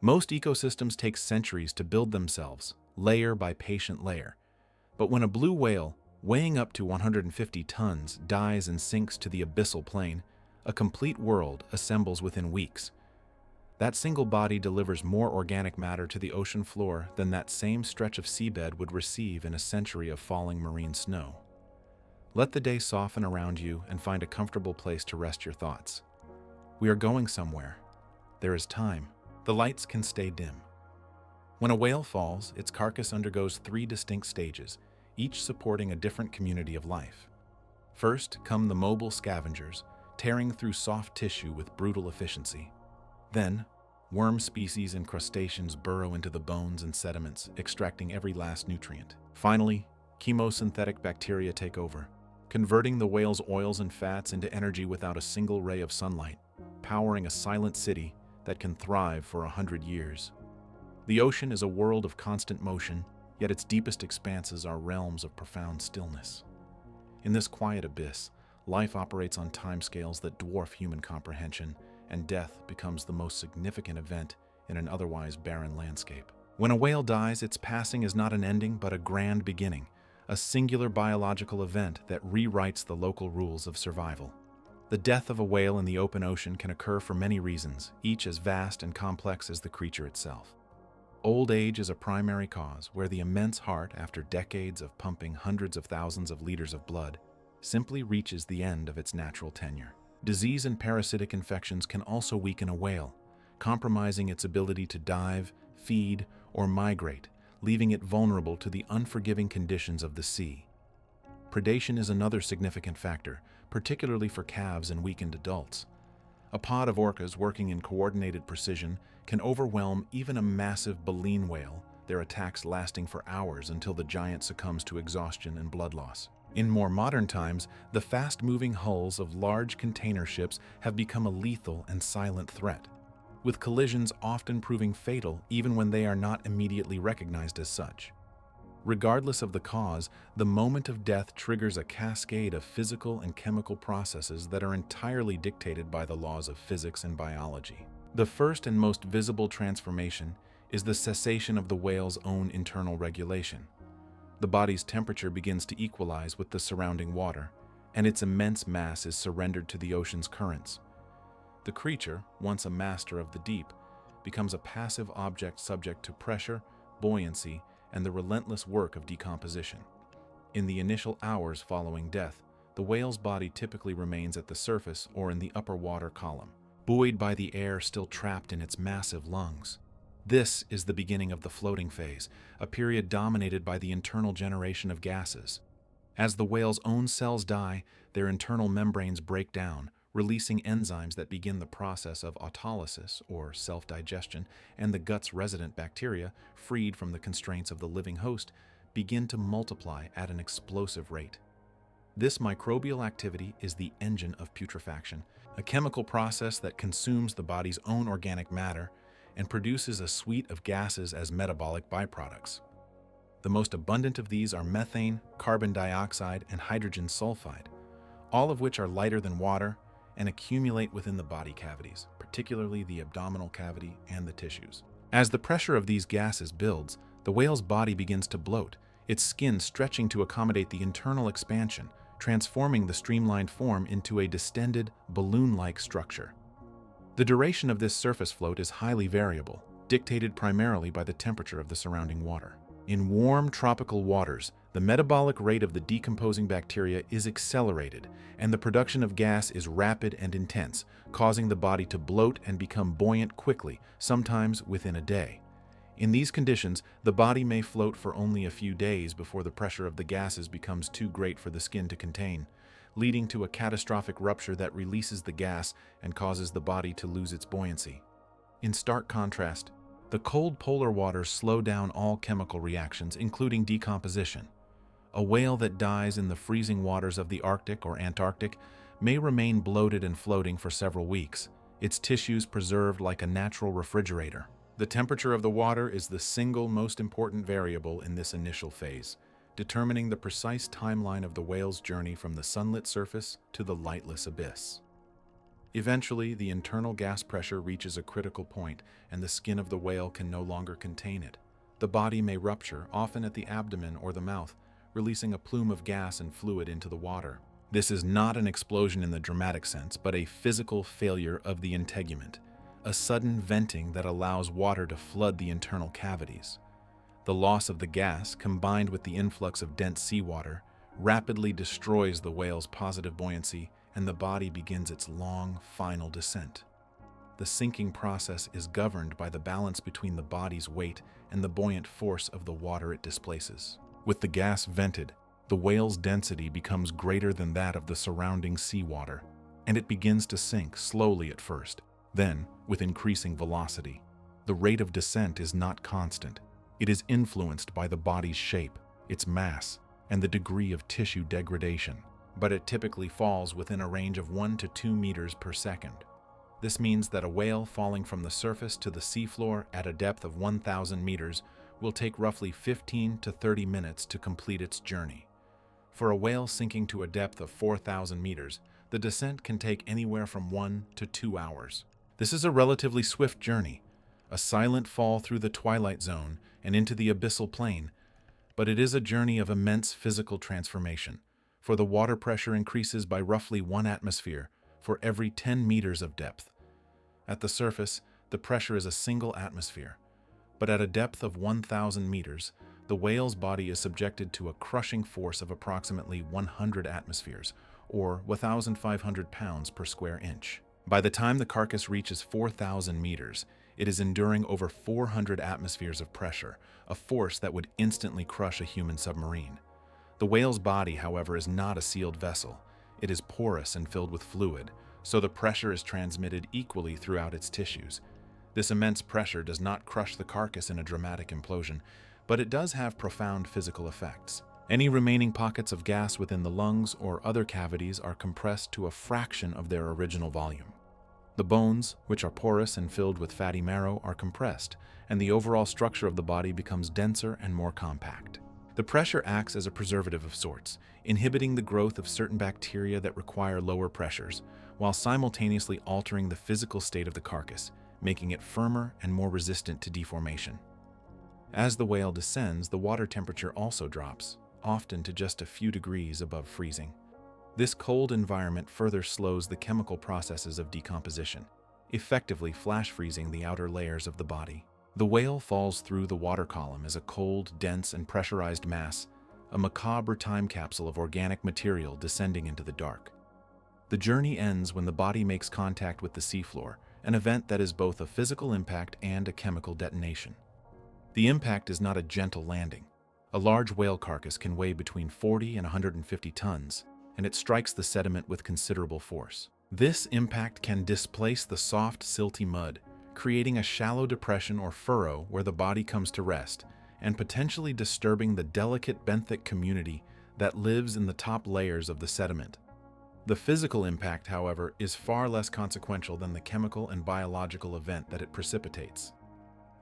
Most ecosystems take centuries to build themselves, layer by patient layer. But when a blue whale, weighing up to 150 tons, dies and sinks to the abyssal plain, a complete world assembles within weeks. That single body delivers more organic matter to the ocean floor than that same stretch of seabed would receive in a century of falling marine snow. Let the day soften around you and find a comfortable place to rest your thoughts. We are going somewhere. There is time. The lights can stay dim. When a whale falls, its carcass undergoes 3 distinct stages, each supporting a different community of life. First come the mobile scavengers, tearing through soft tissue with brutal efficiency. Then, worm species and crustaceans burrow into the bones and sediments, extracting every last nutrient. Finally, chemosynthetic bacteria take over, converting the whale's oils and fats into energy without a single ray of sunlight, powering a silent city that can thrive for 100 years. The ocean is a world of constant motion, yet its deepest expanses are realms of profound stillness. In this quiet abyss, life operates on timescales that dwarf human comprehension, and death becomes the most significant event in an otherwise barren landscape. When a whale dies, its passing is not an ending but a grand beginning, a singular biological event that rewrites the local rules of survival. The death of a whale in the open ocean can occur for many reasons, each as vast and complex as the creature itself. Old age is a primary cause, where the immense heart, after decades of pumping hundreds of thousands of liters of blood, simply reaches the end of its natural tenure. Disease and parasitic infections can also weaken a whale, compromising its ability to dive, feed, or migrate, leaving it vulnerable to the unforgiving conditions of the sea. Predation is another significant factor, particularly for calves and weakened adults. A pod of orcas working in coordinated precision can overwhelm even a massive baleen whale, their attacks lasting for hours until the giant succumbs to exhaustion and blood loss. In more modern times, the fast-moving hulls of large container ships have become a lethal and silent threat, with collisions often proving fatal even when they are not immediately recognized as such. Regardless of the cause, the moment of death triggers a cascade of physical and chemical processes that are entirely dictated by the laws of physics and biology. The first and most visible transformation is the cessation of the whale's own internal regulation. The body's temperature begins to equalize with the surrounding water, and its immense mass is surrendered to the ocean's currents. The creature, once a master of the deep, becomes a passive object subject to pressure, buoyancy, and the relentless work of decomposition. In the initial hours following death, the whale's body typically remains at the surface or in the upper water column, buoyed by the air still trapped in its massive lungs. This is the beginning of the floating phase, a period dominated by the internal generation of gases. As the whale's own cells die, their internal membranes break down, releasing enzymes that begin the process of autolysis, or self-digestion, and the gut's resident bacteria, freed from the constraints of the living host, begin to multiply at an explosive rate. This microbial activity is the engine of putrefaction, a chemical process that consumes the body's own organic matter and produces a suite of gases as metabolic byproducts. The most abundant of these are methane, carbon dioxide, and hydrogen sulfide, all of which are lighter than water and accumulate within the body cavities, particularly the abdominal cavity and the tissues. As the pressure of these gases builds, the whale's body begins to bloat, its skin stretching to accommodate the internal expansion, transforming the streamlined form into a distended, balloon-like structure. The duration of this surface float is highly variable, dictated primarily by the temperature of the surrounding water. In warm tropical waters, the metabolic rate of the decomposing bacteria is accelerated, and the production of gas is rapid and intense, causing the body to bloat and become buoyant quickly, sometimes within a day. In these conditions, the body may float for only a few days before the pressure of the gases becomes too great for the skin to contain, leading to a catastrophic rupture that releases the gas and causes the body to lose its buoyancy. In stark contrast, the cold polar waters slow down all chemical reactions, including decomposition. A whale that dies in the freezing waters of the Arctic or Antarctic may remain bloated and floating for several weeks, its tissues preserved like a natural refrigerator. The temperature of the water is the single most important variable in this initial phase, determining the precise timeline of the whale's journey from the sunlit surface to the lightless abyss. Eventually, the internal gas pressure reaches a critical point, and the skin of the whale can no longer contain it. The body may rupture, often at the abdomen or the mouth, releasing a plume of gas and fluid into the water. This is not an explosion in the dramatic sense, but a physical failure of the integument, a sudden venting that allows water to flood the internal cavities. The loss of the gas, combined with the influx of dense seawater, rapidly destroys the whale's positive buoyancy, and the body begins its long, final descent. The sinking process is governed by the balance between the body's weight and the buoyant force of the water it displaces. With the gas vented, the whale's density becomes greater than that of the surrounding seawater, and it begins to sink slowly at first, then with increasing velocity. The rate of descent is not constant. It is influenced by the body's shape, its mass, and the degree of tissue degradation, but it typically falls within a range of 1 to 2 meters per second. This means that a whale falling from the surface to the seafloor at a depth of 1,000 meters will take roughly 15 to 30 minutes to complete its journey. For a whale sinking to a depth of 4,000 meters, the descent can take anywhere from 1 to 2 hours. This is a relatively swift journey, a silent fall through the twilight zone and into the abyssal plain, but it is a journey of immense physical transformation, for the water pressure increases by roughly 1 atmosphere for every 10 meters of depth. At the surface, the pressure is a single atmosphere, but at a depth of 1,000 meters, the whale's body is subjected to a crushing force of approximately 100 atmospheres, or 1,500 pounds per square inch. By the time the carcass reaches 4,000 meters, it is enduring over 400 atmospheres of pressure, a force that would instantly crush a human submarine. The whale's body, however, is not a sealed vessel. It is porous and filled with fluid, so the pressure is transmitted equally throughout its tissues. This immense pressure does not crush the carcass in a dramatic implosion, but it does have profound physical effects. Any remaining pockets of gas within the lungs or other cavities are compressed to a fraction of their original volume. The bones, which are porous and filled with fatty marrow, are compressed, and the overall structure of the body becomes denser and more compact. The pressure acts as a preservative of sorts, inhibiting the growth of certain bacteria that require lower pressures, while simultaneously altering the physical state of the carcass, making it firmer and more resistant to deformation. As the whale descends, the water temperature also drops, often to just a few degrees above freezing. This cold environment further slows the chemical processes of decomposition, effectively flash freezing the outer layers of the body. The whale falls through the water column as a cold, dense, and pressurized mass, a macabre time capsule of organic material descending into the dark. The journey ends when the body makes contact with the seafloor, an event that is both a physical impact and a chemical detonation. The impact is not a gentle landing. A large whale carcass can weigh between 40 and 150 tons, and it strikes the sediment with considerable force. This impact can displace the soft, silty mud, creating a shallow depression or furrow where the body comes to rest, and potentially disturbing the delicate benthic community that lives in the top layers of the sediment. The physical impact, however, is far less consequential than the chemical and biological event that it precipitates.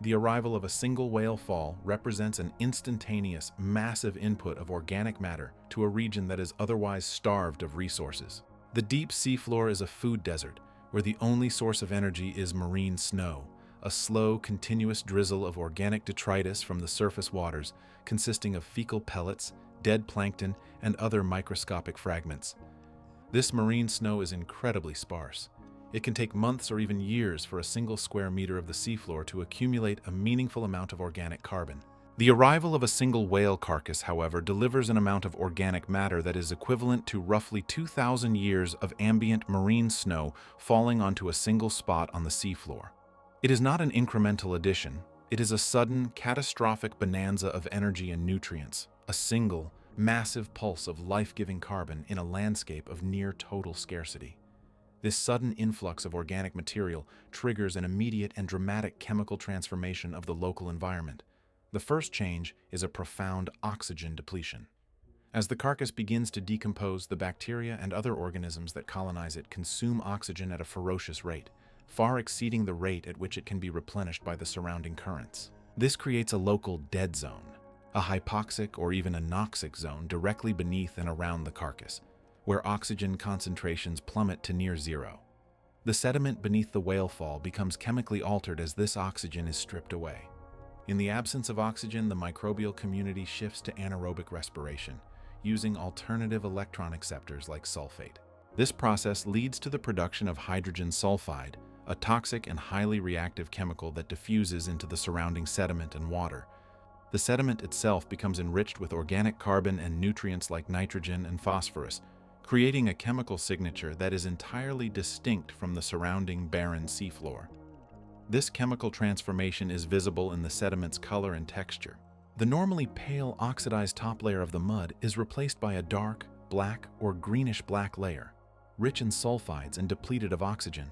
The arrival of a single whale fall represents an instantaneous, massive input of organic matter to a region that is otherwise starved of resources. The deep seafloor is a food desert, where the only source of energy is marine snow, a slow, continuous drizzle of organic detritus from the surface waters, consisting of fecal pellets, dead plankton, and other microscopic fragments. This marine snow is incredibly sparse. It can take months or even years for a single square meter of the seafloor to accumulate a meaningful amount of organic carbon. The arrival of a single whale carcass, however, delivers an amount of organic matter that is equivalent to roughly 2,000 years of ambient marine snow falling onto a single spot on the seafloor. It is not an incremental addition. It is a sudden, catastrophic bonanza of energy and nutrients, a single, massive pulse of life-giving carbon in a landscape of near-total scarcity. This sudden influx of organic material triggers an immediate and dramatic chemical transformation of the local environment. The first change is a profound oxygen depletion. As the carcass begins to decompose, the bacteria and other organisms that colonize it consume oxygen at a ferocious rate, far exceeding the rate at which it can be replenished by the surrounding currents. This creates a local dead zone, a hypoxic or even anoxic zone directly beneath and around the carcass, where oxygen concentrations plummet to near zero. The sediment beneath the whale fall becomes chemically altered as this oxygen is stripped away. In the absence of oxygen, the microbial community shifts to anaerobic respiration, using alternative electron acceptors like sulfate. This process leads to the production of hydrogen sulfide, a toxic and highly reactive chemical that diffuses into the surrounding sediment and water. The sediment itself becomes enriched with organic carbon and nutrients like nitrogen and phosphorus, creating a chemical signature that is entirely distinct from the surrounding barren seafloor. This chemical transformation is visible in the sediment's color and texture. The normally pale oxidized top layer of the mud is replaced by a dark, black or greenish-black layer, rich in sulfides and depleted of oxygen.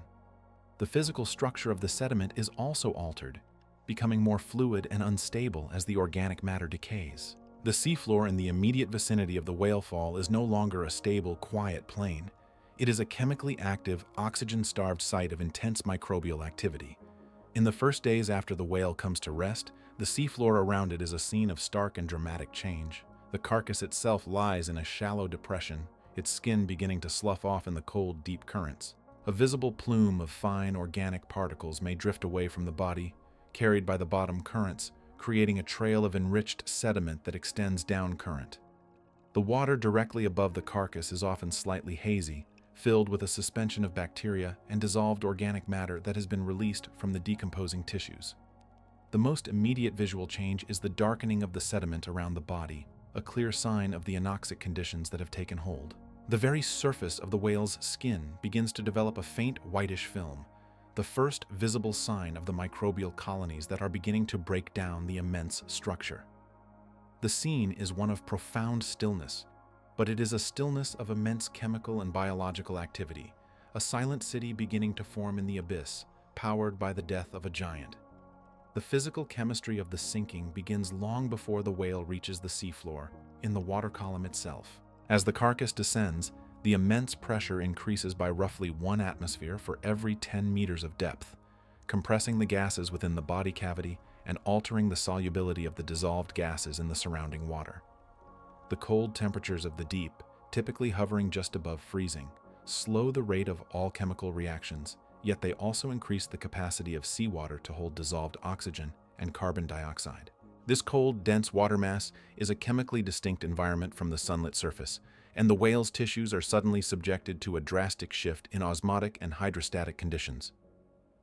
The physical structure of the sediment is also altered, becoming more fluid and unstable as the organic matter decays. The seafloor in the immediate vicinity of the whale fall is no longer a stable, quiet plain. It is a chemically active, oxygen-starved site of intense microbial activity. In the first days after the whale comes to rest, the seafloor around it is a scene of stark and dramatic change. The carcass itself lies in a shallow depression, its skin beginning to slough off in the cold, deep currents. A visible plume of fine organic particles may drift away from the body, carried by the bottom currents, creating a trail of enriched sediment that extends down current. The water directly above the carcass is often slightly hazy, filled with a suspension of bacteria and dissolved organic matter that has been released from the decomposing tissues. The most immediate visual change is the darkening of the sediment around the body, a clear sign of the anoxic conditions that have taken hold. The very surface of the whale's skin begins to develop a faint whitish film, the first visible sign of the microbial colonies that are beginning to break down the immense structure. The scene is one of profound stillness, but it is a stillness of immense chemical and biological activity, a silent city beginning to form in the abyss, powered by the death of a giant. The physical chemistry of the sinking begins long before the whale reaches the seafloor, in the water column itself. As the carcass descends, the immense pressure increases by roughly 1 atmosphere for every 10 meters of depth, compressing the gases within the body cavity and altering the solubility of the dissolved gases in the surrounding water. The cold temperatures of the deep, typically hovering just above freezing, slow the rate of all chemical reactions, yet they also increase the capacity of seawater to hold dissolved oxygen and carbon dioxide. This cold, dense water mass is a chemically distinct environment from the sunlit surface, and the whale's tissues are suddenly subjected to a drastic shift in osmotic and hydrostatic conditions.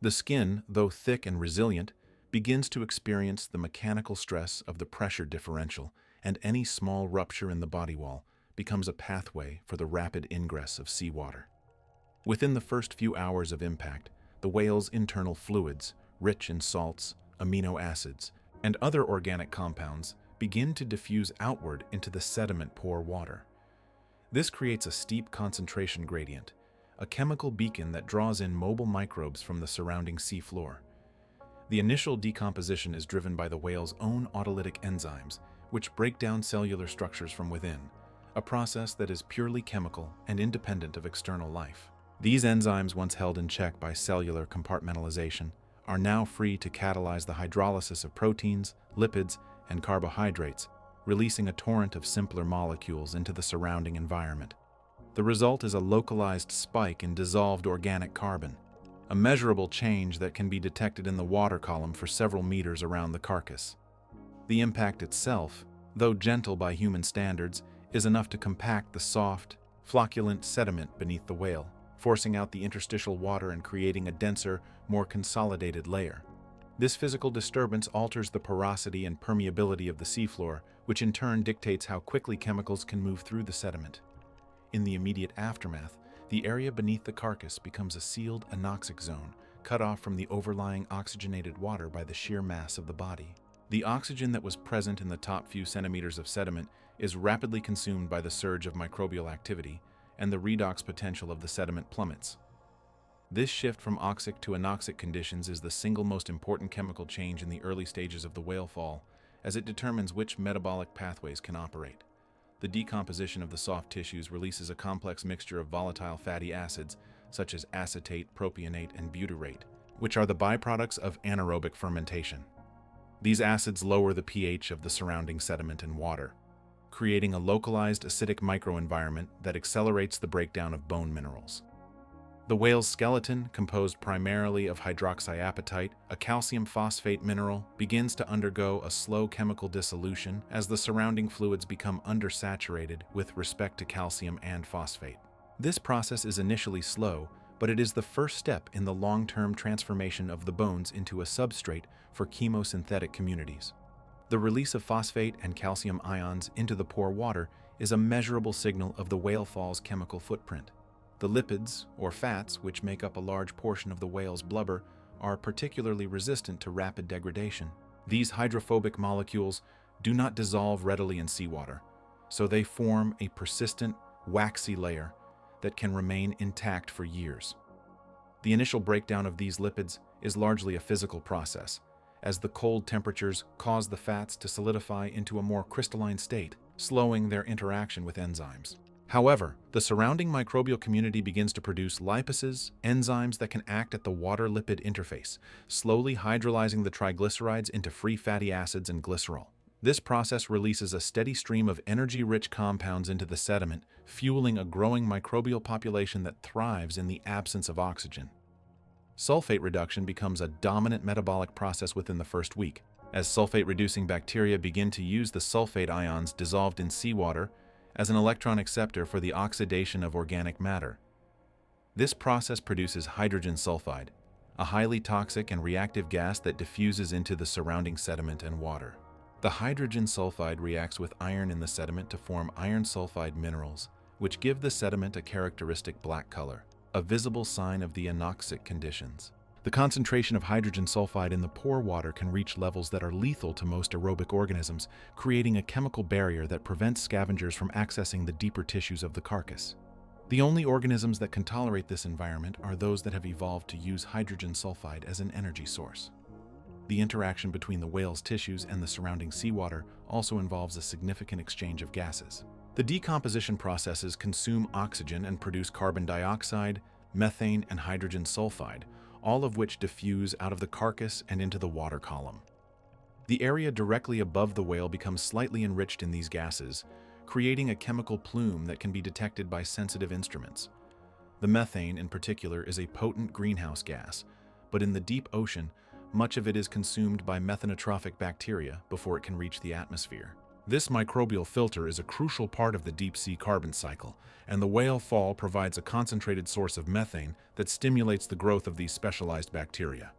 The skin, though thick and resilient, begins to experience the mechanical stress of the pressure differential, and any small rupture in the body wall becomes a pathway for the rapid ingress of seawater. Within the first few hours of impact, the whale's internal fluids, rich in salts, amino acids, and other organic compounds, begin to diffuse outward into the sediment-poor water. This creates a steep concentration gradient, a chemical beacon that draws in mobile microbes from the surrounding seafloor. The initial decomposition is driven by the whale's own autolytic enzymes, which break down cellular structures from within, a process that is purely chemical and independent of external life. These enzymes, once held in check by cellular compartmentalization, are now free to catalyze the hydrolysis of proteins, lipids, and carbohydrates, releasing a torrent of simpler molecules into the surrounding environment. The result is a localized spike in dissolved organic carbon, a measurable change that can be detected in the water column for several meters around the carcass. The impact itself, though gentle by human standards, is enough to compact the soft, flocculent sediment beneath the whale, forcing out the interstitial water and creating a denser, more consolidated layer. This physical disturbance alters the porosity and permeability of the seafloor, which in turn dictates how quickly chemicals can move through the sediment. In the immediate aftermath, the area beneath the carcass becomes a sealed anoxic zone, cut off from the overlying oxygenated water by the sheer mass of the body. The oxygen that was present in the top few centimeters of sediment is rapidly consumed by the surge of microbial activity, and the redox potential of the sediment plummets. This shift from oxic to anoxic conditions is the single most important chemical change in the early stages of the whale fall, as it determines which metabolic pathways can operate. The decomposition of the soft tissues releases a complex mixture of volatile fatty acids, such as acetate, propionate, and butyrate, which are the byproducts of anaerobic fermentation. These acids lower the pH of the surrounding sediment and water, creating a localized acidic microenvironment that accelerates the breakdown of bone minerals. The whale's skeleton, composed primarily of hydroxyapatite, a calcium phosphate mineral, begins to undergo a slow chemical dissolution as the surrounding fluids become undersaturated with respect to calcium and phosphate. This process is initially slow, but it is the first step in the long-term transformation of the bones into a substrate for chemosynthetic communities. The release of phosphate and calcium ions into the pore water is a measurable signal of the whale fall's chemical footprint. The lipids, or fats, which make up a large portion of the whale's blubber, are particularly resistant to rapid degradation. These hydrophobic molecules do not dissolve readily in seawater, so they form a persistent, waxy layer that can remain intact for years. The initial breakdown of these lipids is largely a physical process, as the cold temperatures cause the fats to solidify into a more crystalline state, slowing their interaction with enzymes. However, the surrounding microbial community begins to produce lipases, enzymes that can act at the water-lipid interface, slowly hydrolyzing the triglycerides into free fatty acids and glycerol. This process releases a steady stream of energy-rich compounds into the sediment, fueling a growing microbial population that thrives in the absence of oxygen. Sulfate reduction becomes a dominant metabolic process within the first week, as sulfate-reducing bacteria begin to use the sulfate ions dissolved in seawater as an electron acceptor for the oxidation of organic matter. This process produces hydrogen sulfide, a highly toxic and reactive gas that diffuses into the surrounding sediment and water. The hydrogen sulfide reacts with iron in the sediment to form iron sulfide minerals, which give the sediment a characteristic black color, a visible sign of the anoxic conditions. The concentration of hydrogen sulfide in the pore water can reach levels that are lethal to most aerobic organisms, creating a chemical barrier that prevents scavengers from accessing the deeper tissues of the carcass. The only organisms that can tolerate this environment are those that have evolved to use hydrogen sulfide as an energy source. The interaction between the whale's tissues and the surrounding seawater also involves a significant exchange of gases. The decomposition processes consume oxygen and produce carbon dioxide, methane, and hydrogen sulfide, all of which diffuse out of the carcass and into the water column. The area directly above the whale becomes slightly enriched in these gases, creating a chemical plume that can be detected by sensitive instruments. The methane, in particular, is a potent greenhouse gas, but in the deep ocean, much of it is consumed by methanotrophic bacteria before it can reach the atmosphere. This microbial filter is a crucial part of the deep-sea carbon cycle, and the whale fall provides a concentrated source of methane that stimulates the growth of these specialized bacteria.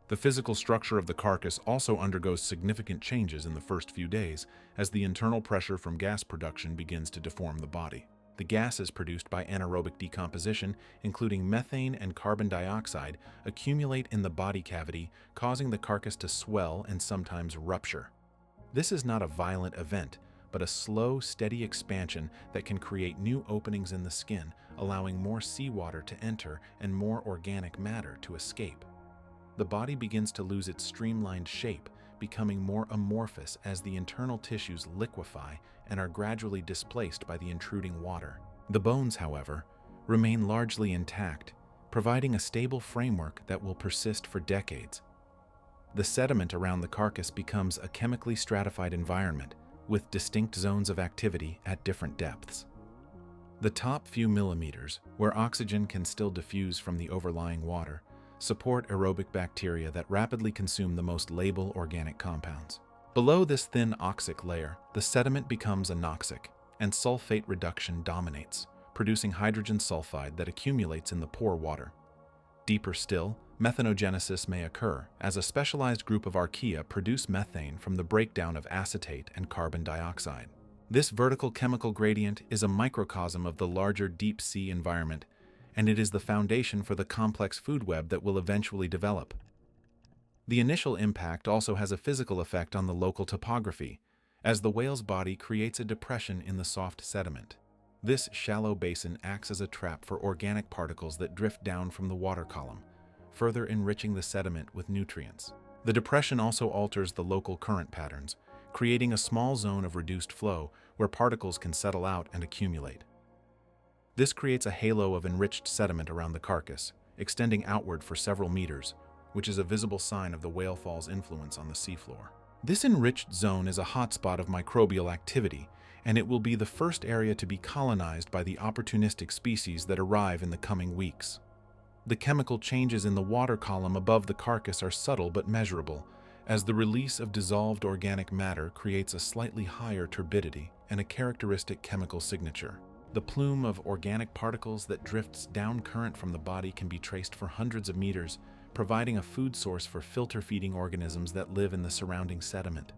The physical structure of the carcass also undergoes significant changes in the first few days as the internal pressure from gas production begins to deform the body. The gases produced by anaerobic decomposition, including methane and carbon dioxide, accumulate in the body cavity, causing the carcass to swell and sometimes rupture. This is not a violent event, but a slow, steady expansion that can create new openings in the skin, allowing more seawater to enter and more organic matter to escape. The body begins to lose its streamlined shape, becoming more amorphous as the internal tissues liquefy and are gradually displaced by the intruding water. The bones, however, remain largely intact, providing a stable framework that will persist for decades. The sediment around the carcass becomes a chemically stratified environment with distinct zones of activity at different depths. The top few millimeters, where oxygen can still diffuse from the overlying water, support aerobic bacteria that rapidly consume the most labile organic compounds. Below this thin oxic layer, the sediment becomes anoxic, and sulfate reduction dominates, producing hydrogen sulfide that accumulates in the pore water. Deeper still, methanogenesis may occur, as a specialized group of archaea produce methane from the breakdown of acetate and carbon dioxide. This vertical chemical gradient is a microcosm of the larger deep-sea environment, and it is the foundation for the complex food web that will eventually develop. The initial impact also has a physical effect on the local topography, as the whale's body creates a depression in the soft sediment. This shallow basin acts as a trap for organic particles that drift down from the water column, further enriching the sediment with nutrients. The depression also alters the local current patterns, creating a small zone of reduced flow where particles can settle out and accumulate. This creates a halo of enriched sediment around the carcass, extending outward for several meters, which is a visible sign of the whale fall's influence on the seafloor. This enriched zone is a hotspot of microbial activity, and it will be the first area to be colonized by the opportunistic species that arrive in the coming weeks. The chemical changes in the water column above the carcass are subtle but measurable, as the release of dissolved organic matter creates a slightly higher turbidity and a characteristic chemical signature. The plume of organic particles that drifts down current from the body can be traced for hundreds of meters, providing a food source for filter-feeding organisms that live in the surrounding sediment.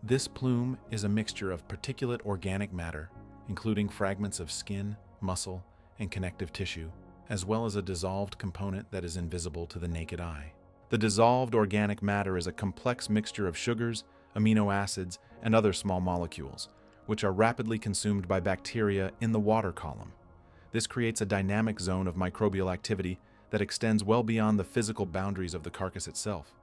This plume is a mixture of particulate organic matter, including fragments of skin, muscle, and connective tissue, as well as a dissolved component that is invisible to the naked eye. The dissolved organic matter is a complex mixture of sugars, amino acids, and other small molecules, which are rapidly consumed by bacteria in the water column. This creates a dynamic zone of microbial activity that extends well beyond the physical boundaries of the carcass itself.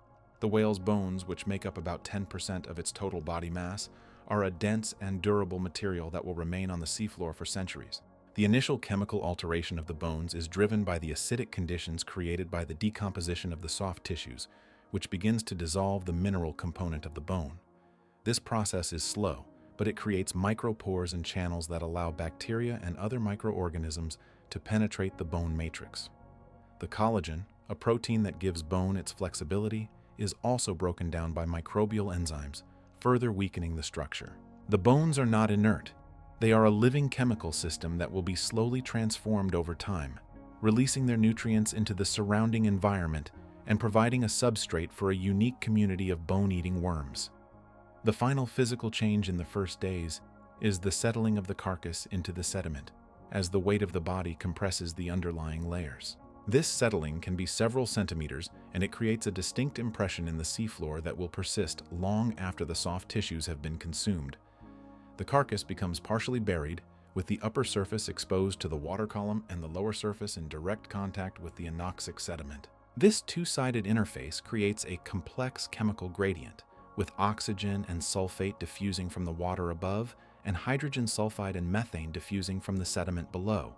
The whale's bones, which make up about 10% of its total body mass, are a dense and durable material that will remain on the seafloor for centuries. The initial chemical alteration of the bones is driven by the acidic conditions created by the decomposition of the soft tissues, which begins to dissolve the mineral component of the bone. This process is slow, but it creates micropores and channels that allow bacteria and other microorganisms to penetrate the bone matrix. The collagen, a protein that gives bone its flexibility, is also broken down by microbial enzymes, further weakening the structure. The bones are not inert. They are a living chemical system that will be slowly transformed over time, releasing their nutrients into the surrounding environment and providing a substrate for a unique community of bone-eating worms. The final physical change in the first days is the settling of the carcass into the sediment, as the weight of the body compresses the underlying layers. This settling can be several centimeters, and it creates a distinct impression in the seafloor that will persist long after the soft tissues have been consumed. The carcass becomes partially buried, with the upper surface exposed to the water column and the lower surface in direct contact with the anoxic sediment. This two-sided interface creates a complex chemical gradient, with oxygen and sulfate diffusing from the water above and hydrogen sulfide and methane diffusing from the sediment below.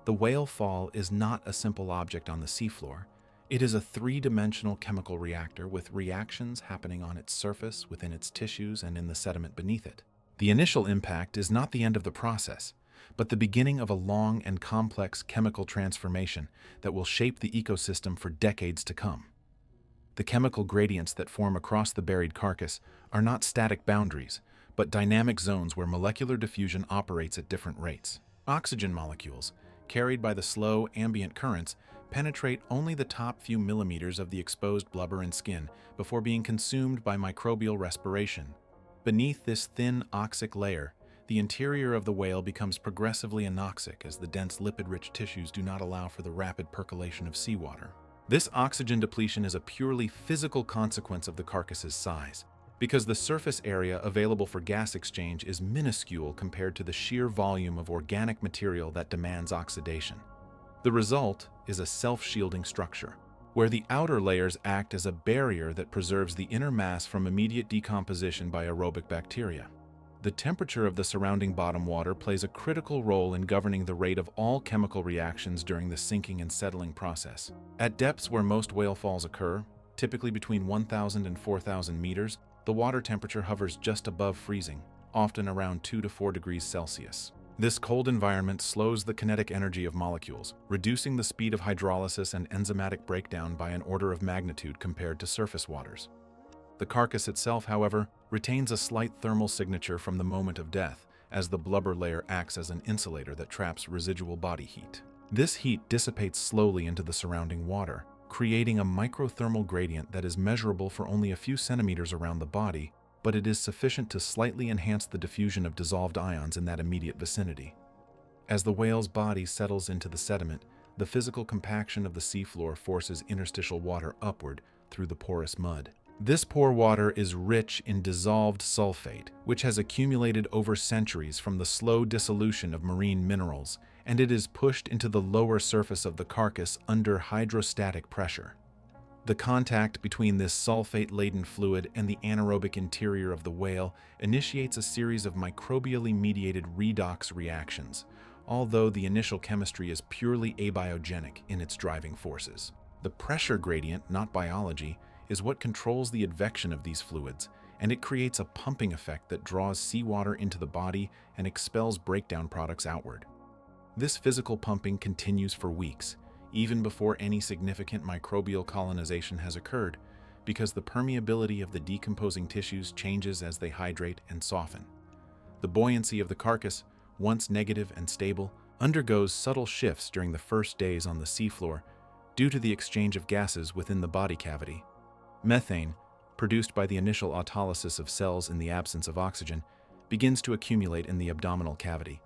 The whale fall is not a simple object on the seafloor. It is a three-dimensional chemical reactor with reactions happening on its surface, within its tissues, and in the sediment beneath it. The initial impact is not the end of the process, but the beginning of a long and complex chemical transformation that will shape the ecosystem for decades to come. The chemical gradients that form across the buried carcass are not static boundaries, but dynamic zones where molecular diffusion operates at different rates. Oxygen molecules, carried by the slow ambient currents, penetrate only the top few millimeters of the exposed blubber and skin before being consumed by microbial respiration. Beneath this thin oxic layer, the interior of the whale becomes progressively anoxic as the dense lipid-rich tissues do not allow for the rapid percolation of seawater. This oxygen depletion is a purely physical consequence of the carcass's size, because the surface area available for gas exchange is minuscule compared to the sheer volume of organic material that demands oxidation. The result is a self-shielding structure, where the outer layers act as a barrier that preserves the inner mass from immediate decomposition by aerobic bacteria. The temperature of the surrounding bottom water plays a critical role in governing the rate of all chemical reactions during the sinking and settling process. At depths where most whale falls occur, typically between 1,000 and 4,000 meters, the water temperature hovers just above freezing, often around 2 to 4 degrees Celsius. This cold environment slows the kinetic energy of molecules, reducing the speed of hydrolysis and enzymatic breakdown by an order of magnitude compared to surface waters. The carcass itself, however, retains a slight thermal signature from the moment of death, as the blubber layer acts as an insulator that traps residual body heat. This heat dissipates slowly into the surrounding water, creating a microthermal gradient that is measurable for only a few centimeters around the body, but it is sufficient to slightly enhance the diffusion of dissolved ions in that immediate vicinity. As the whale's body settles into the sediment, the physical compaction of the seafloor forces interstitial water upward through the porous mud. This pore water is rich in dissolved sulfate, which has accumulated over centuries from the slow dissolution of marine minerals, and it is pushed into the lower surface of the carcass under hydrostatic pressure. The contact between this sulfate-laden fluid and the anaerobic interior of the whale initiates a series of microbially mediated redox reactions, although the initial chemistry is purely abiogenic in its driving forces. The pressure gradient, not biology, is what controls the advection of these fluids, and it creates a pumping effect that draws seawater into the body and expels breakdown products outward. This physical pumping continues for weeks, even before any significant microbial colonization has occurred, because the permeability of the decomposing tissues changes as they hydrate and soften. The buoyancy of the carcass, once negative and stable, undergoes subtle shifts during the first days on the seafloor due to the exchange of gases within the body cavity. Methane, produced by the initial autolysis of cells in the absence of oxygen, begins to accumulate in the abdominal cavity,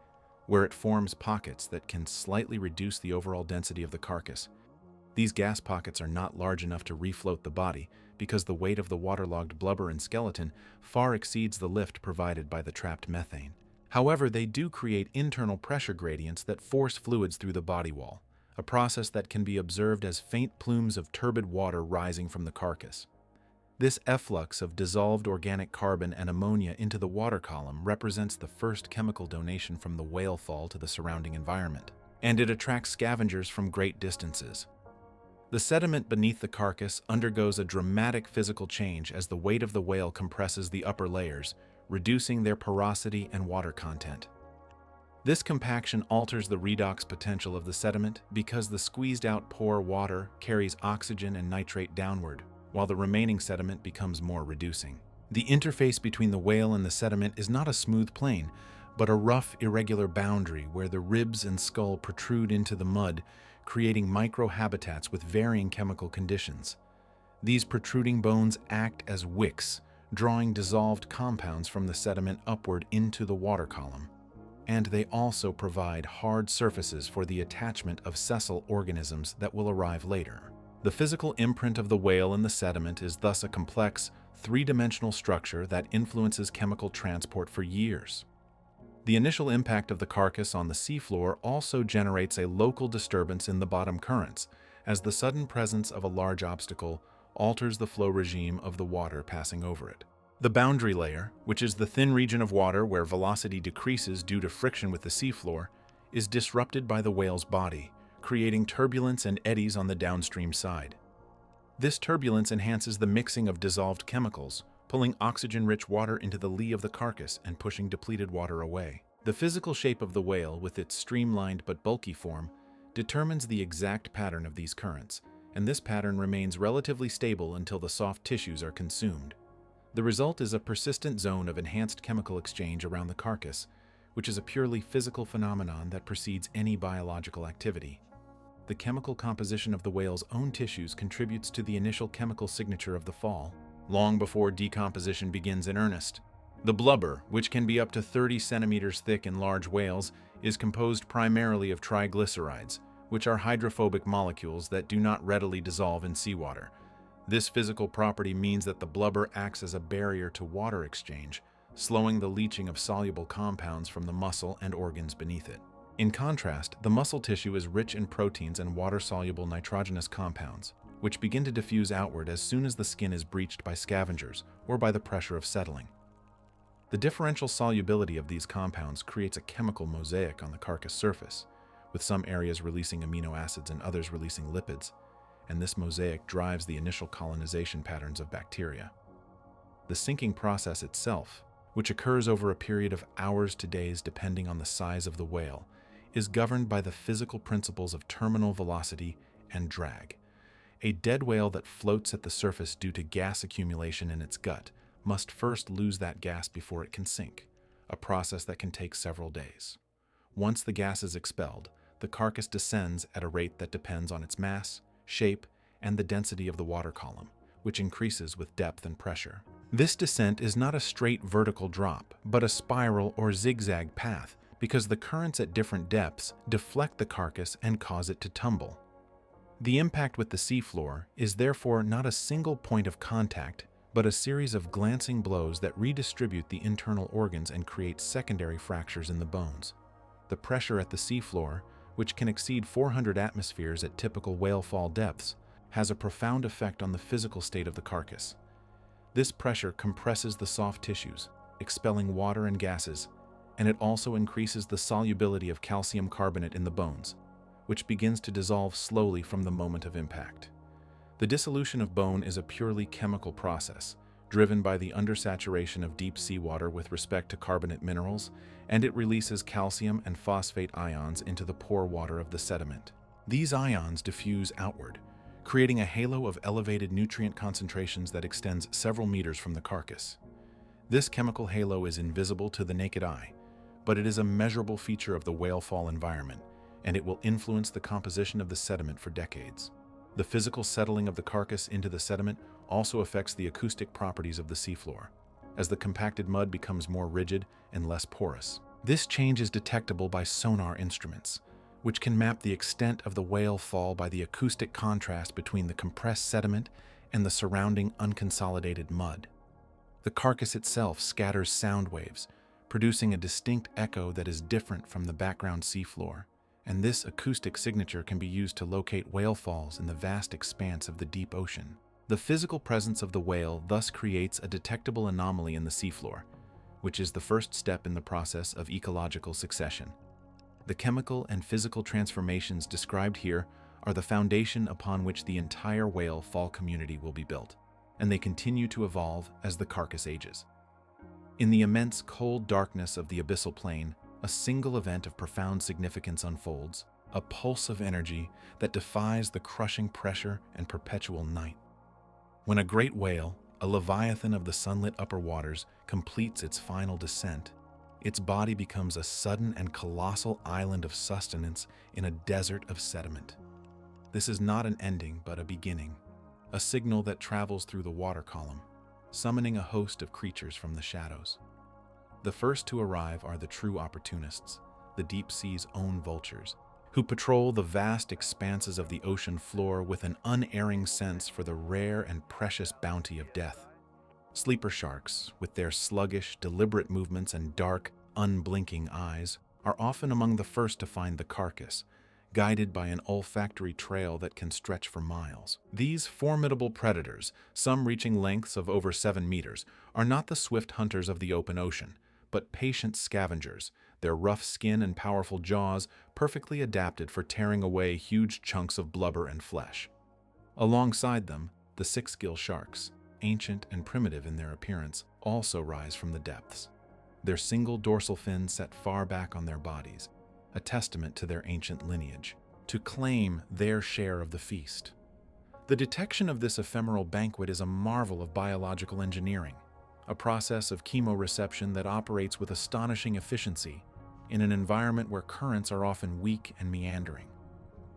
where it forms pockets that can slightly reduce the overall density of the carcass. These gas pockets are not large enough to refloat the body because the weight of the waterlogged blubber and skeleton far exceeds the lift provided by the trapped methane. However, they do create internal pressure gradients that force fluids through the body wall, a process that can be observed as faint plumes of turbid water rising from the carcass. This efflux of dissolved organic carbon and ammonia into the water column represents the first chemical donation from the whale fall to the surrounding environment, and it attracts scavengers from great distances. The sediment beneath the carcass undergoes a dramatic physical change as the weight of the whale compresses the upper layers, reducing their porosity and water content. This compaction alters the redox potential of the sediment because the squeezed-out pore water carries oxygen and nitrate downward, while the remaining sediment becomes more reducing. The interface between the whale and the sediment is not a smooth plane, but a rough, irregular boundary where the ribs and skull protrude into the mud, creating microhabitats with varying chemical conditions. These protruding bones act as wicks, drawing dissolved compounds from the sediment upward into the water column. And they also provide hard surfaces for the attachment of sessile organisms that will arrive later. The physical imprint of the whale in the sediment is thus a complex, three-dimensional structure that influences chemical transport for years. The initial impact of the carcass on the seafloor also generates a local disturbance in the bottom currents, as the sudden presence of a large obstacle alters the flow regime of the water passing over it. The boundary layer, which is the thin region of water where velocity decreases due to friction with the seafloor, is disrupted by the whale's body, creating turbulence and eddies on the downstream side. This turbulence enhances the mixing of dissolved chemicals, pulling oxygen-rich water into the lee of the carcass and pushing depleted water away. The physical shape of the whale, with its streamlined but bulky form, determines the exact pattern of these currents, and this pattern remains relatively stable until the soft tissues are consumed. The result is a persistent zone of enhanced chemical exchange around the carcass, which is a purely physical phenomenon that precedes any biological activity. The chemical composition of the whale's own tissues contributes to the initial chemical signature of the fall, long before decomposition begins in earnest. The blubber, which can be up to 30 centimeters thick in large whales, is composed primarily of triglycerides, which are hydrophobic molecules that do not readily dissolve in seawater. This physical property means that the blubber acts as a barrier to water exchange, slowing the leaching of soluble compounds from the muscle and organs beneath it. In contrast, the muscle tissue is rich in proteins and water-soluble nitrogenous compounds, which begin to diffuse outward as soon as the skin is breached by scavengers or by the pressure of settling. The differential solubility of these compounds creates a chemical mosaic on the carcass surface, with some areas releasing amino acids and others releasing lipids, and this mosaic drives the initial colonization patterns of bacteria. The sinking process itself, which occurs over a period of hours to days depending on the size of the whale, is governed by the physical principles of terminal velocity and drag. A dead whale that floats at the surface due to gas accumulation in its gut must first lose that gas before it can sink, a process that can take several days. Once the gas is expelled, the carcass descends at a rate that depends on its mass, shape, and the density of the water column, which increases with depth and pressure. This descent is not a straight vertical drop, but a spiral or zigzag path, because the currents at different depths deflect the carcass and cause it to tumble. The impact with the seafloor is therefore not a single point of contact, but a series of glancing blows that redistribute the internal organs and create secondary fractures in the bones. The pressure at the seafloor, which can exceed 400 atmospheres at typical whale fall depths, has a profound effect on the physical state of the carcass. This pressure compresses the soft tissues, expelling water and gases, and it also increases the solubility of calcium carbonate in the bones, which begins to dissolve slowly from the moment of impact. The dissolution of bone is a purely chemical process, driven by the undersaturation of deep seawater with respect to carbonate minerals, and it releases calcium and phosphate ions into the pore water of the sediment. These ions diffuse outward, creating a halo of elevated nutrient concentrations that extends several meters from the carcass. This chemical halo is invisible to the naked eye, but it is a measurable feature of the whale fall environment, and it will influence the composition of the sediment for decades. The physical settling of the carcass into the sediment also affects the acoustic properties of the seafloor, as the compacted mud becomes more rigid and less porous. This change is detectable by sonar instruments, which can map the extent of the whale fall by the acoustic contrast between the compressed sediment and the surrounding unconsolidated mud. The carcass itself scatters sound waves, producing a distinct echo that is different from the background seafloor, and this acoustic signature can be used to locate whale falls in the vast expanse of the deep ocean. The physical presence of the whale thus creates a detectable anomaly in the seafloor, which is the first step in the process of ecological succession. The chemical and physical transformations described here are the foundation upon which the entire whale fall community will be built, and they continue to evolve as the carcass ages. In the immense cold darkness of the abyssal plain, a single event of profound significance unfolds, a pulse of energy that defies the crushing pressure and perpetual night. When a great whale, a leviathan of the sunlit upper waters, completes its final descent, its body becomes a sudden and colossal island of sustenance in a desert of sediment. This is not an ending, but a beginning, a signal that travels through the water column, summoning a host of creatures from the shadows. The first to arrive are the true opportunists, the deep sea's own vultures, who patrol the vast expanses of the ocean floor with an unerring sense for the rare and precious bounty of death. Sleeper sharks, with their sluggish, deliberate movements and dark, unblinking eyes, are often among the first to find the carcass, guided by an olfactory trail that can stretch for miles. These formidable predators, some reaching lengths of over 7 meters, are not the swift hunters of the open ocean, but patient scavengers, their rough skin and powerful jaws perfectly adapted for tearing away huge chunks of blubber and flesh. Alongside them, the six-gill sharks, ancient and primitive in their appearance, also rise from the depths, their single dorsal fin set far back on their bodies, a testament to their ancient lineage, to claim their share of the feast. The detection of this ephemeral banquet is a marvel of biological engineering, a process of chemoreception that operates with astonishing efficiency in an environment where currents are often weak and meandering.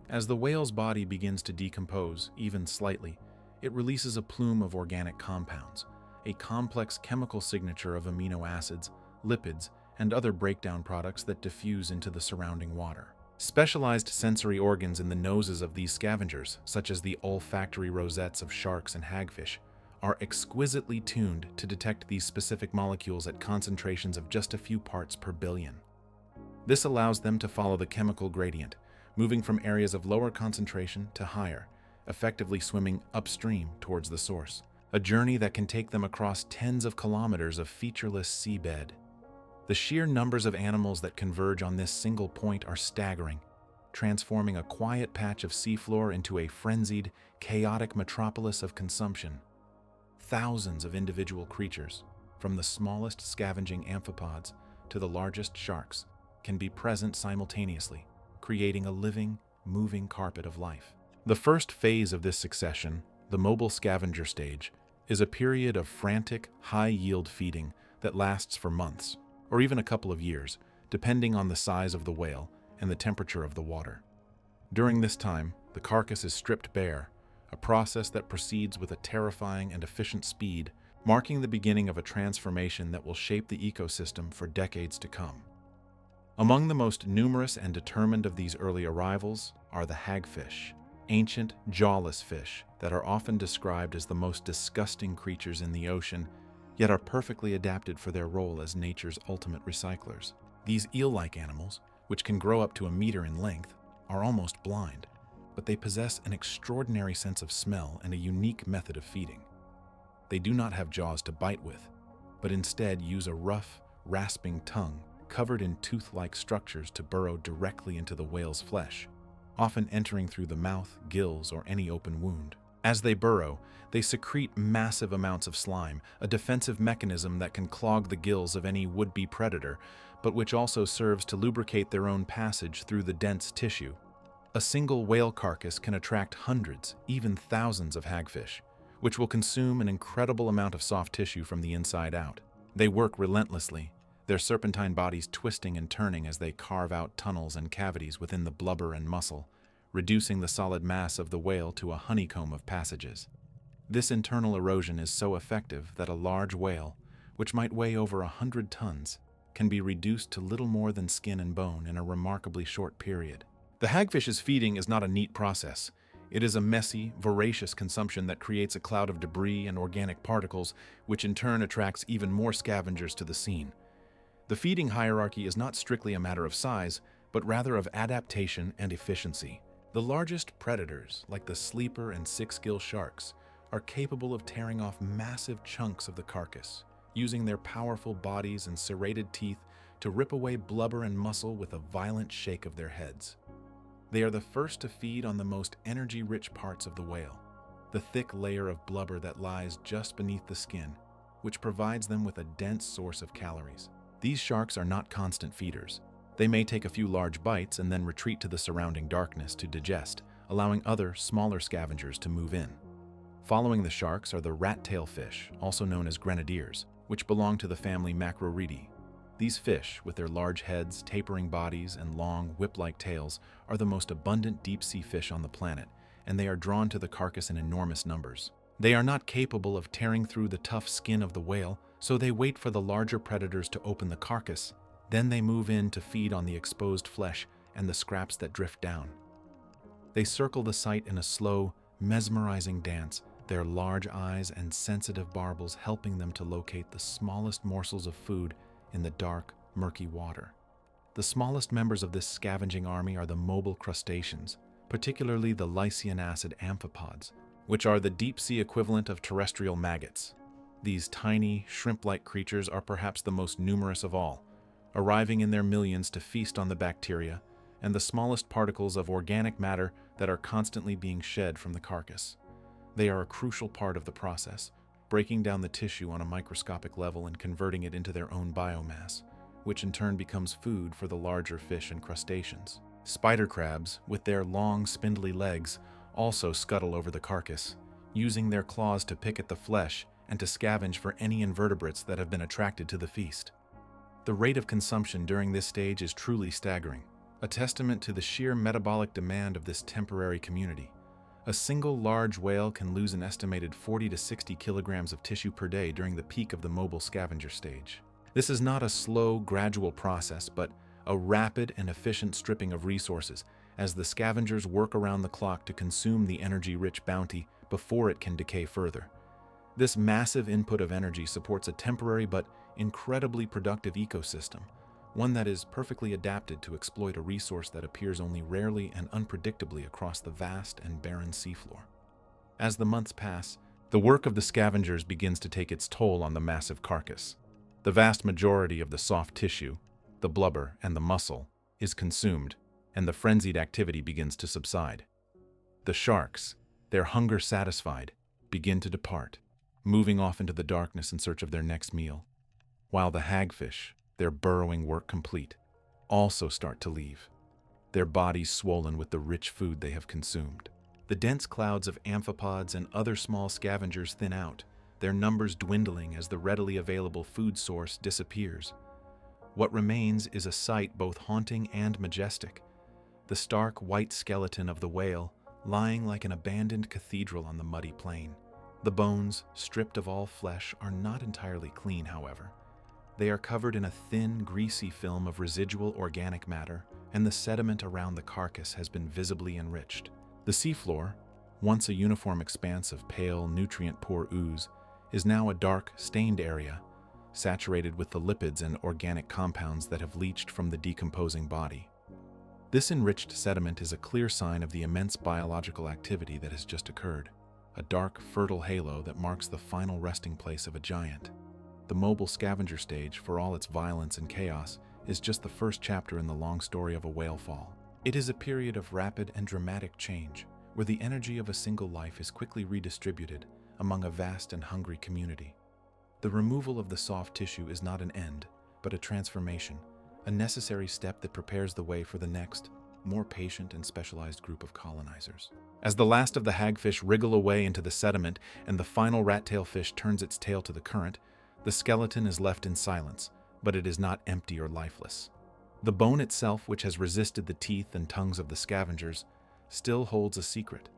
As the whale's body begins to decompose, even slightly, it releases a plume of organic compounds, a complex chemical signature of amino acids, lipids, and other breakdown products that diffuse into the surrounding water. Specialized sensory organs in the noses of these scavengers, such as the olfactory rosettes of sharks and hagfish, are exquisitely tuned to detect these specific molecules at concentrations of just a few parts per billion. This allows them to follow the chemical gradient, moving from areas of lower concentration to higher, effectively swimming upstream towards the source, a journey that can take them across tens of kilometers of featureless seabed. The sheer numbers of animals that converge on this single point are staggering, transforming a quiet patch of seafloor into a frenzied, chaotic metropolis of consumption. Thousands of individual creatures, from the smallest scavenging amphipods to the largest sharks, can be present simultaneously, creating a living, moving carpet of life. The first phase of this succession, the mobile scavenger stage, is a period of frantic, high-yield feeding that lasts for months, or even a couple of years, depending on the size of the whale and the temperature of the water. During this time, the carcass is stripped bare, a process that proceeds with a terrifying and efficient speed, marking the beginning of a transformation that will shape the ecosystem for decades to come. Among the most numerous and determined of these early arrivals are the hagfish, ancient, jawless fish that are often described as the most disgusting creatures in the ocean, yet are perfectly adapted for their role as nature's ultimate recyclers. These eel-like animals, which can grow up to a meter in length, are almost blind, but they possess an extraordinary sense of smell and a unique method of feeding. They do not have jaws to bite with, but instead use a rough, rasping tongue covered in tooth-like structures to burrow directly into the whale's flesh, often entering through the mouth, gills, or any open wound. As they burrow, they secrete massive amounts of slime, a defensive mechanism that can clog the gills of any would-be predator, but which also serves to lubricate their own passage through the dense tissue. A single whale carcass can attract hundreds, even thousands of hagfish, which will consume an incredible amount of soft tissue from the inside out. They work relentlessly, their serpentine bodies twisting and turning as they carve out tunnels and cavities within the blubber and muscle, reducing the solid mass of the whale to a honeycomb of passages. This internal erosion is so effective that a large whale, which might weigh over 100 tons, can be reduced to little more than skin and bone in a remarkably short period. The hagfish's feeding is not a neat process. It is a messy, voracious consumption that creates a cloud of debris and organic particles, which in turn attracts even more scavengers to the scene. The feeding hierarchy is not strictly a matter of size, but rather of adaptation and efficiency. The largest predators, like the sleeper and six-gill sharks, are capable of tearing off massive chunks of the carcass, using their powerful bodies and serrated teeth to rip away blubber and muscle with a violent shake of their heads. They are the first to feed on the most energy-rich parts of the whale, the thick layer of blubber that lies just beneath the skin, which provides them with a dense source of calories. These sharks are not constant feeders. They may take a few large bites and then retreat to the surrounding darkness to digest, allowing other, smaller scavengers to move in. Following the sharks are the rat-tail fish, also known as grenadiers, which belong to the family Macroridae. These fish, with their large heads, tapering bodies, and long, whip-like tails, are the most abundant deep-sea fish on the planet, and they are drawn to the carcass in enormous numbers. They are not capable of tearing through the tough skin of the whale, so they wait for the larger predators to open the carcass. Then they move in to feed on the exposed flesh and the scraps that drift down. They circle the site in a slow, mesmerizing dance, their large eyes and sensitive barbels helping them to locate the smallest morsels of food in the dark, murky water. The smallest members of this scavenging army are the mobile crustaceans, particularly the lycian acid amphipods, which are the deep-sea equivalent of terrestrial maggots. These tiny, shrimp-like creatures are perhaps the most numerous of all, arriving in their millions to feast on the bacteria and the smallest particles of organic matter that are constantly being shed from the carcass. They are a crucial part of the process, breaking down the tissue on a microscopic level and converting it into their own biomass, which in turn becomes food for the larger fish and crustaceans. Spider crabs, with their long, spindly legs, also scuttle over the carcass, using their claws to pick at the flesh and to scavenge for any invertebrates that have been attracted to the feast. The rate of consumption during this stage is truly staggering, a testament to the sheer metabolic demand of this temporary community. A single large whale can lose an estimated 40 to 60 kilograms of tissue per day during the peak of the mobile scavenger stage. This is not a slow, gradual process, but a rapid and efficient stripping of resources as the scavengers work around the clock to consume the energy-rich bounty before it can decay further. This massive input of energy supports a temporary but incredibly productive ecosystem, one that is perfectly adapted to exploit a resource that appears only rarely and unpredictably across the vast and barren seafloor. As the months pass, the work of the scavengers begins to take its toll on the massive carcass. The vast majority of the soft tissue, the blubber and the muscle, is consumed, and the frenzied activity begins to subside. The sharks, their hunger satisfied, begin to depart, moving off into the darkness in search of their next meal, while the hagfish, their burrowing work complete, also start to leave, their bodies swollen with the rich food they have consumed. The dense clouds of amphipods and other small scavengers thin out, their numbers dwindling as the readily available food source disappears. What remains is a sight both haunting and majestic, the stark white skeleton of the whale lying like an abandoned cathedral on the muddy plain. The bones, stripped of all flesh, are not entirely clean, however. They are covered in a thin, greasy film of residual organic matter, and the sediment around the carcass has been visibly enriched. The seafloor, once a uniform expanse of pale, nutrient-poor ooze, is now a dark, stained area, saturated with the lipids and organic compounds that have leached from the decomposing body. This enriched sediment is a clear sign of the immense biological activity that has just occurred, a dark, fertile halo that marks the final resting place of a giant. The mobile scavenger stage, for all its violence and chaos, is just the first chapter in the long story of a whale fall. It is a period of rapid and dramatic change, where the energy of a single life is quickly redistributed among a vast and hungry community. The removal of the soft tissue is not an end, but a transformation, a necessary step that prepares the way for the next, more patient and specialized group of colonizers. As the last of the hagfish wriggle away into the sediment and the final rat-tail fish turns its tail to the current, the skeleton is left in silence, but it is not empty or lifeless. The bone itself, which has resisted the teeth and tongues of the scavengers, still holds a secret,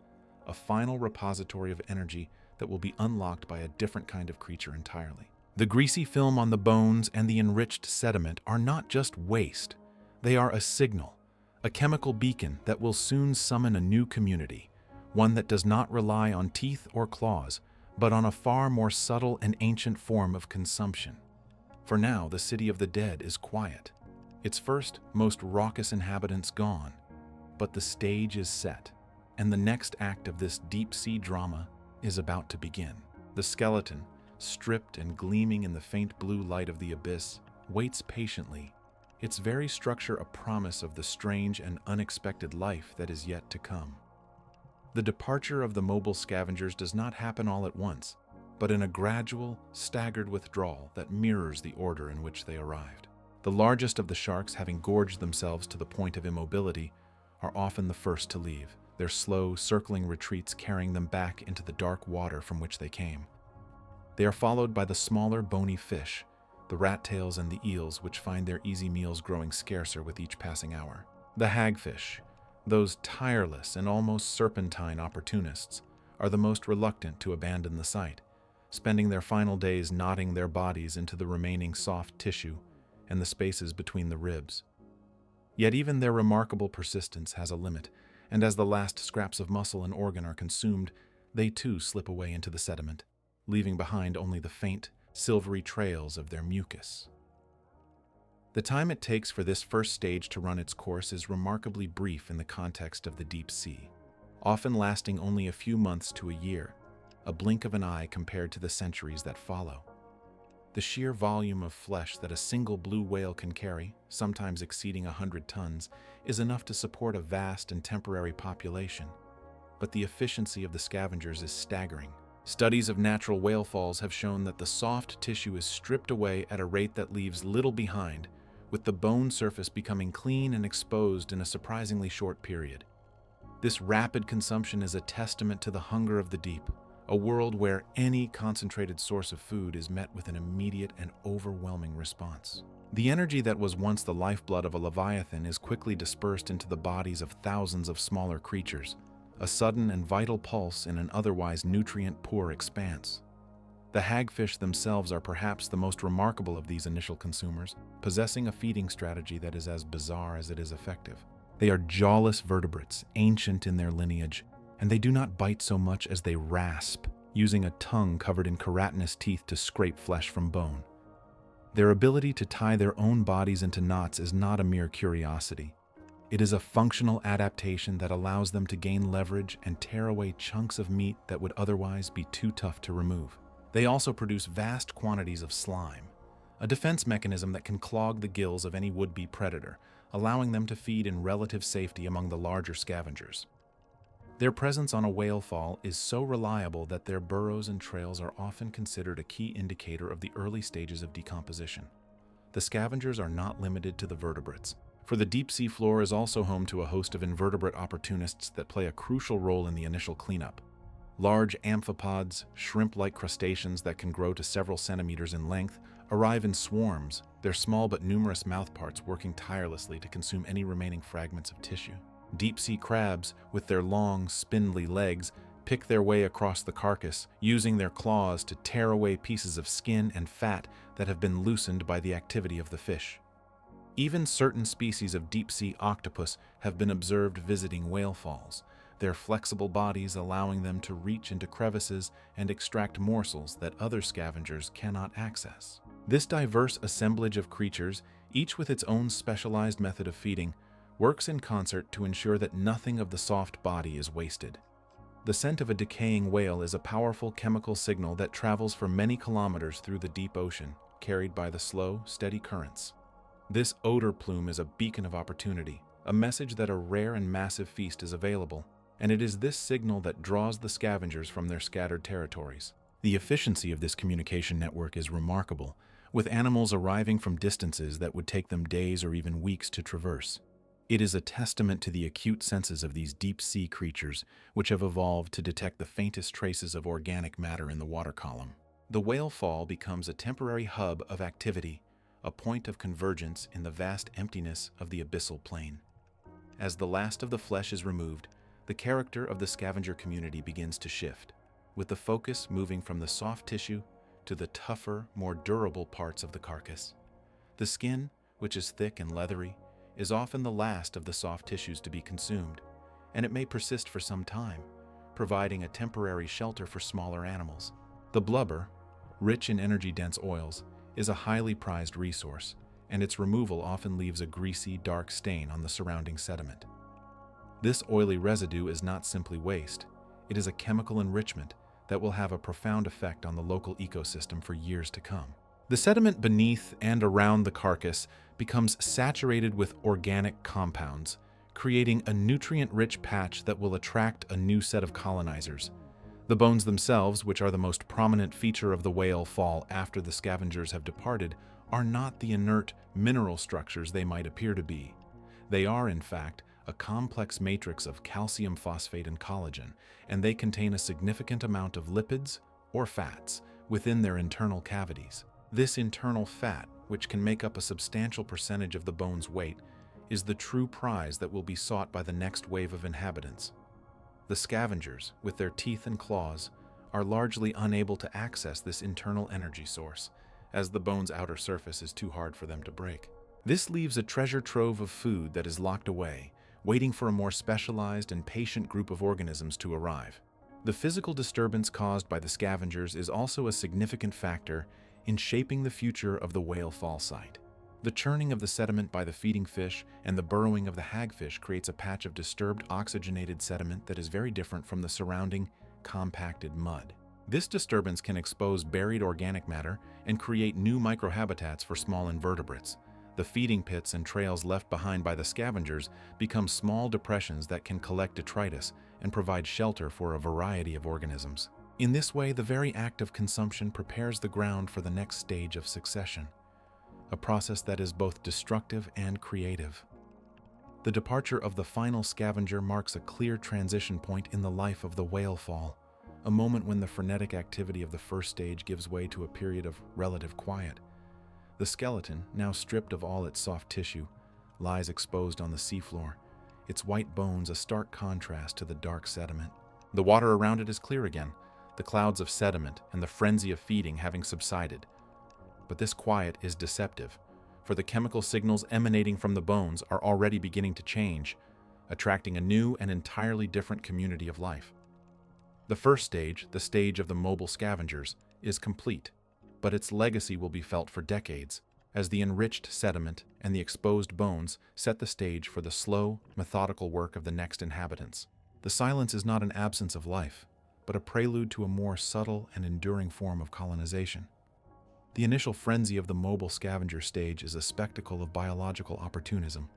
a final repository of energy that will be unlocked by a different kind of creature entirely. The greasy film on the bones and the enriched sediment are not just waste. They are a signal, a chemical beacon that will soon summon a new community, one that does not rely on teeth or claws, but on a far more subtle and ancient form of consumption. For now, the city of the dead is quiet, its first, most raucous inhabitants gone, but the stage is set, and the next act of this deep-sea drama is about to begin. The skeleton, stripped and gleaming in the faint blue light of the abyss, waits patiently, its very structure a promise of the strange and unexpected life that is yet to come. The departure of the mobile scavengers does not happen all at once, but in a gradual, staggered withdrawal that mirrors the order in which they arrived. The largest of the sharks, having gorged themselves to the point of immobility, are often the first to leave, their slow, circling retreats carrying them back into the dark water from which they came. They are followed by the smaller, bony fish, the rat-tails and the eels, which find their easy meals growing scarcer with each passing hour. The hagfish, those tireless and almost serpentine opportunists, are the most reluctant to abandon the site, spending their final days knotting their bodies into the remaining soft tissue and the spaces between the ribs. Yet even their remarkable persistence has a limit, and as the last scraps of muscle and organ are consumed, they too slip away into the sediment, leaving behind only the faint, silvery trails of their mucus. The time it takes for this first stage to run its course is remarkably brief in the context of the deep sea, often lasting only a few months to a year, a blink of an eye compared to the centuries that follow. The sheer volume of flesh that a single blue whale can carry, sometimes exceeding 100 tons, is enough to support a vast and temporary population. But the efficiency of the scavengers is staggering. Studies of natural whale falls have shown that the soft tissue is stripped away at a rate that leaves little behind, with the bone surface becoming clean and exposed in a surprisingly short period. This rapid consumption is a testament to the hunger of the deep, a world where any concentrated source of food is met with an immediate and overwhelming response. The energy that was once the lifeblood of a leviathan is quickly dispersed into the bodies of thousands of smaller creatures, a sudden and vital pulse in an otherwise nutrient-poor expanse. The hagfish themselves are perhaps the most remarkable of these initial consumers, possessing a feeding strategy that is as bizarre as it is effective. They are jawless vertebrates, ancient in their lineage, and they do not bite so much as they rasp, using a tongue covered in keratinous teeth to scrape flesh from bone. Their ability to tie their own bodies into knots is not a mere curiosity. It is a functional adaptation that allows them to gain leverage and tear away chunks of meat that would otherwise be too tough to remove. They also produce vast quantities of slime, a defense mechanism that can clog the gills of any would-be predator, allowing them to feed in relative safety among the larger scavengers. Their presence on a whale fall is so reliable that their burrows and trails are often considered a key indicator of the early stages of decomposition. The scavengers are not limited to the vertebrates, for the deep-sea floor is also home to a host of invertebrate opportunists that play a crucial role in the initial cleanup. Large amphipods, shrimp-like crustaceans that can grow to several centimeters in length, arrive in swarms, their small but numerous mouthparts working tirelessly to consume any remaining fragments of tissue. Deep-sea crabs, with their long, spindly legs, pick their way across the carcass, using their claws to tear away pieces of skin and fat that have been loosened by the activity of the fish. Even certain species of deep-sea octopus have been observed visiting whale falls, their flexible bodies allowing them to reach into crevices and extract morsels that other scavengers cannot access. This diverse assemblage of creatures, each with its own specialized method of feeding, works in concert to ensure that nothing of the soft body is wasted. The scent of a decaying whale is a powerful chemical signal that travels for many kilometers through the deep ocean, carried by the slow, steady currents. This odor plume is a beacon of opportunity, a message that a rare and massive feast is available, and it is this signal that draws the scavengers from their scattered territories. The efficiency of this communication network is remarkable, with animals arriving from distances that would take them days or even weeks to traverse. It is a testament to the acute senses of these deep-sea creatures, which have evolved to detect the faintest traces of organic matter in the water column. The whale fall becomes a temporary hub of activity, a point of convergence in the vast emptiness of the abyssal plain. As the last of the flesh is removed, the character of the scavenger community begins to shift, with the focus moving from the soft tissue to the tougher, more durable parts of the carcass. The skin, which is thick and leathery, is often the last of the soft tissues to be consumed, and it may persist for some time, providing a temporary shelter for smaller animals. The blubber, rich in energy-dense oils, is a highly prized resource, and its removal often leaves a greasy, dark stain on the surrounding sediment. This oily residue is not simply waste, it is a chemical enrichment that will have a profound effect on the local ecosystem for years to come. The sediment beneath and around the carcass becomes saturated with organic compounds, creating a nutrient-rich patch that will attract a new set of colonizers. The bones themselves, which are the most prominent feature of the whale fall after the scavengers have departed, are not the inert mineral structures they might appear to be. They are, in fact, a complex matrix of calcium phosphate and collagen, and they contain a significant amount of lipids, or fats, within their internal cavities. This internal fat, which can make up a substantial percentage of the bone's weight, is the true prize that will be sought by the next wave of inhabitants. The scavengers, with their teeth and claws, are largely unable to access this internal energy source, as the bone's outer surface is too hard for them to break. This leaves a treasure trove of food that is locked away, waiting for a more specialized and patient group of organisms to arrive. The physical disturbance caused by the scavengers is also a significant factor in shaping the future of the whale fall site. The churning of the sediment by the feeding fish and the burrowing of the hagfish creates a patch of disturbed oxygenated sediment that is very different from the surrounding compacted mud. This disturbance can expose buried organic matter and create new microhabitats for small invertebrates. The feeding pits and trails left behind by the scavengers become small depressions that can collect detritus and provide shelter for a variety of organisms. In this way, the very act of consumption prepares the ground for the next stage of succession, a process that is both destructive and creative. The departure of the final scavenger marks a clear transition point in the life of the whale fall, a moment when the frenetic activity of the first stage gives way to a period of relative quiet. The skeleton, now stripped of all its soft tissue, lies exposed on the seafloor, its white bones a stark contrast to the dark sediment. The water around it is clear again, the clouds of sediment and the frenzy of feeding having subsided. But this quiet is deceptive, for the chemical signals emanating from the bones are already beginning to change, attracting a new and entirely different community of life. The first stage, the stage of the mobile scavengers, is complete, but its legacy will be felt for decades, as the enriched sediment and the exposed bones set the stage for the slow, methodical work of the next inhabitants. The silence is not an absence of life, but a prelude to a more subtle and enduring form of colonization. The initial frenzy of the mobile scavenger stage is a spectacle of biological opportunism,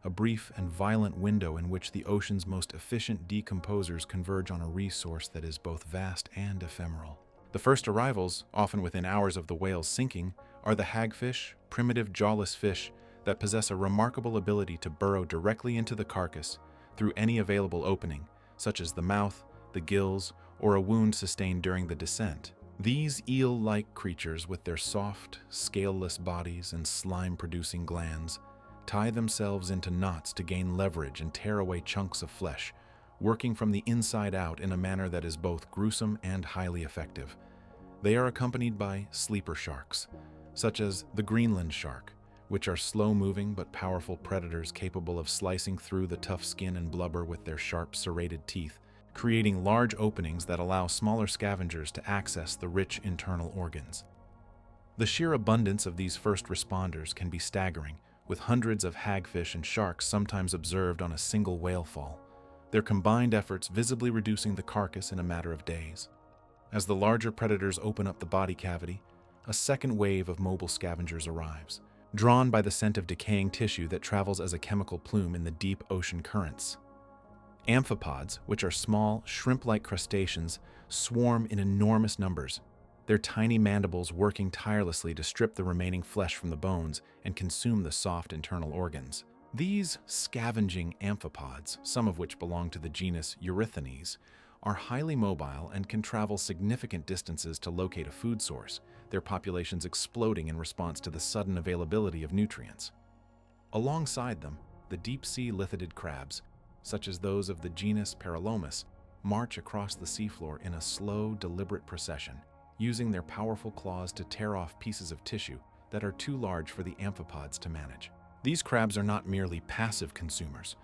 a brief and violent window in which the ocean's most efficient decomposers converge on a resource that is both vast and ephemeral. The first arrivals, often within hours of the whale's sinking, are the hagfish, primitive jawless fish that possess a remarkable ability to burrow directly into the carcass through any available opening, such as the mouth, the gills, or a wound sustained during the descent. These eel-like creatures, with their soft, scaleless bodies and slime-producing glands, tie themselves into knots to gain leverage and tear away chunks of flesh, working from the inside out in a manner that is both gruesome and highly effective. They are accompanied by sleeper sharks, such as the Greenland shark, which are slow-moving but powerful predators capable of slicing through the tough skin and blubber with their sharp, serrated teeth, creating large openings that allow smaller scavengers to access the rich internal organs. The sheer abundance of these first responders can be staggering, with hundreds of hagfish and sharks sometimes observed on a single whale fall, their combined efforts visibly reducing the carcass in a matter of days. As the larger predators open up the body cavity, a second wave of mobile scavengers arrives, drawn by the scent of decaying tissue that travels as a chemical plume in the deep ocean currents. Amphipods, which are small, shrimp-like crustaceans, swarm in enormous numbers, their tiny mandibles working tirelessly to strip the remaining flesh from the bones and consume the soft internal organs. These scavenging amphipods, some of which belong to the genus Eurythanes, are highly mobile and can travel significant distances to locate a food source, their populations exploding in response to the sudden availability of nutrients. Alongside them, the deep-sea lithidid crabs, such as those of the genus Paralomus, march across the seafloor in a slow, deliberate procession, using their powerful claws to tear off pieces of tissue that are too large for the amphipods to manage. These crabs are not merely passive consumers.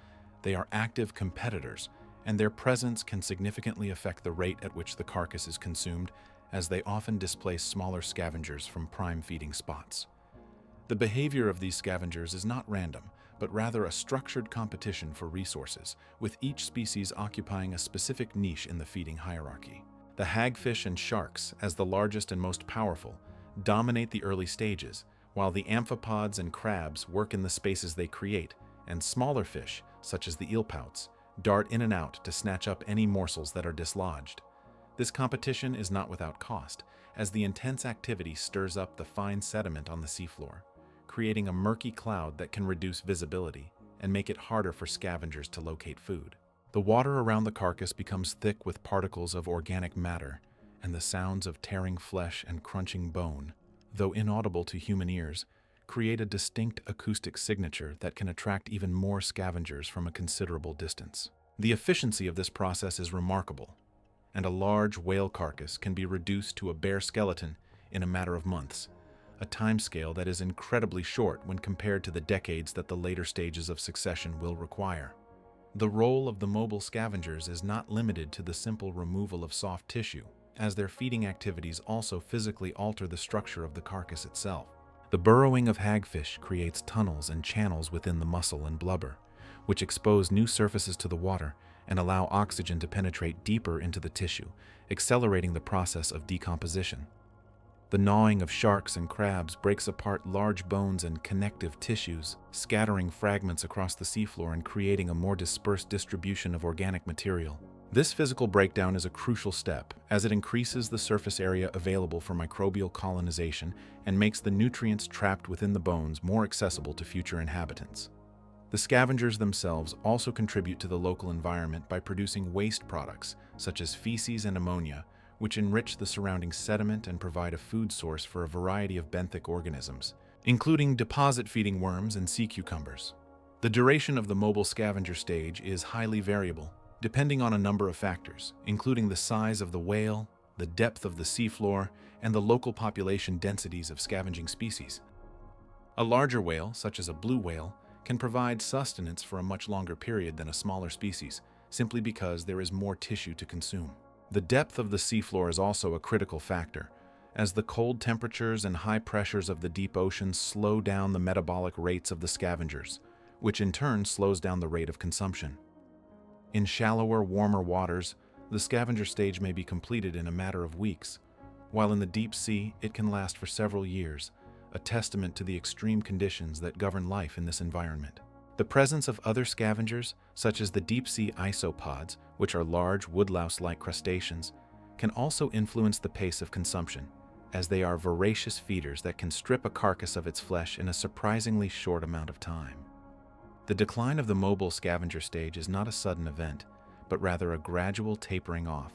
They are active competitors, and their presence can significantly affect the rate at which the carcass is consumed, as they often displace smaller scavengers from prime feeding spots. The behavior of these scavengers is not random, but rather a structured competition for resources, with each species occupying a specific niche in the feeding hierarchy. The hagfish and sharks, as the largest and most powerful, dominate the early stages, while the amphipods and crabs work in the spaces they create, and smaller fish, such as the eelpouts, dart in and out to snatch up any morsels that are dislodged. This competition is not without cost, as the intense activity stirs up the fine sediment on the seafloor, creating a murky cloud that can reduce visibility and make it harder for scavengers to locate food. The water around the carcass becomes thick with particles of organic matter, and the sounds of tearing flesh and crunching bone, though inaudible to human ears, create a distinct acoustic signature that can attract even more scavengers from a considerable distance. The efficiency of this process is remarkable, and a large whale carcass can be reduced to a bare skeleton in a matter of months, a timescale that is incredibly short when compared to the decades that the later stages of succession will require. The role of the mobile scavengers is not limited to the simple removal of soft tissue, as their feeding activities also physically alter the structure of the carcass itself. The burrowing of hagfish creates tunnels and channels within the muscle and blubber, which expose new surfaces to the water and allow oxygen to penetrate deeper into the tissue, accelerating the process of decomposition. The gnawing of sharks and crabs breaks apart large bones and connective tissues, scattering fragments across the seafloor and creating a more dispersed distribution of organic material. This physical breakdown is a crucial step, as it increases the surface area available for microbial colonization and makes the nutrients trapped within the bones more accessible to future inhabitants. The scavengers themselves also contribute to the local environment by producing waste products, such as feces and ammonia, which enrich the surrounding sediment and provide a food source for a variety of benthic organisms, including deposit-feeding worms and sea cucumbers. The duration of the mobile scavenger stage is highly variable, depending on a number of factors, including the size of the whale, the depth of the seafloor, and the local population densities of scavenging species. A larger whale, such as a blue whale, can provide sustenance for a much longer period than a smaller species, simply because there is more tissue to consume. The depth of the seafloor is also a critical factor, as the cold temperatures and high pressures of the deep ocean slow down the metabolic rates of the scavengers, which in turn slows down the rate of consumption. In shallower, warmer waters, the scavenger stage may be completed in a matter of weeks, while in the deep sea it can last for several years, a testament to the extreme conditions that govern life in this environment. The presence of other scavengers, such as the deep-sea isopods, which are large woodlouse-like crustaceans, can also influence the pace of consumption, as they are voracious feeders that can strip a carcass of its flesh in a surprisingly short amount of time. The decline of the mobile scavenger stage is not a sudden event, but rather a gradual tapering off,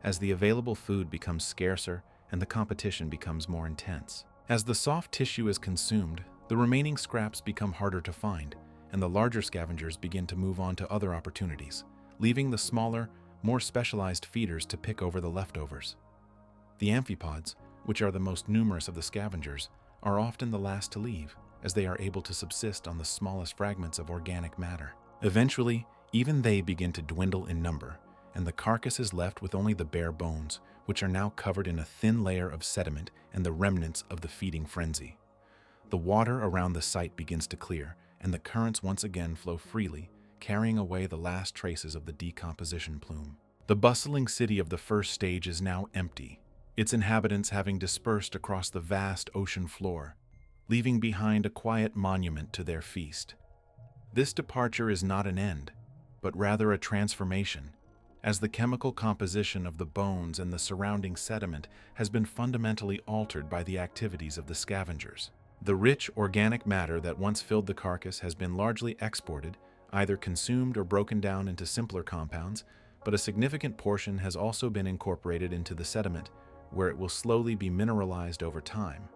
as the available food becomes scarcer and the competition becomes more intense. As the soft tissue is consumed, the remaining scraps become harder to find, and the larger scavengers begin to move on to other opportunities, leaving the smaller, more specialized feeders to pick over the leftovers. The amphipods, which are the most numerous of the scavengers, are often the last to leave, as they are able to subsist on the smallest fragments of organic matter. Eventually, even they begin to dwindle in number, and the carcass is left with only the bare bones, which are now covered in a thin layer of sediment and the remnants of the feeding frenzy. The water around the site begins to clear, and the currents once again flow freely, carrying away the last traces of the decomposition plume. The bustling city of the first stage is now empty, its inhabitants having dispersed across the vast ocean floor, leaving behind a quiet monument to their feast. This departure is not an end, but rather a transformation, as the chemical composition of the bones and the surrounding sediment has been fundamentally altered by the activities of the scavengers. The rich organic matter that once filled the carcass has been largely exported, either consumed or broken down into simpler compounds, but a significant portion has also been incorporated into the sediment, where it will slowly be mineralized over time.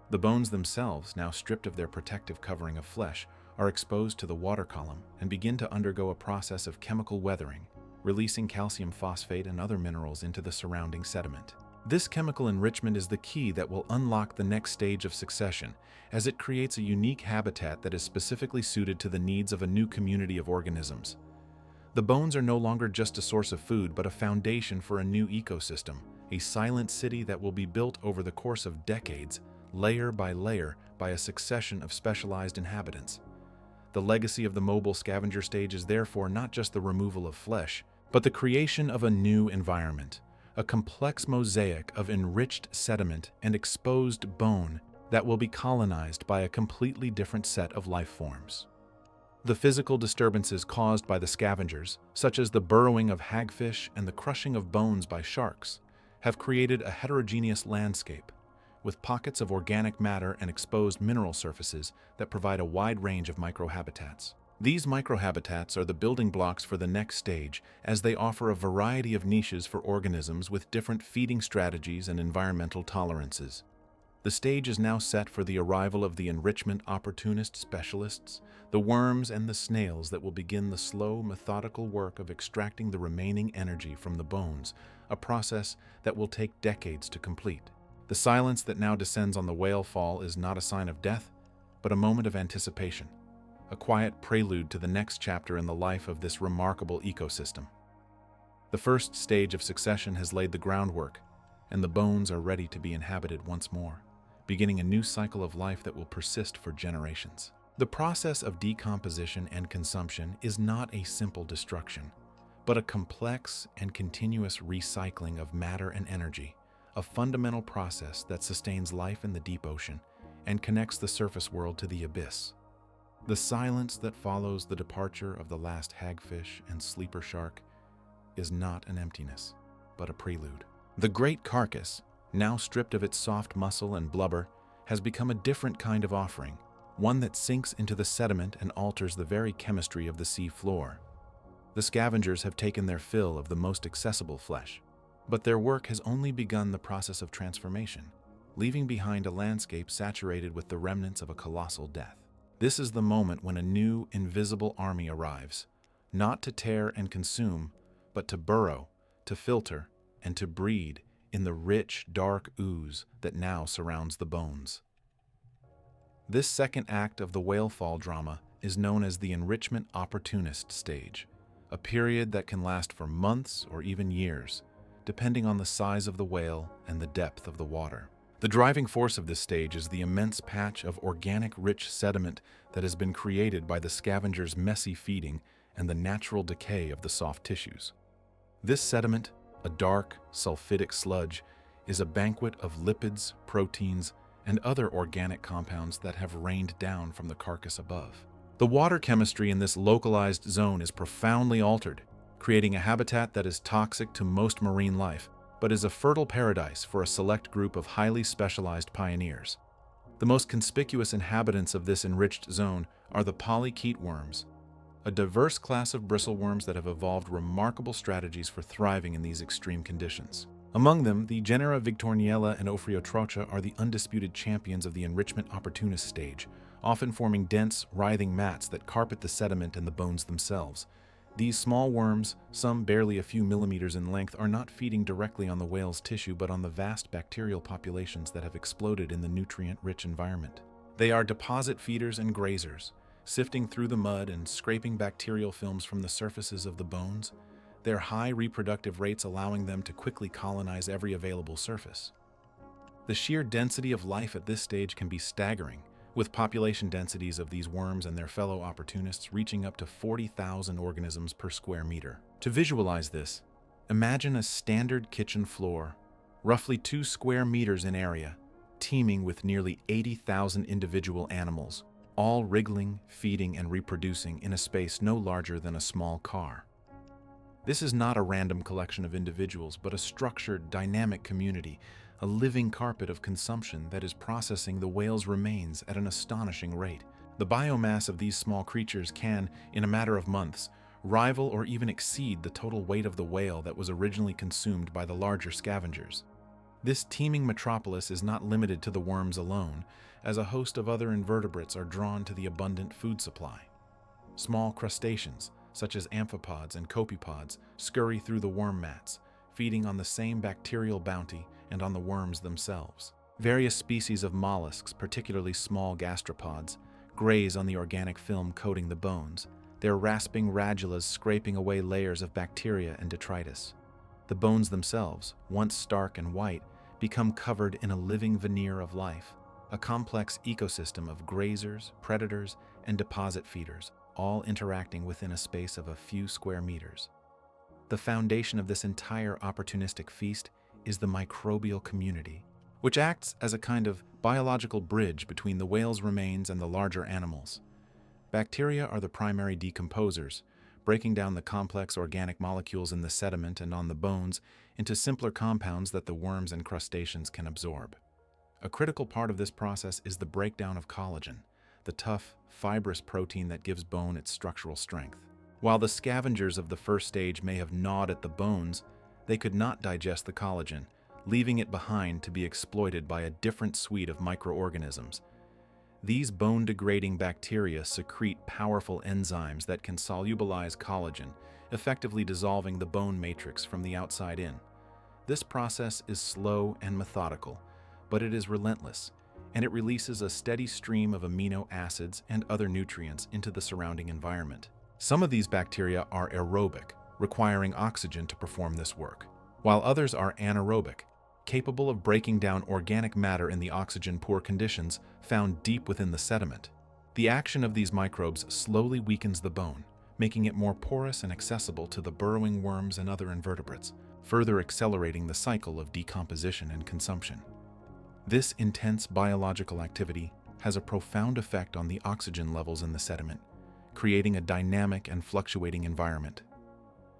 The bones themselves, now stripped of their protective covering of flesh, are exposed to the water column and begin to undergo a process of chemical weathering, releasing calcium phosphate and other minerals into the surrounding sediment. This chemical enrichment is the key that will unlock the next stage of succession, as it creates a unique habitat that is specifically suited to the needs of a new community of organisms. The bones are no longer just a source of food, but a foundation for a new ecosystem, a silent city that will be built over the course of decades, layer by layer, by a succession of specialized inhabitants. The legacy of the mobile scavenger stage is therefore not just the removal of flesh, but the creation of a new environment, a complex mosaic of enriched sediment and exposed bone that will be colonized by a completely different set of life forms. The physical disturbances caused by the scavengers, such as the burrowing of hagfish and the crushing of bones by sharks, have created a heterogeneous landscape, with pockets of organic matter and exposed mineral surfaces that provide a wide range of microhabitats. These microhabitats are the building blocks for the next stage, as they offer a variety of niches for organisms with different feeding strategies and environmental tolerances. The stage is now set for the arrival of the enrichment opportunist specialists, the worms and the snails that will begin the slow, methodical work of extracting the remaining energy from the bones, a process that will take decades to complete. The silence that now descends on the whale fall is not a sign of death, but a moment of anticipation, a quiet prelude to the next chapter in the life of this remarkable ecosystem. The first stage of succession has laid the groundwork, and the bones are ready to be inhabited once more, beginning a new cycle of life that will persist for generations. The process of decomposition and consumption is not a simple destruction, but a complex and continuous recycling of matter and energy, a fundamental process that sustains life in the deep ocean and connects the surface world to the abyss. The silence that follows the departure of the last hagfish and sleeper shark is not an emptiness, but a prelude. The great carcass, now stripped of its soft muscle and blubber, has become a different kind of offering, one that sinks into the sediment and alters the very chemistry of the sea floor. The scavengers have taken their fill of the most accessible flesh, but their work has only begun the process of transformation, leaving behind a landscape saturated with the remnants of a colossal death. This is the moment when a new, invisible army arrives, not to tear and consume, but to burrow, to filter, and to breed in the rich, dark ooze that now surrounds the bones. This second act of the whale fall drama is known as the enrichment opportunist stage, a period that can last for months or even years, depending on the size of the whale and the depth of the water. The driving force of this stage is the immense patch of organic rich sediment that has been created by the scavengers' messy feeding and the natural decay of the soft tissues. This sediment, a dark, sulfidic sludge, is a banquet of lipids, proteins, and other organic compounds that have rained down from the carcass above. The water chemistry in this localized zone is profoundly altered, creating a habitat that is toxic to most marine life, but is a fertile paradise for a select group of highly specialized pioneers. The most conspicuous inhabitants of this enriched zone are the polychaete worms, a diverse class of bristleworms that have evolved remarkable strategies for thriving in these extreme conditions. Among them, the genera Victorniella and Ophriotrocha are the undisputed champions of the enrichment opportunist stage, often forming dense, writhing mats that carpet the sediment and the bones themselves. These small worms, some barely a few millimeters in length, are not feeding directly on the whale's tissue but on the vast bacterial populations that have exploded in the nutrient-rich environment. They are deposit feeders and grazers, sifting through the mud and scraping bacterial films from the surfaces of the bones, their high reproductive rates allowing them to quickly colonize every available surface. The sheer density of life at this stage can be staggering, with population densities of these worms and their fellow opportunists reaching up to 40,000 organisms per square meter. To visualize this, imagine a standard kitchen floor, roughly 2 square meters in area, teeming with nearly 80,000 individual animals, all wriggling, feeding, and reproducing in a space no larger than a small car. This is not a random collection of individuals, but a structured, dynamic community, a living carpet of consumption that is processing the whale's remains at an astonishing rate. The biomass of these small creatures can, in a matter of months, rival or even exceed the total weight of the whale that was originally consumed by the larger scavengers. This teeming metropolis is not limited to the worms alone, as a host of other invertebrates are drawn to the abundant food supply. Small crustaceans, such as amphipods and copepods, scurry through the worm mats, feeding on the same bacterial bounty and on the worms themselves. Various species of mollusks, particularly small gastropods, graze on the organic film coating the bones, their rasping radulas scraping away layers of bacteria and detritus. The bones themselves, once stark and white, become covered in a living veneer of life, a complex ecosystem of grazers, predators, and deposit feeders, all interacting within a space of a few square meters. The foundation of this entire opportunistic feast is the microbial community, which acts as a kind of biological bridge between the whale's remains and the larger animals. Bacteria are the primary decomposers, breaking down the complex organic molecules in the sediment and on the bones into simpler compounds that the worms and crustaceans can absorb. A critical part of this process is the breakdown of collagen, the tough, fibrous protein that gives bone its structural strength. While the scavengers of the first stage may have gnawed at the bones, they could not digest the collagen, leaving it behind to be exploited by a different suite of microorganisms. These bone-degrading bacteria secrete powerful enzymes that can solubilize collagen, effectively dissolving the bone matrix from the outside in. This process is slow and methodical, but it is relentless, and it releases a steady stream of amino acids and other nutrients into the surrounding environment. Some of these bacteria are aerobic, requiring oxygen to perform this work, while others are anaerobic, capable of breaking down organic matter in the oxygen-poor conditions found deep within the sediment. The action of these microbes slowly weakens the bone, making it more porous and accessible to the burrowing worms and other invertebrates, further accelerating the cycle of decomposition and consumption. This intense biological activity has a profound effect on the oxygen levels in the sediment, creating a dynamic and fluctuating environment.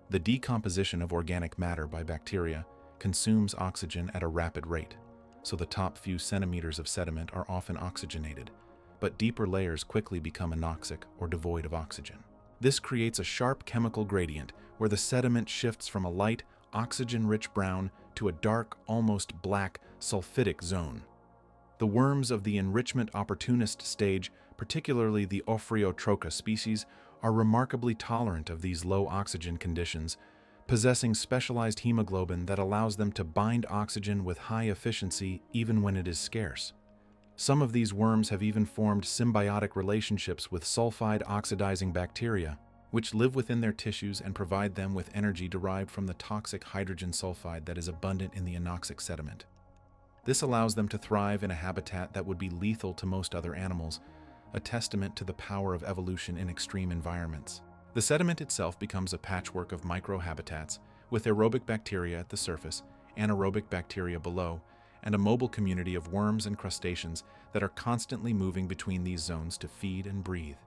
The decomposition of organic matter by bacteria consumes oxygen at a rapid rate, so the top few centimeters of sediment are often oxygenated, but deeper layers quickly become anoxic or devoid of oxygen. This creates a sharp chemical gradient where the sediment shifts from a light, oxygen-rich brown to a dark, almost black, sulfitic zone. The worms of the enrichment opportunist stage, particularly the Ophriotrocha species, are remarkably tolerant of these low oxygen conditions, possessing specialized hemoglobin that allows them to bind oxygen with high efficiency even when it is scarce. Some of these worms have even formed symbiotic relationships with sulfide-oxidizing bacteria, which live within their tissues and provide them with energy derived from the toxic hydrogen sulfide that is abundant in the anoxic sediment. This allows them to thrive in a habitat that would be lethal to most other animals, a testament to the power of evolution in extreme environments. The sediment itself becomes a patchwork of microhabitats, with aerobic bacteria at the surface, anaerobic bacteria below, and a mobile community of worms and crustaceans that are constantly moving between these zones to feed and breathe.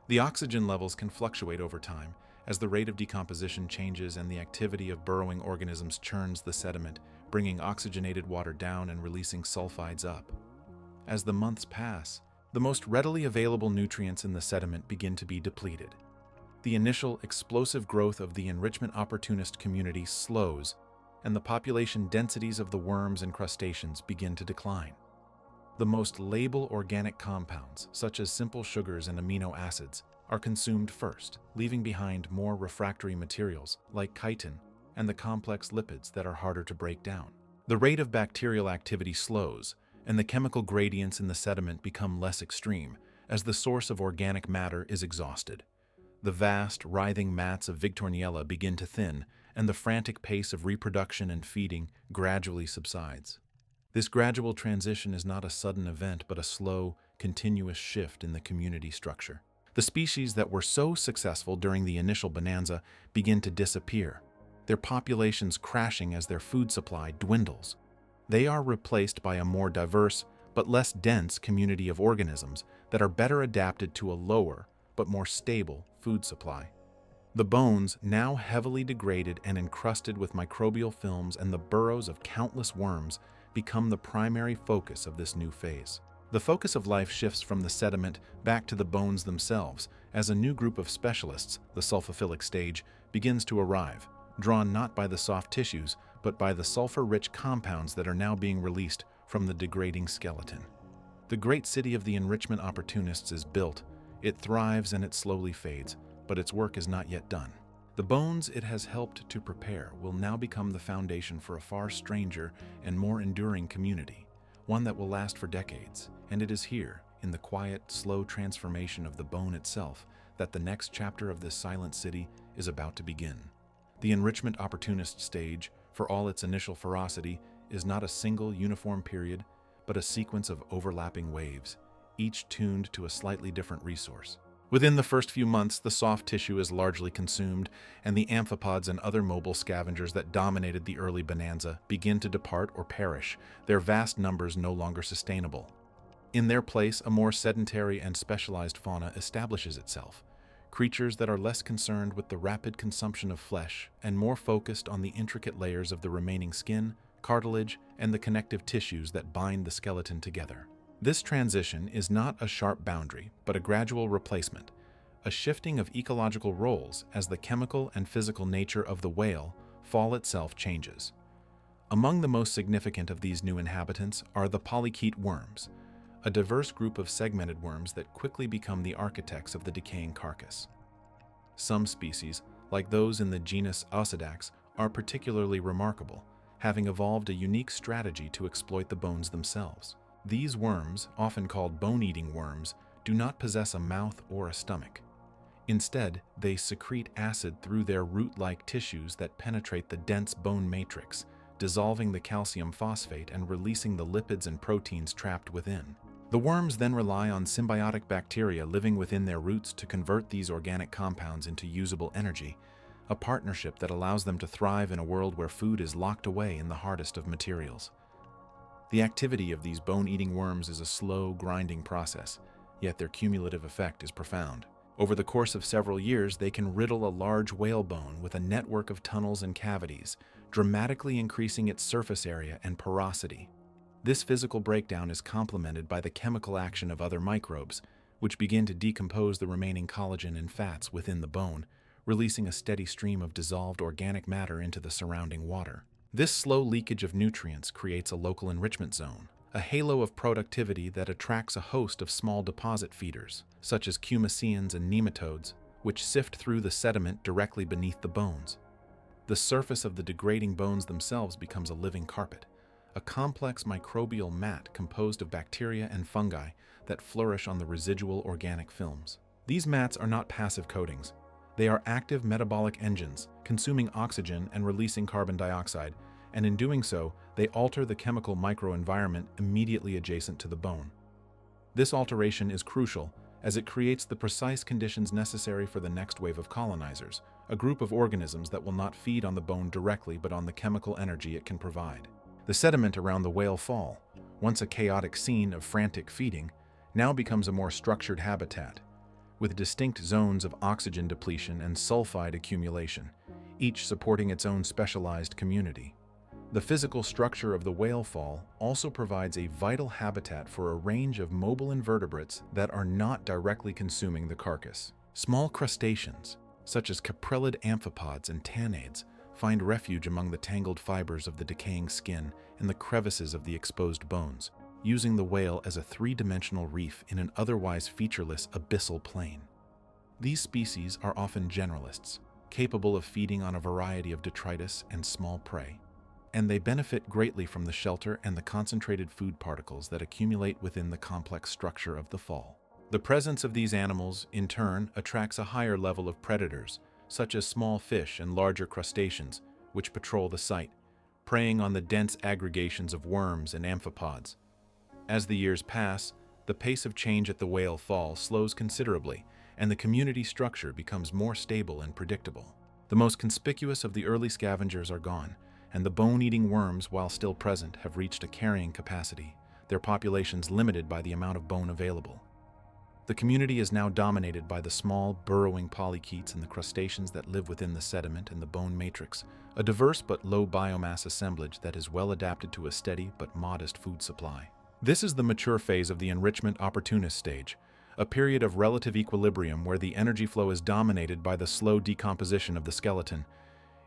The oxygen levels can fluctuate over time, as the rate of decomposition changes and the activity of burrowing organisms churns the sediment, bringing oxygenated water down and releasing sulfides up. As the months pass, the most readily available nutrients in the sediment begin to be depleted. The initial explosive growth of the enrichment opportunist community slows, and the population densities of the worms and crustaceans begin to decline. The most labile organic compounds, such as simple sugars and amino acids, are consumed first, leaving behind more refractory materials like chitin and the complex lipids that are harder to break down. The rate of bacterial activity slows, and the chemical gradients in the sediment become less extreme as the source of organic matter is exhausted. The vast, writhing mats of Victorniella begin to thin, and the frantic pace of reproduction and feeding gradually subsides. This gradual transition is not a sudden event, but a slow, continuous shift in the community structure. The species that were so successful during the initial bonanza begin to disappear, their populations crashing as their food supply dwindles. They are replaced by a more diverse, but less dense community of organisms that are better adapted to a lower, but more stable food supply. The bones, now heavily degraded and encrusted with microbial films, and the burrows of countless worms become the primary focus of this new phase. The focus of life shifts from the sediment back to the bones themselves as a new group of specialists, the sulfophilic stage, begins to arrive, drawn not by the soft tissues, but by the sulfur-rich compounds that are now being released from the degrading skeleton. The great city of the enrichment opportunists is built. It thrives and it slowly fades, but its work is not yet done. The bones it has helped to prepare will now become the foundation for a far stranger and more enduring community, one that will last for decades. And it is here, in the quiet, slow transformation of the bone itself, that the next chapter of this silent city is about to begin. The enrichment opportunist stage, for all its initial ferocity, is not a single uniform period, but a sequence of overlapping waves, each tuned to a slightly different resource. Within the first few months, the soft tissue is largely consumed, and the amphipods and other mobile scavengers that dominated the early bonanza begin to depart or perish, their vast numbers no longer sustainable. In their place, a more sedentary and specialized fauna establishes itself, creatures that are less concerned with the rapid consumption of flesh and more focused on the intricate layers of the remaining skin, cartilage, and the connective tissues that bind the skeleton together. This transition is not a sharp boundary, but a gradual replacement, a shifting of ecological roles as the chemical and physical nature of the whale fall itself changes. Among the most significant of these new inhabitants are the polychaete worms, a diverse group of segmented worms that quickly become the architects of the decaying carcass. Some species, like those in the genus Ossidax, are particularly remarkable, having evolved a unique strategy to exploit the bones themselves. These worms, often called bone-eating worms, do not possess a mouth or a stomach. Instead, they secrete acid through their root-like tissues that penetrate the dense bone matrix, dissolving the calcium phosphate and releasing the lipids and proteins trapped within. The worms then rely on symbiotic bacteria living within their roots to convert these organic compounds into usable energy, a partnership that allows them to thrive in a world where food is locked away in the hardest of materials. The activity of these bone-eating worms is a slow, grinding process, yet their cumulative effect is profound. Over the course of several years, they can riddle a large whalebone with a network of tunnels and cavities, dramatically increasing its surface area and porosity. This physical breakdown is complemented by the chemical action of other microbes, which begin to decompose the remaining collagen and fats within the bone, releasing a steady stream of dissolved organic matter into the surrounding water. This slow leakage of nutrients creates a local enrichment zone, a halo of productivity that attracts a host of small deposit feeders, such as cumicians and nematodes, which sift through the sediment directly beneath the bones. The surface of the degrading bones themselves becomes a living carpet, a complex microbial mat composed of bacteria and fungi that flourish on the residual organic films. These mats are not passive coatings. They are active metabolic engines, consuming oxygen and releasing carbon dioxide, and in doing so, they alter the chemical microenvironment immediately adjacent to the bone. This alteration is crucial, as it creates the precise conditions necessary for the next wave of colonizers, a group of organisms that will not feed on the bone directly but on the chemical energy it can provide. The sediment around the whale fall, once a chaotic scene of frantic feeding, now becomes a more structured habitat, with distinct zones of oxygen depletion and sulfide accumulation, each supporting its own specialized community. The physical structure of the whale fall also provides a vital habitat for a range of mobile invertebrates that are not directly consuming the carcass. Small crustaceans, such as caprillid amphipods and tannades, find refuge among the tangled fibers of the decaying skin and the crevices of the exposed bones, using the whale as a three-dimensional reef in an otherwise featureless abyssal plain. These species are often generalists, capable of feeding on a variety of detritus and small prey, and they benefit greatly from the shelter and the concentrated food particles that accumulate within the complex structure of the fall. The presence of these animals, in turn, attracts a higher level of predators, such as small fish and larger crustaceans, which patrol the site, preying on the dense aggregations of worms and amphipods. As the years pass, the pace of change at the whale fall slows considerably, and the community structure becomes more stable and predictable. The most conspicuous of the early scavengers are gone, and the bone-eating worms, while still present, have reached a carrying capacity, their populations limited by the amount of bone available. The community is now dominated by the small, burrowing polychaetes and the crustaceans that live within the sediment and the bone matrix, a diverse but low biomass assemblage that is well adapted to a steady but modest food supply. This is the mature phase of the enrichment opportunist stage, a period of relative equilibrium where the energy flow is dominated by the slow decomposition of the skeleton.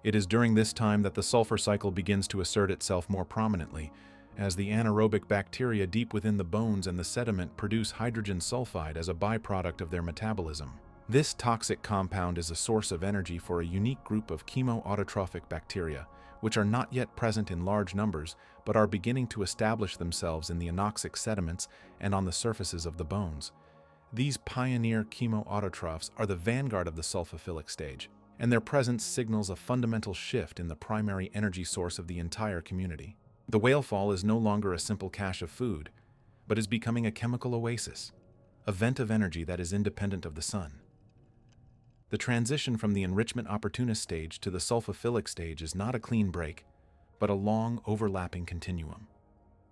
It is during this time that the sulfur cycle begins to assert itself more prominently, as the anaerobic bacteria deep within the bones and the sediment produce hydrogen sulfide as a byproduct of their metabolism. This toxic compound is a source of energy for a unique group of chemoautotrophic bacteria, which are not yet present in large numbers, but are beginning to establish themselves in the anoxic sediments and on the surfaces of the bones. These pioneer chemoautotrophs are the vanguard of the sulfophilic stage, and their presence signals a fundamental shift in the primary energy source of the entire community. The whale fall is no longer a simple cache of food, but is becoming a chemical oasis, a vent of energy that is independent of the sun. The transition from the enrichment opportunist stage to the sulfophilic stage is not a clean break, but a long, overlapping continuum.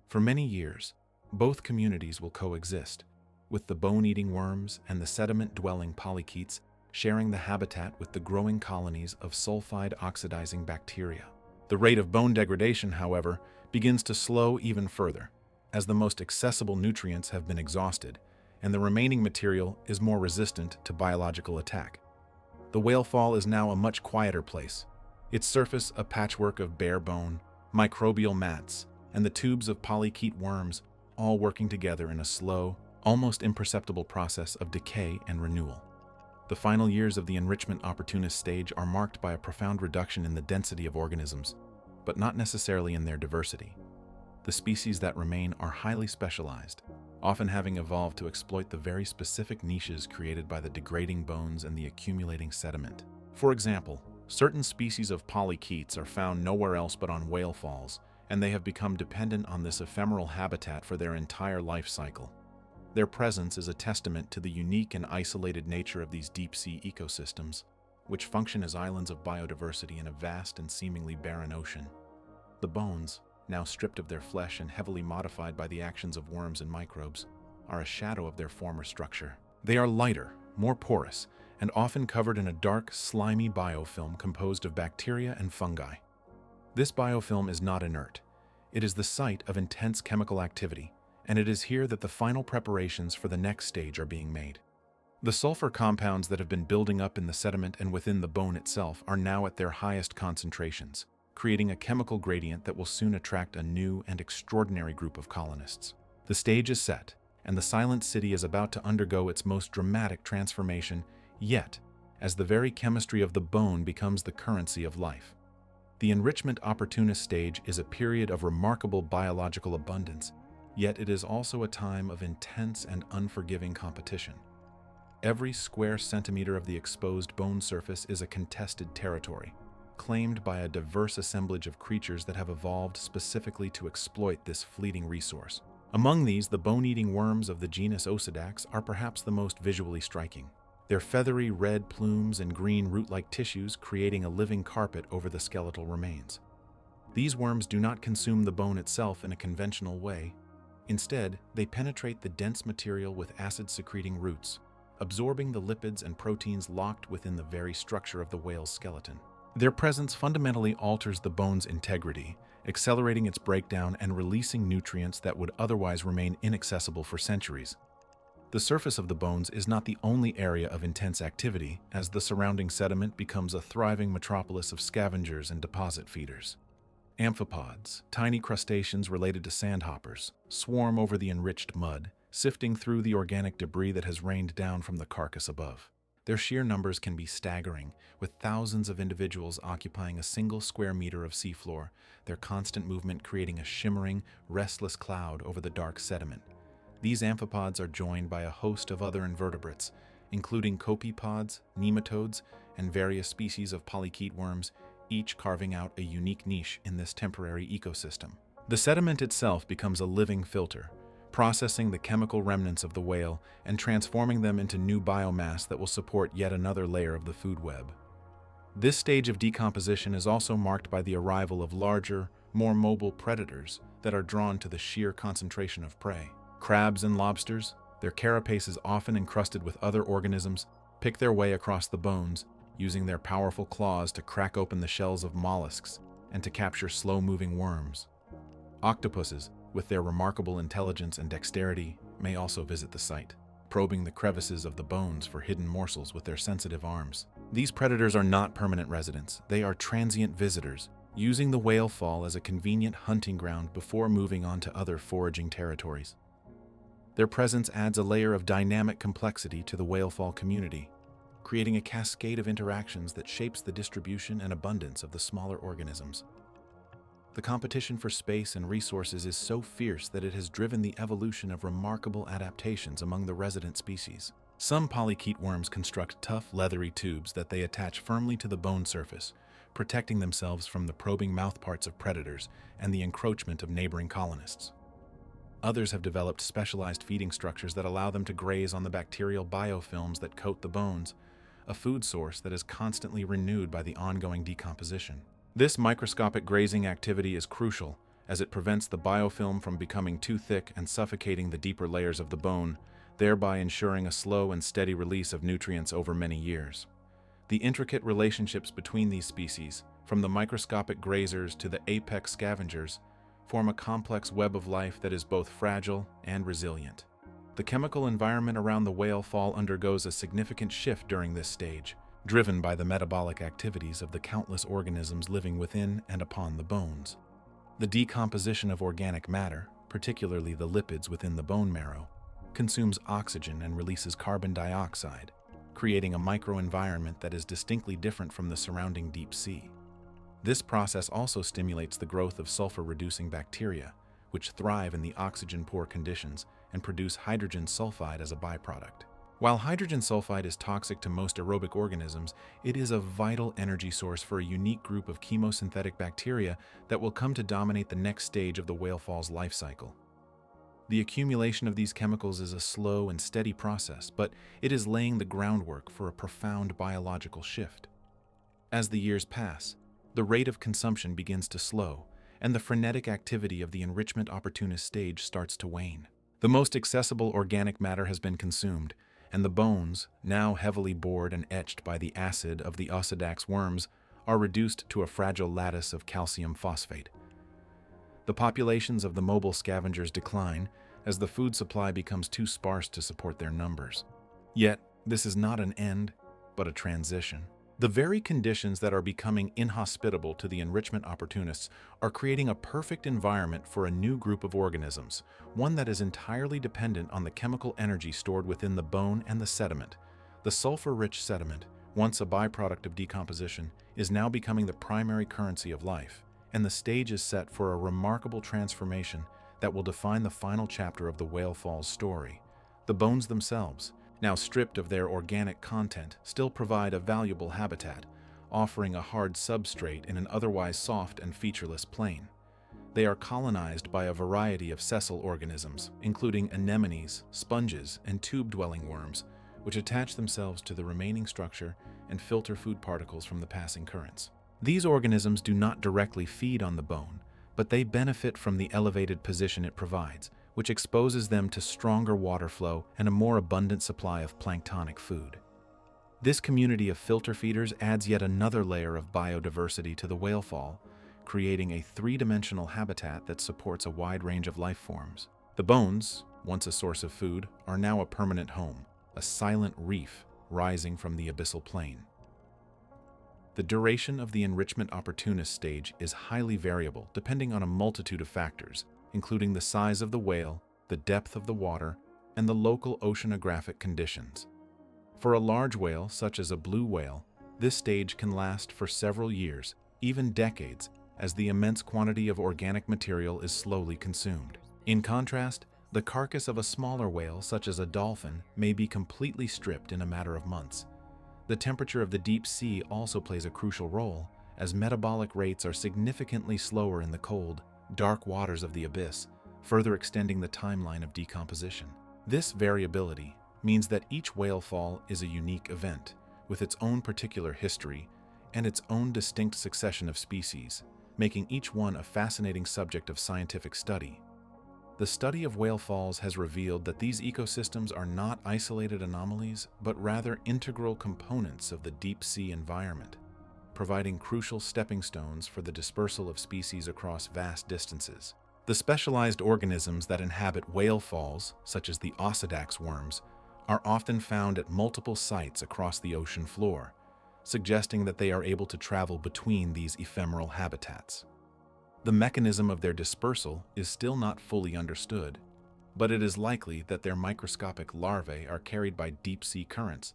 For many years, both communities will coexist, with the bone-eating worms and the sediment-dwelling polychaetes sharing the habitat with the growing colonies of sulfide-oxidizing bacteria. The rate of bone degradation, however, begins to slow even further, as the most accessible nutrients have been exhausted, and the remaining material is more resistant to biological attack. The whale fall is now a much quieter place, its surface a patchwork of bare bone, microbial mats, and the tubes of polychaete worms all working together in a slow, almost imperceptible process of decay and renewal. The final years of the enrichment opportunist stage are marked by a profound reduction in the density of organisms, but not necessarily in their diversity. The species that remain are highly specialized, often having evolved to exploit the very specific niches created by the degrading bones and the accumulating sediment. For example, certain species of polychaetes are found nowhere else but on whale falls, and they have become dependent on this ephemeral habitat for their entire life cycle. Their presence is a testament to the unique and isolated nature of these deep-sea ecosystems, which function as islands of biodiversity in a vast and seemingly barren ocean. The bones, now stripped of their flesh and heavily modified by the actions of worms and microbes, are a shadow of their former structure. They are lighter, more porous, and often covered in a dark, slimy biofilm composed of bacteria and fungi. This biofilm is not inert. It is the site of intense chemical activity, and it is here that the final preparations for the next stage are being made. The sulfur compounds that have been building up in the sediment and within the bone itself are now at their highest concentrations, creating a chemical gradient that will soon attract a new and extraordinary group of colonists. The stage is set, and the silent city is about to undergo its most dramatic transformation yet, as the very chemistry of the bone becomes the currency of life. The enrichment opportunist stage is a period of remarkable biological abundance, yet it is also a time of intense and unforgiving competition. Every square centimeter of the exposed bone surface is a contested territory, claimed by a diverse assemblage of creatures that have evolved specifically to exploit this fleeting resource. Among these, the bone-eating worms of the genus Osedax are perhaps the most visually striking, their feathery red plumes and green root-like tissues creating a living carpet over the skeletal remains. These worms do not consume the bone itself in a conventional way. Instead, they penetrate the dense material with acid-secreting roots, absorbing the lipids and proteins locked within the very structure of the whale's skeleton. Their presence fundamentally alters the bone's integrity, accelerating its breakdown and releasing nutrients that would otherwise remain inaccessible for centuries. The surface of the bones is not the only area of intense activity, as the surrounding sediment becomes a thriving metropolis of scavengers and deposit feeders. Amphipods, tiny crustaceans related to sandhoppers, swarm over the enriched mud, sifting through the organic debris that has rained down from the carcass above. Their sheer numbers can be staggering, with thousands of individuals occupying a single square meter of seafloor, their constant movement creating a shimmering, restless cloud over the dark sediment. These amphipods are joined by a host of other invertebrates, including copepods, nematodes, and various species of polychaete worms, each carving out a unique niche in this temporary ecosystem. The sediment itself becomes a living filter, processing the chemical remnants of the whale and transforming them into new biomass that will support yet another layer of the food web. This stage of decomposition is also marked by the arrival of larger, more mobile predators that are drawn to the sheer concentration of prey. Crabs and lobsters, Their carapaces, often encrusted with other organisms, pick their way across the bones, using their powerful claws to crack open the shells of mollusks and to capture slow-moving worms. Octopuses, with their remarkable intelligence and dexterity, may also visit the site, probing the crevices of the bones for hidden morsels with their sensitive arms. These predators are not permanent residents. They are transient visitors, using the whale fall as a convenient hunting ground before moving on to other foraging territories. Their presence adds a layer of dynamic complexity to the whale fall community, creating a cascade of interactions that shapes the distribution and abundance of the smaller organisms. The competition for space and resources is so fierce that it has driven the evolution of remarkable adaptations among the resident species. Some polychaete worms construct tough, leathery tubes that they attach firmly to the bone surface, protecting themselves from the probing mouthparts of predators and the encroachment of neighboring colonists. Others have developed specialized feeding structures that allow them to graze on the bacterial biofilms that coat the bones, a food source that is constantly renewed by the ongoing decomposition. This microscopic grazing activity is crucial, as it prevents the biofilm from becoming too thick and suffocating the deeper layers of the bone, thereby ensuring a slow and steady release of nutrients over many years. The intricate relationships between these species, from the microscopic grazers to the apex scavengers, form a complex web of life that is both fragile and resilient. The chemical environment around the whale fall undergoes a significant shift during this stage, driven by the metabolic activities of the countless organisms living within and upon the bones. The decomposition of organic matter, particularly the lipids within the bone marrow, consumes oxygen and releases carbon dioxide, creating a microenvironment that is distinctly different from the surrounding deep sea. This process also stimulates the growth of sulfur-reducing bacteria, which thrive in the oxygen-poor conditions and produce hydrogen sulfide as a byproduct. While hydrogen sulfide is toxic to most aerobic organisms, it is a vital energy source for a unique group of chemosynthetic bacteria that will come to dominate the next stage of the whale fall's life cycle. The accumulation of these chemicals is a slow and steady process, but it is laying the groundwork for a profound biological shift. As the years pass, the rate of consumption begins to slow, and the frenetic activity of the enrichment opportunist stage starts to wane. The most accessible organic matter has been consumed, and the bones, now heavily bored and etched by the acid of the Ossidax worms, are reduced to a fragile lattice of calcium phosphate. The populations of the mobile scavengers decline as the food supply becomes too sparse to support their numbers. Yet, this is not an end, but a transition. The very conditions that are becoming inhospitable to the enrichment opportunists are creating a perfect environment for a new group of organisms, one that is entirely dependent on the chemical energy stored within the bone and the sediment. The sulfur-rich sediment, once a byproduct of decomposition, is now becoming the primary currency of life, and the stage is set for a remarkable transformation that will define the final chapter of the whale fall's story. The bones themselves, now stripped of their organic content, still provide a valuable habitat, offering a hard substrate in an otherwise soft and featureless plain. They are colonized by a variety of sessile organisms, including anemones, sponges, and tube-dwelling worms, which attach themselves to the remaining structure and filter food particles from the passing currents. These organisms do not directly feed on the bone, but they benefit from the elevated position it provides, which exposes them to stronger water flow and a more abundant supply of planktonic food. This community of filter feeders adds yet another layer of biodiversity to the whale fall, creating a three-dimensional habitat that supports a wide range of life forms. The bones, once a source of food, are now a permanent home, a silent reef rising from the abyssal plain. The duration of the enrichment opportunist stage is highly variable, depending on a multitude of factors, including the size of the whale, the depth of the water, and the local oceanographic conditions. For a large whale, such as a blue whale, this stage can last for several years, even decades, as the immense quantity of organic material is slowly consumed. In contrast, the carcass of a smaller whale, such as a dolphin, may be completely stripped in a matter of months. The temperature of the deep sea also plays a crucial role, as metabolic rates are significantly slower in the cold, dark waters of the abyss, further extending the timeline of decomposition. This variability means that each whale fall is a unique event, with its own particular history and its own distinct succession of species, making each one a fascinating subject of scientific study. The study of whale falls has revealed that these ecosystems are not isolated anomalies, but rather integral components of the deep-sea environment, providing crucial stepping stones for the dispersal of species across vast distances. The specialized organisms that inhabit whale falls, such as the osedax worms, are often found at multiple sites across the ocean floor, suggesting that they are able to travel between these ephemeral habitats. The mechanism of their dispersal is still not fully understood, but it is likely that their microscopic larvae are carried by deep-sea currents,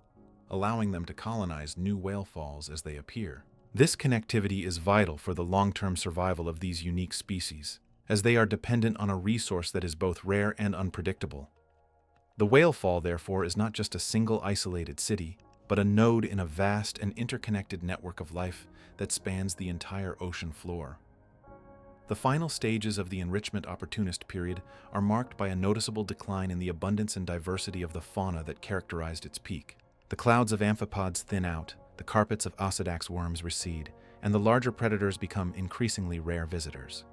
allowing them to colonize new whale falls as they appear. This connectivity is vital for the long-term survival of these unique species, as they are dependent on a resource that is both rare and unpredictable. The whale fall, therefore, is not just a single isolated city, but a node in a vast and interconnected network of life that spans the entire ocean floor. The final stages of the enrichment opportunist period are marked by a noticeable decline in the abundance and diversity of the fauna that characterized its peak. The clouds of amphipods thin out, the carpets of osedax worms recede, and the larger predators become increasingly rare visitors.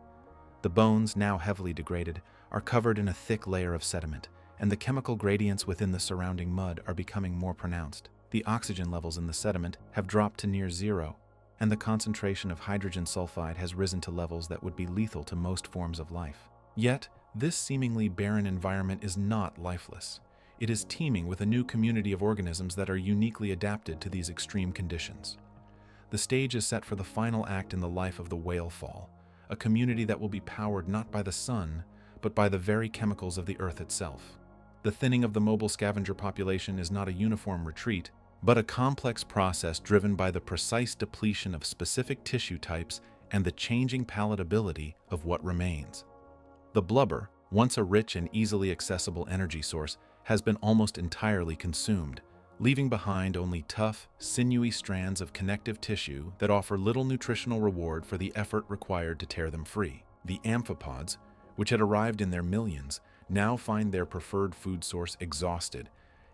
The bones, now heavily degraded, are covered in a thick layer of sediment, and the chemical gradients within the surrounding mud are becoming more pronounced. The oxygen levels in the sediment have dropped to near zero, and the concentration of hydrogen sulfide has risen to levels that would be lethal to most forms of life. Yet, this seemingly barren environment is not lifeless. It is teeming with a new community of organisms that are uniquely adapted to these extreme conditions. The stage is set for the final act in the life of the whale fall, a community that will be powered not by the sun, but by the very chemicals of the Earth itself. The thinning of the mobile scavenger population is not a uniform retreat, but a complex process driven by the precise depletion of specific tissue types and the changing palatability of what remains. The blubber, once a rich and easily accessible energy source, has been almost entirely consumed, leaving behind only tough, sinewy strands of connective tissue that offer little nutritional reward for the effort required to tear them free. The amphipods, which had arrived in their millions, now find their preferred food source exhausted,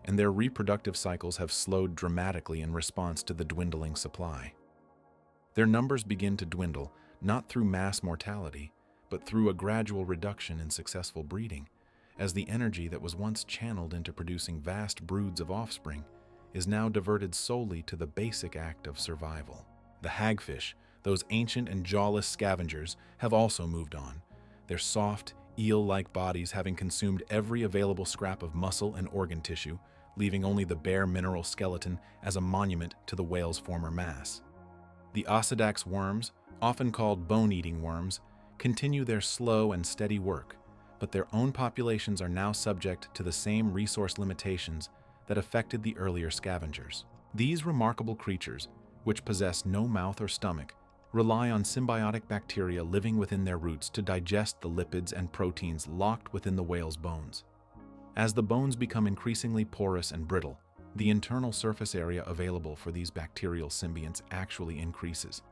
and their reproductive cycles have slowed dramatically in response to the dwindling supply. Their numbers begin to dwindle, not through mass mortality, but through a gradual reduction in successful breeding, as the energy that was once channeled into producing vast broods of offspring is now diverted solely to the basic act of survival. The hagfish, those ancient and jawless scavengers, have also moved on, their soft, eel-like bodies having consumed every available scrap of muscle and organ tissue, leaving only the bare mineral skeleton as a monument to the whale's former mass. The osedax worms, often called bone-eating worms, continue their slow and steady work, but their own populations are now subject to the same resource limitations that affected the earlier scavengers. These remarkable creatures, which possess no mouth or stomach, rely on symbiotic bacteria living within their roots to digest the lipids and proteins locked within the whale's bones. As the bones become increasingly porous and brittle, the internal surface area available for these bacterial symbionts actually increases.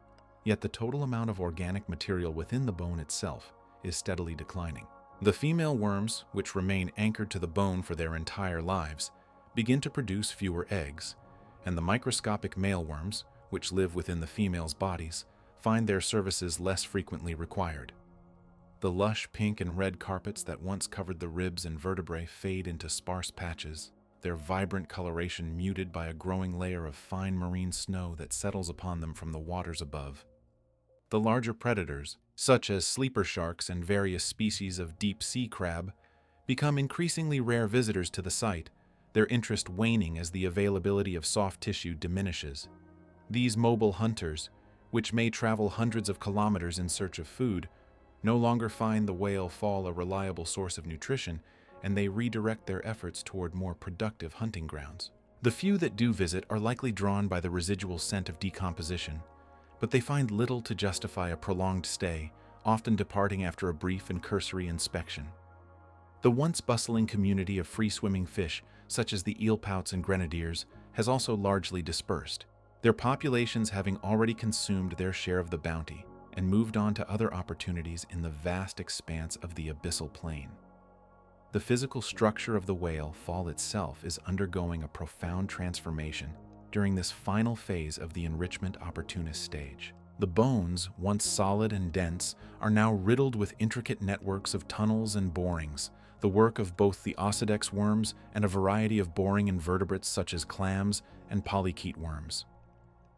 Yet the total amount of organic material within the bone itself is steadily declining. The female worms, which remain anchored to the bone for their entire lives, begin to produce fewer eggs, and the microscopic male worms, which live within the female's bodies, find their services less frequently required. The lush pink and red carpets that once covered the ribs and vertebrae fade into sparse patches, their vibrant coloration muted by a growing layer of fine marine snow that settles upon them from the waters above. The larger predators, such as sleeper sharks and various species of deep-sea crab, become increasingly rare visitors to the site, their interest waning as the availability of soft tissue diminishes. These mobile hunters, which may travel hundreds of kilometers in search of food, no longer find the whale fall a reliable source of nutrition, and they redirect their efforts toward more productive hunting grounds. The few that do visit are likely drawn by the residual scent of decomposition, but they find little to justify a prolonged stay, often departing after a brief and cursory inspection. The once bustling community of free-swimming fish, such as the eelpouts and grenadiers, has also largely dispersed, their populations having already consumed their share of the bounty and moved on to other opportunities in the vast expanse of the abyssal plain. The physical structure of the whale fall itself is undergoing a profound transformation during this final phase of the enrichment opportunist stage. The bones, once solid and dense, are now riddled with intricate networks of tunnels and borings, the work of both the ossidex worms and a variety of boring invertebrates such as clams and polychaete worms.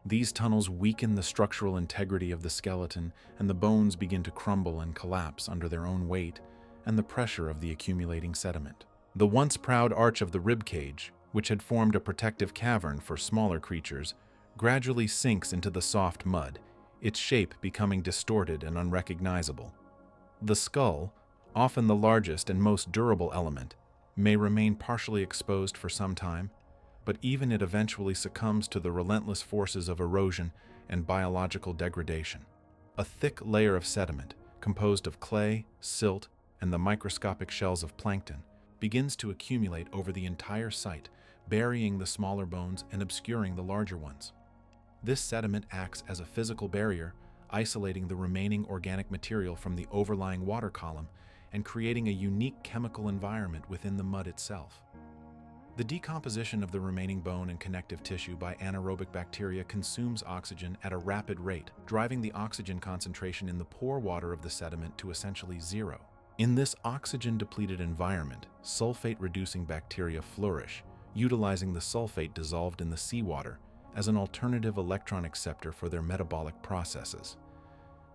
These tunnels weaken the structural integrity of the skeleton, and the bones begin to crumble and collapse under their own weight and the pressure of the accumulating sediment. The once proud arch of the rib cage, which had formed a protective cavern for smaller creatures, gradually sinks into the soft mud, its shape becoming distorted and unrecognizable. The skull, often the largest and most durable element, may remain partially exposed for some time, but even it eventually succumbs to the relentless forces of erosion and biological degradation. A thick layer of sediment, composed of clay, silt, and the microscopic shells of plankton, begins to accumulate over the entire site, burying the smaller bones and obscuring the larger ones. This sediment acts as a physical barrier, isolating the remaining organic material from the overlying water column and creating a unique chemical environment within the mud itself. The decomposition of the remaining bone and connective tissue by anaerobic bacteria consumes oxygen at a rapid rate, driving the oxygen concentration in the pore water of the sediment to essentially zero. In this oxygen-depleted environment, sulfate-reducing bacteria flourish, utilizing the sulfate dissolved in the seawater as an alternative electron acceptor for their metabolic processes.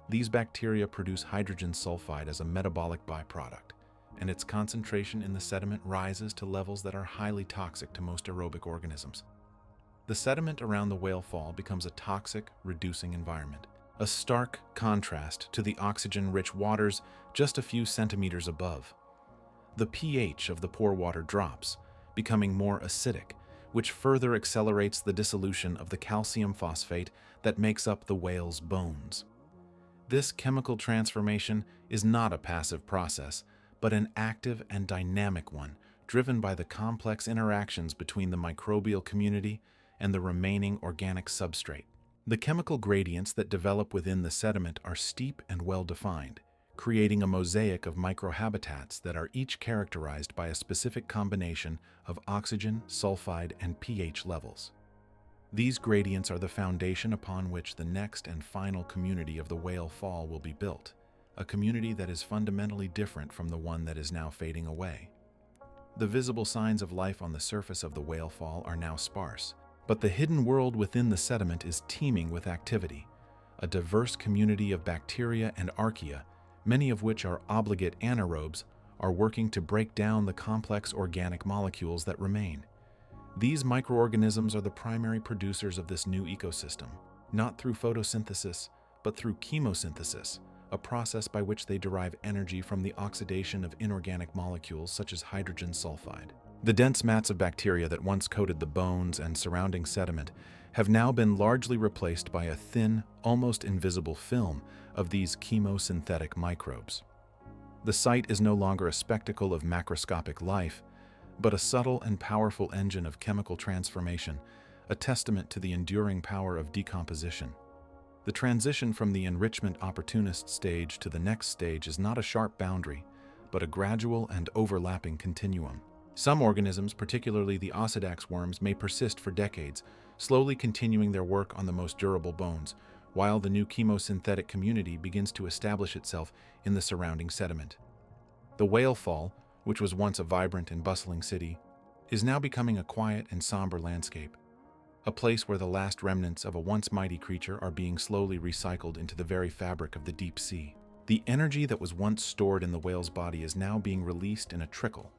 These bacteria produce hydrogen sulfide as a metabolic byproduct, and its concentration in the sediment rises to levels that are highly toxic to most aerobic organisms. The sediment around the whale fall becomes a toxic, reducing environment, a stark contrast to the oxygen-rich waters just a few centimeters above. The pH of the pore water drops, becoming more acidic, which further accelerates the dissolution of the calcium phosphate that makes up the whale's bones. This chemical transformation is not a passive process, but an active and dynamic one, driven by the complex interactions between the microbial community and the remaining organic substrate. The chemical gradients that develop within the sediment are steep and well-defined, creating a mosaic of microhabitats that are each characterized by a specific combination of oxygen, sulfide, and pH levels. These gradients are the foundation upon which the next and final community of the whale fall will be built, a community that is fundamentally different from the one that is now fading away. The visible signs of life on the surface of the whale fall are now sparse, but the hidden world within the sediment is teeming with activity. A diverse community of bacteria and archaea, many of which are obligate anaerobes, are working to break down the complex organic molecules that remain. These microorganisms are the primary producers of this new ecosystem, not through photosynthesis, but through chemosynthesis, a process by which they derive energy from the oxidation of inorganic molecules such as hydrogen sulfide. The dense mats of bacteria that once coated the bones and surrounding sediment have now been largely replaced by a thin, almost invisible film of these chemosynthetic microbes. The site is no longer a spectacle of macroscopic life, but a subtle and powerful engine of chemical transformation, a testament to the enduring power of decomposition. The transition from the enrichment opportunist stage to the next stage is not a sharp boundary, but a gradual and overlapping continuum. Some organisms, particularly the ossidax worms, may persist for decades, slowly continuing their work on the most durable bones, while the new chemosynthetic community begins to establish itself in the surrounding sediment. The whale fall, which was once a vibrant and bustling city, is now becoming a quiet and somber landscape, a place where the last remnants of a once mighty creature are being slowly recycled into the very fabric of the deep sea. The energy that was once stored in the whale's body is now being released in a trickle,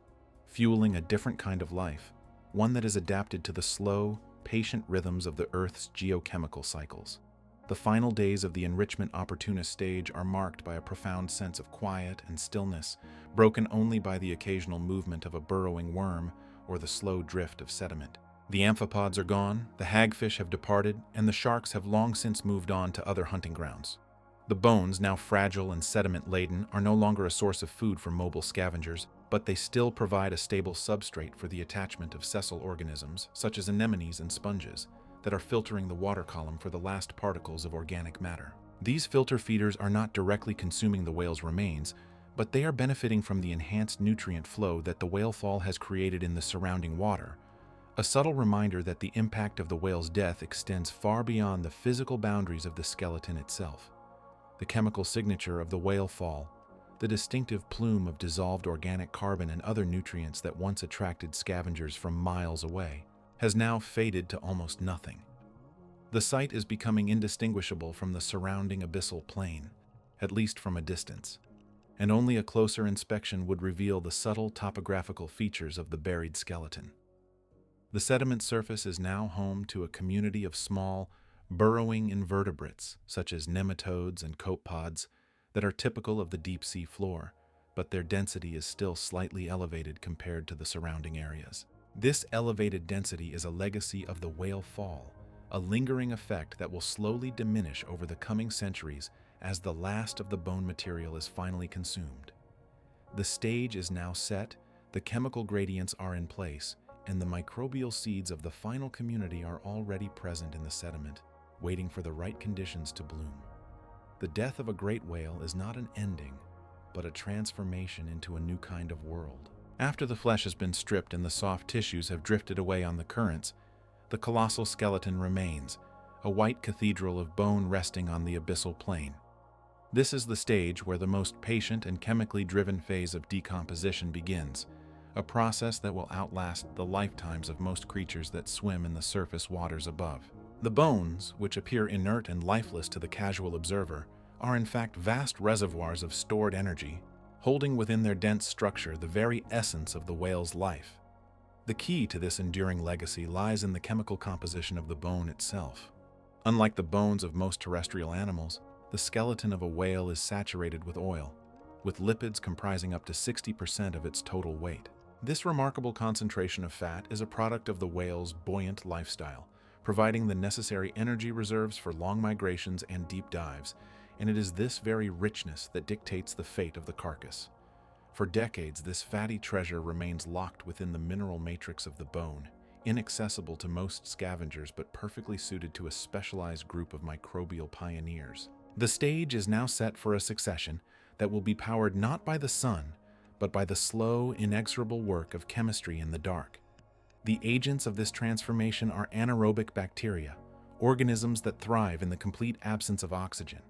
fueling a different kind of life, one that is adapted to the slow, patient rhythms of the Earth's geochemical cycles. The final days of the enrichment opportunist stage are marked by a profound sense of quiet and stillness, broken only by the occasional movement of a burrowing worm or the slow drift of sediment. The amphipods are gone, the hagfish have departed, and the sharks have long since moved on to other hunting grounds. The bones, now fragile and sediment-laden, are no longer a source of food for mobile scavengers, but they still provide a stable substrate for the attachment of sessile organisms, such as anemones and sponges, that are filtering the water column for the last particles of organic matter. These filter feeders are not directly consuming the whale's remains, but they are benefiting from the enhanced nutrient flow that the whale fall has created in the surrounding water, a subtle reminder that the impact of the whale's death extends far beyond the physical boundaries of the skeleton itself. The chemical signature of the whale fall, the distinctive plume of dissolved organic carbon and other nutrients that once attracted scavengers from miles away, has now faded to almost nothing. The site is becoming indistinguishable from the surrounding abyssal plain, at least from a distance, and only a closer inspection would reveal the subtle topographical features of the buried skeleton. The sediment surface is now home to a community of small, burrowing invertebrates, such as nematodes and copepods, that are typical of the deep-sea floor, but their density is still slightly elevated compared to the surrounding areas. This elevated density is a legacy of the whale fall, a lingering effect that will slowly diminish over the coming centuries as the last of the bone material is finally consumed. The stage is now set, the chemical gradients are in place, and the microbial seeds of the final community are already present in the sediment, waiting for the right conditions to bloom. The death of a great whale is not an ending, but a transformation into a new kind of world. After the flesh has been stripped and the soft tissues have drifted away on the currents, the colossal skeleton remains, a white cathedral of bone resting on the abyssal plain. This is the stage where the most patient and chemically driven phase of decomposition begins, a process that will outlast the lifetimes of most creatures that swim in the surface waters above. The bones, which appear inert and lifeless to the casual observer, are in fact vast reservoirs of stored energy, holding within their dense structure the very essence of the whale's life. The key to this enduring legacy lies in the chemical composition of the bone itself. Unlike the bones of most terrestrial animals, the skeleton of a whale is saturated with oil, with lipids comprising up to 60% of its total weight. This remarkable concentration of fat is a product of the whale's buoyant lifestyle, providing the necessary energy reserves for long migrations and deep dives, and it is this very richness that dictates the fate of the carcass. For decades, this fatty treasure remains locked within the mineral matrix of the bone, inaccessible to most scavengers but perfectly suited to a specialized group of microbial pioneers. The stage is now set for a succession that will be powered not by the sun, but by the slow, inexorable work of chemistry in the dark. The agents of this transformation are anaerobic bacteria, organisms that thrive in the complete absence of oxygen.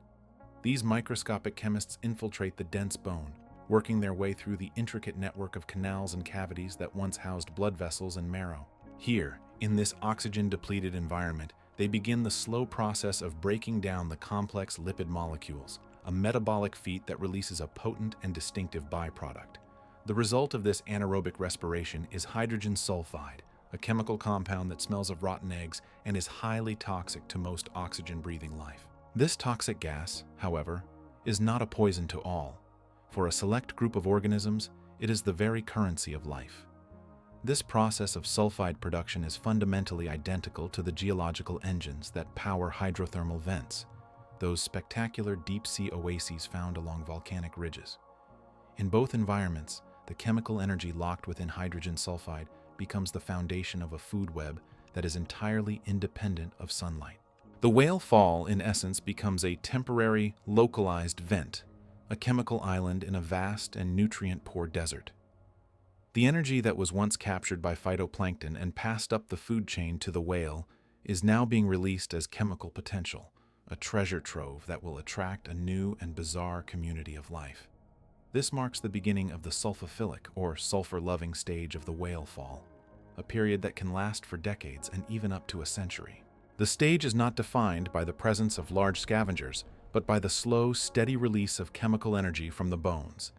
These microscopic chemists infiltrate the dense bone, working their way through the intricate network of canals and cavities that once housed blood vessels and marrow. Here, in this oxygen-depleted environment, they begin the slow process of breaking down the complex lipid molecules, a metabolic feat that releases a potent and distinctive byproduct. The result of this anaerobic respiration is hydrogen sulfide, a chemical compound that smells of rotten eggs and is highly toxic to most oxygen-breathing life. This toxic gas, however, is not a poison to all. For a select group of organisms, it is the very currency of life. This process of sulfide production is fundamentally identical to the geological engines that power hydrothermal vents, those spectacular deep-sea oases found along volcanic ridges. In both environments, the chemical energy locked within hydrogen sulfide becomes the foundation of a food web that is entirely independent of sunlight. The whale fall, in essence, becomes a temporary, localized vent, a chemical island in a vast and nutrient-poor desert. The energy that was once captured by phytoplankton and passed up the food chain to the whale is now being released as chemical potential, a treasure trove that will attract a new and bizarre community of life. This marks the beginning of the sulfophilic, or sulfur-loving stage of the whale fall, a period that can last for decades and even up to a century. The stage is not defined by the presence of large scavengers, but by the slow, steady release of chemical energy from the bones.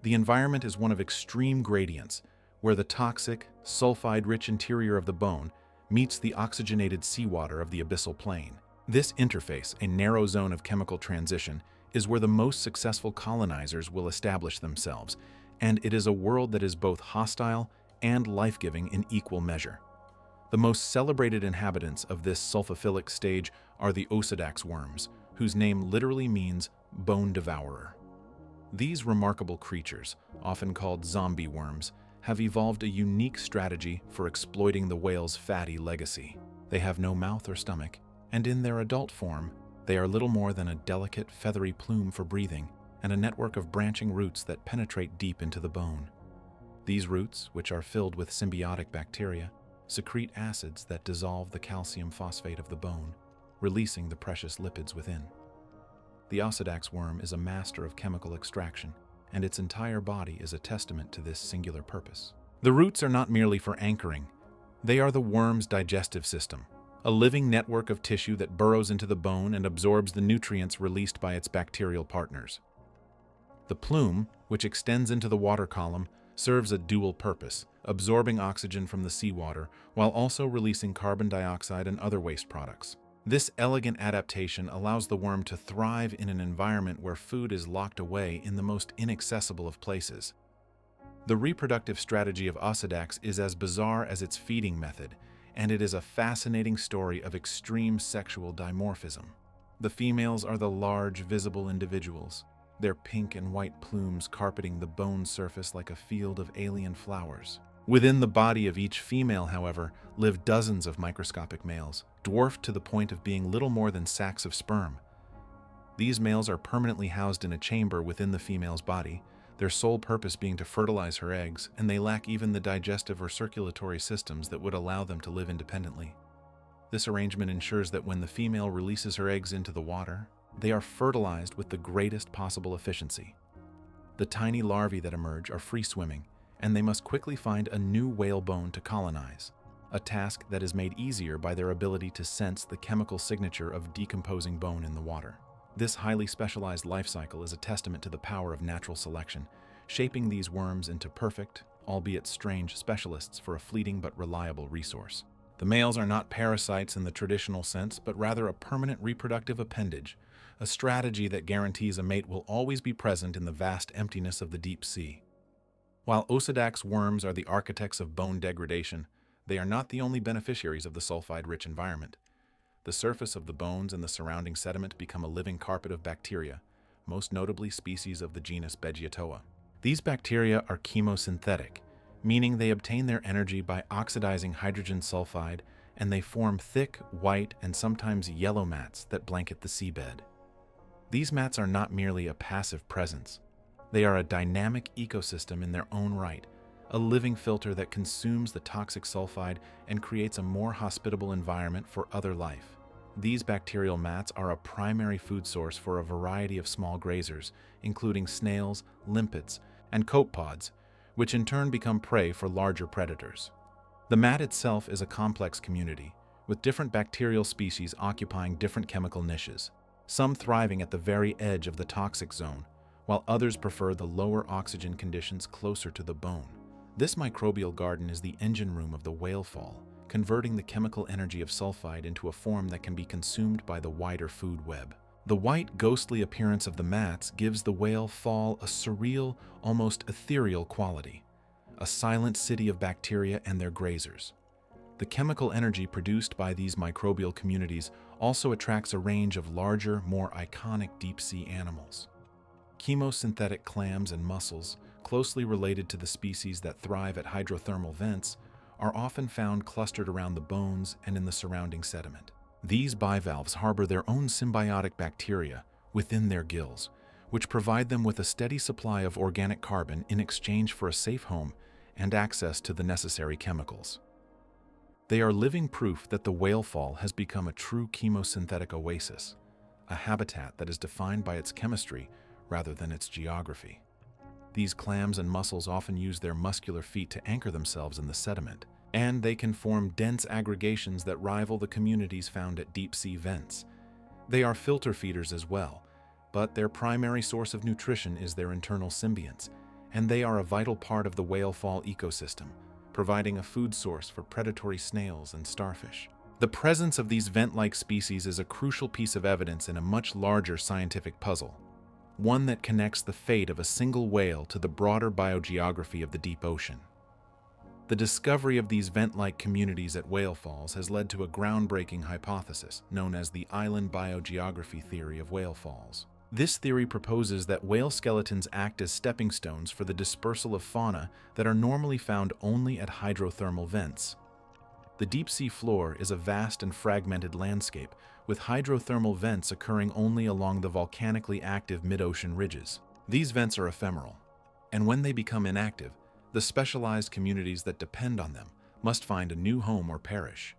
The environment is one of extreme gradients, where the toxic, sulfide-rich interior of the bone meets the oxygenated seawater of the abyssal plain. This interface, a narrow zone of chemical transition, is where the most successful colonizers will establish themselves, and it is a world that is both hostile and life-giving in equal measure. The most celebrated inhabitants of this sulfophilic stage are the Osidax worms, whose name literally means bone devourer. These remarkable creatures, often called zombie worms, have evolved a unique strategy for exploiting the whale's fatty legacy. They have no mouth or stomach, and in their adult form, they are little more than a delicate, feathery plume for breathing and a network of branching roots that penetrate deep into the bone. These roots, which are filled with symbiotic bacteria, secrete acids that dissolve the calcium phosphate of the bone, releasing the precious lipids within. The Osedax worm is a master of chemical extraction, and its entire body is a testament to this singular purpose. The roots are not merely for anchoring. They are the worm's digestive system, a living network of tissue that burrows into the bone and absorbs the nutrients released by its bacterial partners. The plume, which extends into the water column, serves a dual purpose, absorbing oxygen from the seawater while also releasing carbon dioxide and other waste products. This elegant adaptation allows the worm to thrive in an environment where food is locked away in the most inaccessible of places. The reproductive strategy of Osedax is as bizarre as its feeding method, and it is a fascinating story of extreme sexual dimorphism. The females are the large, visible individuals, their pink and white plumes carpeting the bone surface like a field of alien flowers. Within the body of each female, however, live dozens of microscopic males, dwarfed to the point of being little more than sacs of sperm. These males are permanently housed in a chamber within the female's body, their sole purpose being to fertilize her eggs, and they lack even the digestive or circulatory systems that would allow them to live independently. This arrangement ensures that when the female releases her eggs into the water, they are fertilized with the greatest possible efficiency. The tiny larvae that emerge are free-swimming, and they must quickly find a new whale bone to colonize, a task that is made easier by their ability to sense the chemical signature of decomposing bone in the water. This highly specialized life cycle is a testament to the power of natural selection, shaping these worms into perfect, albeit strange, specialists for a fleeting but reliable resource. The males are not parasites in the traditional sense, but rather a permanent reproductive appendage, a strategy that guarantees a mate will always be present in the vast emptiness of the deep sea. While Osedax worms are the architects of bone degradation, they are not the only beneficiaries of the sulfide-rich environment. The surface of the bones and the surrounding sediment become a living carpet of bacteria, most notably species of the genus Beggiatoa. These bacteria are chemosynthetic, meaning they obtain their energy by oxidizing hydrogen sulfide, and they form thick, white, and sometimes yellow mats that blanket the seabed. These mats are not merely a passive presence. They are a dynamic ecosystem in their own right, a living filter that consumes the toxic sulfide and creates a more hospitable environment for other life. These bacterial mats are a primary food source for a variety of small grazers, including snails, limpets, and copepods, which in turn become prey for larger predators. The mat itself is a complex community, with different bacterial species occupying different chemical niches, some thriving at the very edge of the toxic zone, while others prefer the lower oxygen conditions closer to the bone. This microbial garden is the engine room of the whale fall, converting the chemical energy of sulfide into a form that can be consumed by the wider food web. The white, ghostly appearance of the mats gives the whale fall a surreal, almost ethereal quality, a silent city of bacteria and their grazers. The chemical energy produced by these microbial communities also attracts a range of larger, more iconic deep-sea animals. Chemosynthetic clams and mussels, closely related to the species that thrive at hydrothermal vents, are often found clustered around the bones and in the surrounding sediment. These bivalves harbor their own symbiotic bacteria within their gills, which provide them with a steady supply of organic carbon in exchange for a safe home and access to the necessary chemicals. They are living proof that the whale fall has become a true chemosynthetic oasis, a habitat that is defined by its chemistry rather than its geography. These clams and mussels often use their muscular feet to anchor themselves in the sediment, and they can form dense aggregations that rival the communities found at deep-sea vents. They are filter feeders as well, but their primary source of nutrition is their internal symbionts, and they are a vital part of the whale fall ecosystem, providing a food source for predatory snails and starfish. The presence of these vent-like species is a crucial piece of evidence in a much larger scientific puzzle, one that connects the fate of a single whale to the broader biogeography of the deep ocean. The discovery of these vent-like communities at whale falls has led to a groundbreaking hypothesis known as the island biogeography theory of whale falls. This theory proposes that whale skeletons act as stepping stones for the dispersal of fauna that are normally found only at hydrothermal vents. The deep-sea floor is a vast and fragmented landscape, with hydrothermal vents occurring only along the volcanically active mid-ocean ridges. These vents are ephemeral, and when they become inactive, the specialized communities that depend on them, must find a new home or perish.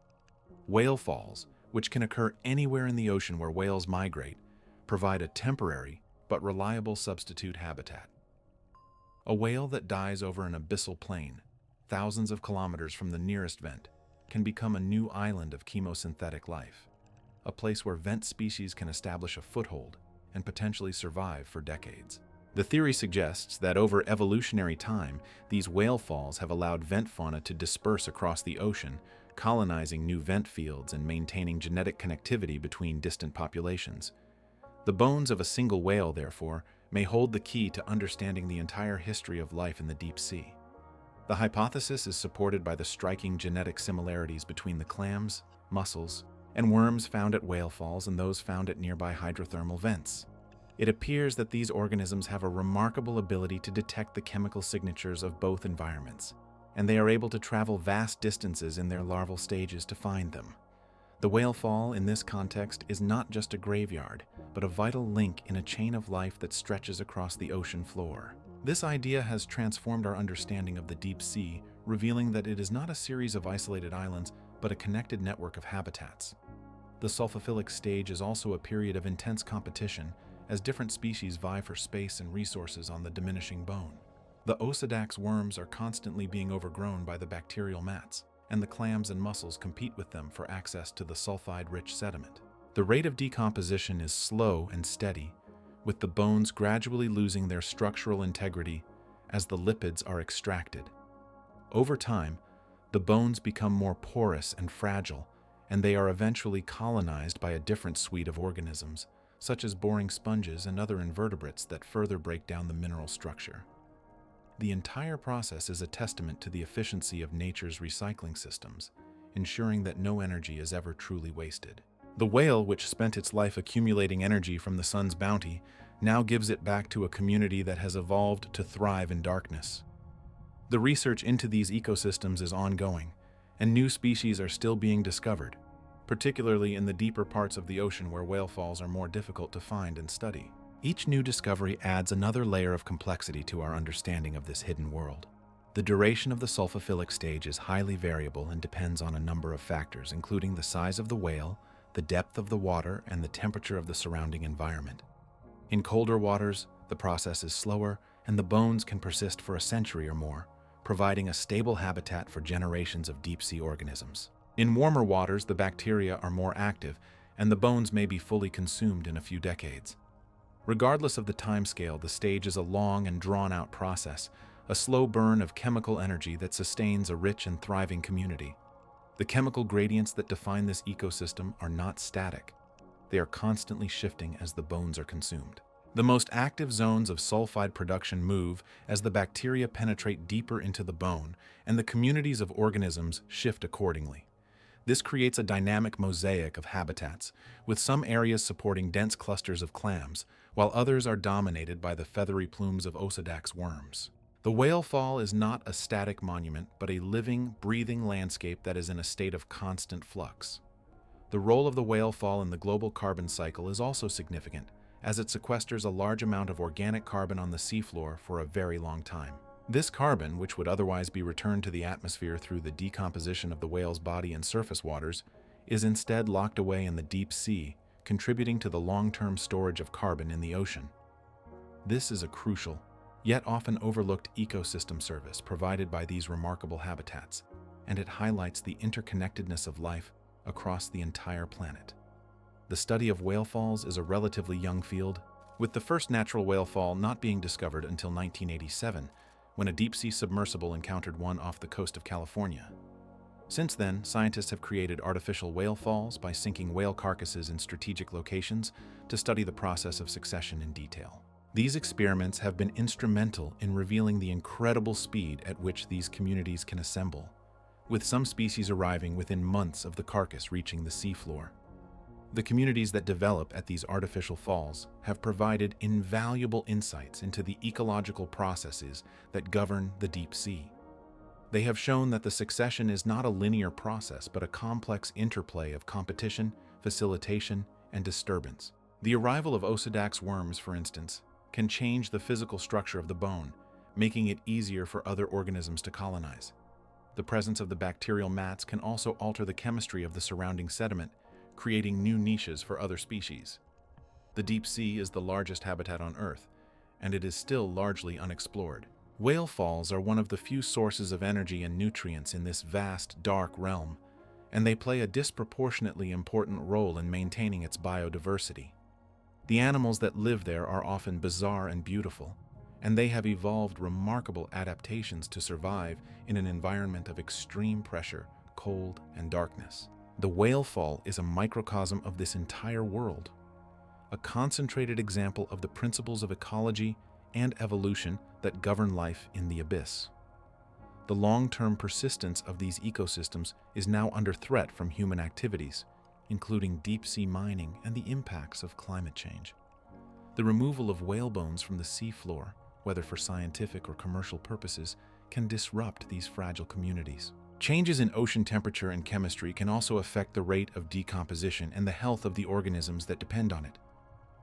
Whale falls, which can occur anywhere in the ocean where whales migrate, provide a temporary but reliable substitute habitat. A whale that dies over an abyssal plain, thousands of kilometers from the nearest vent, can become a new island of chemosynthetic life, a place where vent species can establish a foothold and potentially survive for decades. The theory suggests that over evolutionary time, these whale falls have allowed vent fauna to disperse across the ocean, colonizing new vent fields and maintaining genetic connectivity between distant populations. The bones of a single whale, therefore, may hold the key to understanding the entire history of life in the deep sea. The hypothesis is supported by the striking genetic similarities between the clams, mussels, and worms found at whale falls and those found at nearby hydrothermal vents. It appears that these organisms have a remarkable ability to detect the chemical signatures of both environments, and they are able to travel vast distances in their larval stages to find them. The whale fall, in this context, is not just a graveyard, but a vital link in a chain of life that stretches across the ocean floor. This idea has transformed our understanding of the deep sea, revealing that it is not a series of isolated islands, but a connected network of habitats. The sulfophilic stage is also a period of intense competition, as different species vie for space and resources on the diminishing bone. The Osedax worms are constantly being overgrown by the bacterial mats, and the clams and mussels compete with them for access to the sulfide-rich sediment. The rate of decomposition is slow and steady, with the bones gradually losing their structural integrity as the lipids are extracted. Over time, the bones become more porous and fragile, and they are eventually colonized by a different suite of organisms, such as boring sponges and other invertebrates that further break down the mineral structure. The entire process is a testament to the efficiency of nature's recycling systems, ensuring that no energy is ever truly wasted. The whale, which spent its life accumulating energy from the sun's bounty, now gives it back to a community that has evolved to thrive in darkness. The research into these ecosystems is ongoing, and new species are still being discovered, particularly in the deeper parts of the ocean where whale falls are more difficult to find and study. Each new discovery adds another layer of complexity to our understanding of this hidden world. The duration of the sulfophilic stage is highly variable and depends on a number of factors, including the size of the whale, the depth of the water, and the temperature of the surrounding environment. In colder waters, the process is slower, and the bones can persist for a century or more, providing a stable habitat for generations of deep-sea organisms. In warmer waters, the bacteria are more active, and the bones may be fully consumed in a few decades. Regardless of the timescale, the stage is a long and drawn-out process, a slow burn of chemical energy that sustains a rich and thriving community. The chemical gradients that define this ecosystem are not static. They are constantly shifting as the bones are consumed. The most active zones of sulfide production move as the bacteria penetrate deeper into the bone, and the communities of organisms shift accordingly. This creates a dynamic mosaic of habitats, with some areas supporting dense clusters of clams, while others are dominated by the feathery plumes of Osedax worms. The whale fall is not a static monument, but a living, breathing landscape that is in a state of constant flux. The role of the whale fall in the global carbon cycle is also significant, as it sequesters a large amount of organic carbon on the seafloor for a very long time. This carbon, which would otherwise be returned to the atmosphere through the decomposition of the whale's body in surface waters, is instead locked away in the deep sea, contributing to the long-term storage of carbon in the ocean. This is a crucial, yet often overlooked ecosystem service provided by these remarkable habitats, and it highlights the interconnectedness of life across the entire planet. The study of whale falls is a relatively young field, with the first natural whale fall not being discovered until 1987, when a deep-sea submersible encountered one off the coast of California. Since then, scientists have created artificial whale falls by sinking whale carcasses in strategic locations to study the process of succession in detail. These experiments have been instrumental in revealing the incredible speed at which these communities can assemble, with some species arriving within months of the carcass reaching the seafloor. The communities that develop at these artificial falls have provided invaluable insights into the ecological processes that govern the deep sea. They have shown that the succession is not a linear process, but a complex interplay of competition, facilitation, and disturbance. The arrival of Osedax worms, for instance, can change the physical structure of the bone, making it easier for other organisms to colonize. The presence of the bacterial mats can also alter the chemistry of the surrounding sediment, creating new niches for other species. The deep sea is the largest habitat on Earth, and it is still largely unexplored. Whale falls are one of the few sources of energy and nutrients in this vast, dark realm, and they play a disproportionately important role in maintaining its biodiversity. The animals that live there are often bizarre and beautiful, and they have evolved remarkable adaptations to survive in an environment of extreme pressure, cold, and darkness. The whale fall is a microcosm of this entire world, a concentrated example of the principles of ecology and evolution that govern life in the abyss. The long-term persistence of these ecosystems is now under threat from human activities, including deep-sea mining and the impacts of climate change. The removal of whale bones from the seafloor, whether for scientific or commercial purposes, can disrupt these fragile communities. Changes in ocean temperature and chemistry can also affect the rate of decomposition and the health of the organisms that depend on it.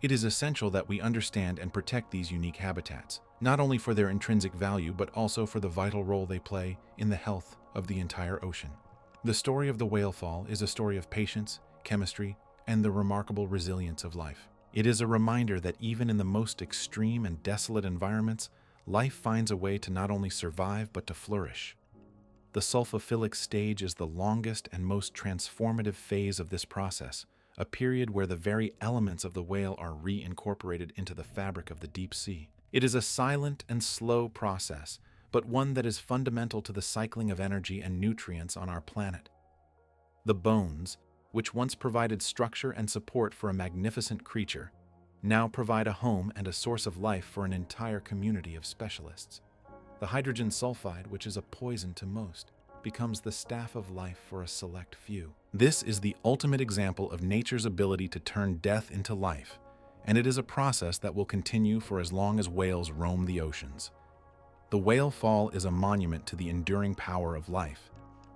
It is essential that we understand and protect these unique habitats, not only for their intrinsic value but also for the vital role they play in the health of the entire ocean. The story of the whale fall is a story of patience, chemistry, and the remarkable resilience of life. It is a reminder that even in the most extreme and desolate environments, life finds a way to not only survive but to flourish. The sulfophilic stage is the longest and most transformative phase of this process, a period where the very elements of the whale are reincorporated into the fabric of the deep sea. It is a silent and slow process, but one that is fundamental to the cycling of energy and nutrients on our planet. The bones, which once provided structure and support for a magnificent creature, now provide a home and a source of life for an entire community of specialists. The hydrogen sulfide, which is a poison to most, becomes the staff of life for a select few. This is the ultimate example of nature's ability to turn death into life, and it is a process that will continue for as long as whales roam the oceans. The whale fall is a monument to the enduring power of life,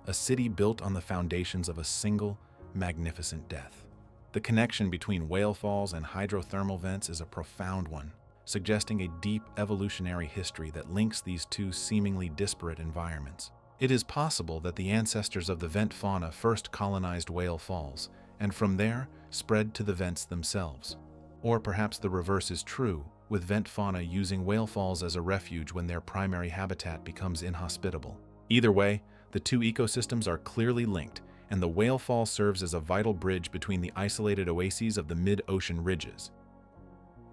a city built on the foundations of a single, magnificent death. The connection between whale falls and hydrothermal vents is a profound one, suggesting a deep evolutionary history that links these two seemingly disparate environments. It is possible that the ancestors of the vent fauna first colonized whale falls, and from there spread to the vents themselves. Or perhaps the reverse is true, with vent fauna using whale falls as a refuge when their primary habitat becomes inhospitable. Either way, the two ecosystems are clearly linked, and the whale fall serves as a vital bridge between the isolated oases of the mid-ocean ridges.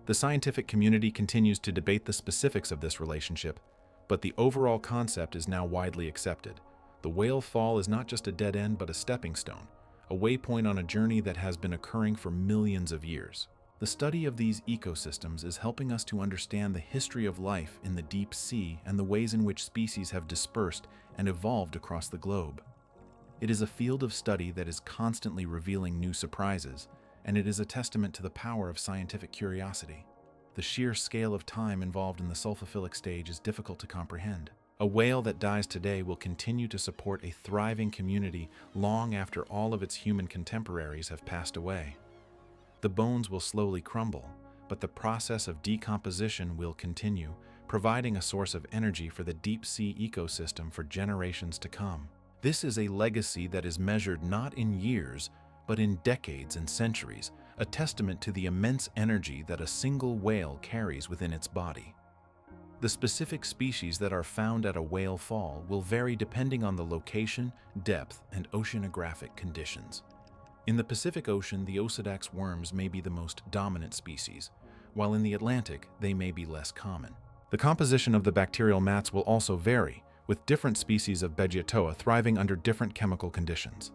The scientific community continues to debate the specifics of this relationship, but the overall concept is now widely accepted. The whale fall is not just a dead end but a stepping stone, a waypoint on a journey that has been occurring for millions of years. The study of these ecosystems is helping us to understand the history of life in the deep sea and the ways in which species have dispersed and evolved across the globe. It is a field of study that is constantly revealing new surprises, and it is a testament to the power of scientific curiosity. The sheer scale of time involved in the sulfophilic stage is difficult to comprehend. A whale that dies today will continue to support a thriving community long after all of its human contemporaries have passed away. The bones will slowly crumble, but the process of decomposition will continue, providing a source of energy for the deep sea ecosystem for generations to come. This is a legacy that is measured not in years, but in decades and centuries, a testament to the immense energy that a single whale carries within its body. The specific species that are found at a whale fall will vary depending on the location, depth, and oceanographic conditions. In the Pacific Ocean, the Osidax worms may be the most dominant species, while in the Atlantic, they may be less common. The composition of the bacterial mats will also vary, with different species of Beggiatoa thriving under different chemical conditions.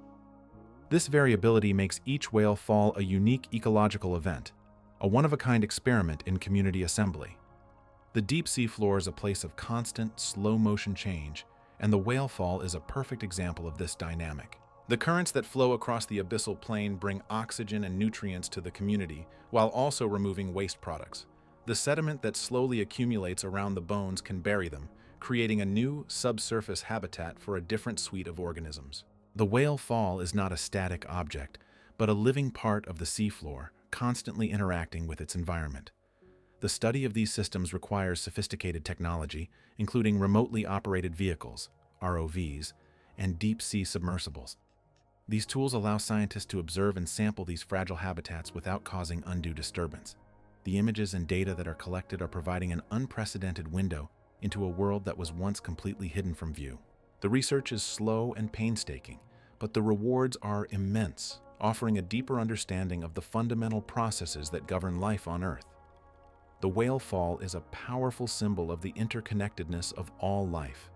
This variability makes each whale fall a unique ecological event, a one-of-a-kind experiment in community assembly. The deep sea floor is a place of constant, slow-motion change, and the whale fall is a perfect example of this dynamic. The currents that flow across the abyssal plain bring oxygen and nutrients to the community, while also removing waste products. The sediment that slowly accumulates around the bones can bury them, creating a new subsurface habitat for a different suite of organisms. The whale fall is not a static object, but a living part of the seafloor, constantly interacting with its environment. The study of these systems requires sophisticated technology, including remotely operated vehicles, ROVs, and deep-sea submersibles. These tools allow scientists to observe and sample these fragile habitats without causing undue disturbance. The images and data that are collected are providing an unprecedented window into a world that was once completely hidden from view. The research is slow and painstaking, but the rewards are immense, offering a deeper understanding of the fundamental processes that govern life on Earth. The whale fall is a powerful symbol of the interconnectedness of all life.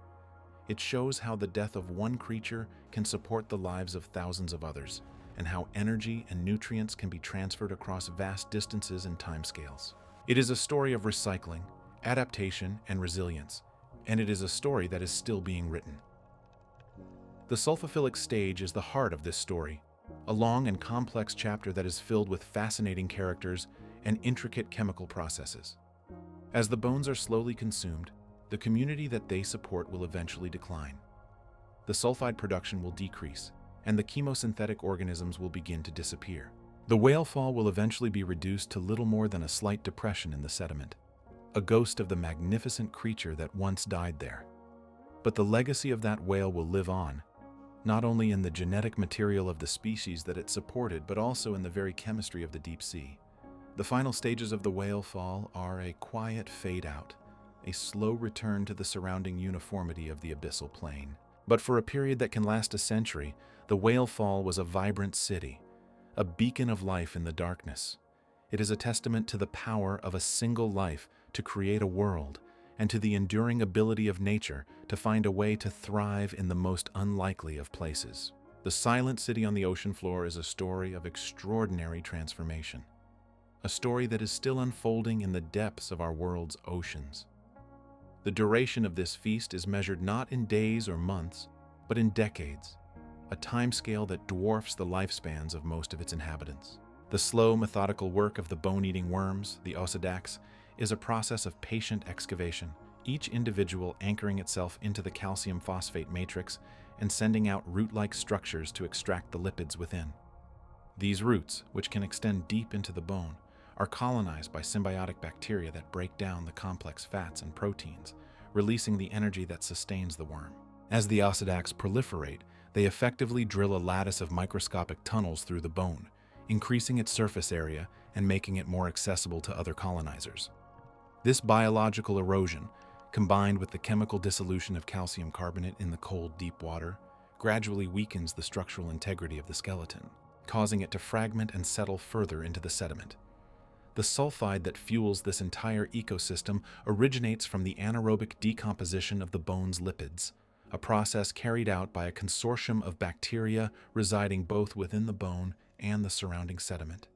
It shows how the death of one creature can support the lives of thousands of others, and how energy and nutrients can be transferred across vast distances and timescales. It is a story of recycling, adaptation, and resilience, and it is a story that is still being written. The sulfophilic stage is the heart of this story, a long and complex chapter that is filled with fascinating characters and intricate chemical processes. As the bones are slowly consumed, the community that they support will eventually decline. The sulfide production will decrease, and the chemosynthetic organisms will begin to disappear. The whale fall will eventually be reduced to little more than a slight depression in the sediment, a ghost of the magnificent creature that once died there. But the legacy of that whale will live on, not only in the genetic material of the species that it supported, but also in the very chemistry of the deep sea. The final stages of the whale fall are a quiet fade out, a slow return to the surrounding uniformity of the abyssal plain. But for a period that can last a century, the whale fall was a vibrant city, a beacon of life in the darkness. It is a testament to the power of a single life to create a world, and to the enduring ability of nature to find a way to thrive in the most unlikely of places. The silent city on the ocean floor is a story of extraordinary transformation, a story that is still unfolding in the depths of our world's oceans. The duration of this feast is measured not in days or months, but in decades, a timescale that dwarfs the lifespans of most of its inhabitants. The slow, methodical work of the bone-eating worms, the osedax, is a process of patient excavation, each individual anchoring itself into the calcium phosphate matrix and sending out root-like structures to extract the lipids within. These roots, which can extend deep into the bone, are colonized by symbiotic bacteria that break down the complex fats and proteins, releasing the energy that sustains the worm. As the osedax proliferate, they effectively drill a lattice of microscopic tunnels through the bone, increasing its surface area and making it more accessible to other colonizers. This biological erosion, combined with the chemical dissolution of calcium carbonate in the cold, deep water, gradually weakens the structural integrity of the skeleton, causing it to fragment and settle further into the sediment. The sulfide that fuels this entire ecosystem originates from the anaerobic decomposition of the bone's lipids, a process carried out by a consortium of bacteria residing both within the bone and the surrounding sediment.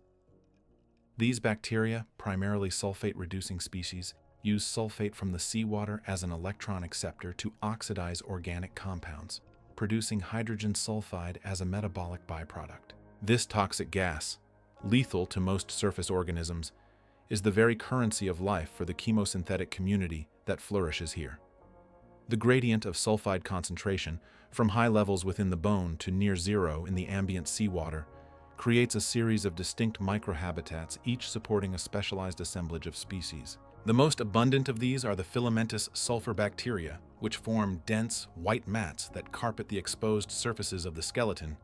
These bacteria, primarily sulfate-reducing species, use sulfate from the seawater as an electron acceptor to oxidize organic compounds, producing hydrogen sulfide as a metabolic byproduct. This toxic gas, lethal to most surface organisms, is the very currency of life for the chemosynthetic community that flourishes here. The gradient of sulfide concentration, from high levels within the bone to near zero in the ambient seawater, creates a series of distinct microhabitats, each supporting a specialized assemblage of species. The most abundant of these are the filamentous sulfur bacteria, which form dense, white mats that carpet the exposed surfaces of the skeleton,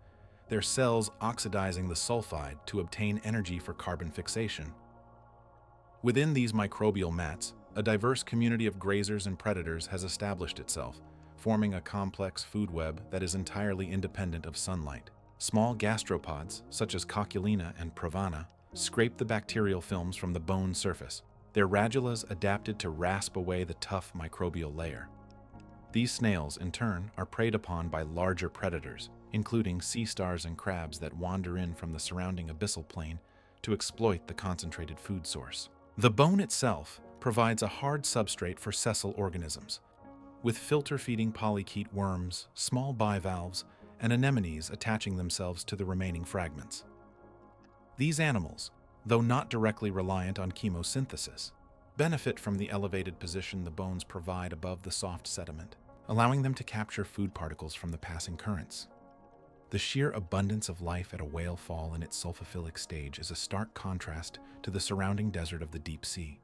their cells oxidizing the sulfide to obtain energy for carbon fixation. Within these microbial mats, a diverse community of grazers and predators has established itself, forming a complex food web that is entirely independent of sunlight. Small gastropods, such as Cocculina and Pravana, scrape the bacterial films from the bone surface, their radulas adapted to rasp away the tough microbial layer. These snails, in turn, are preyed upon by larger predators, including sea stars and crabs that wander in from the surrounding abyssal plain to exploit the concentrated food source. The bone itself provides a hard substrate for sessile organisms, with filter-feeding polychaete worms, small bivalves, and anemones attaching themselves to the remaining fragments. These animals, though not directly reliant on chemosynthesis, benefit from the elevated position the bones provide above the soft sediment, allowing them to capture food particles from the passing currents. The sheer abundance of life at a whale fall in its sulfophilic stage is a stark contrast to the surrounding desert of the deep sea.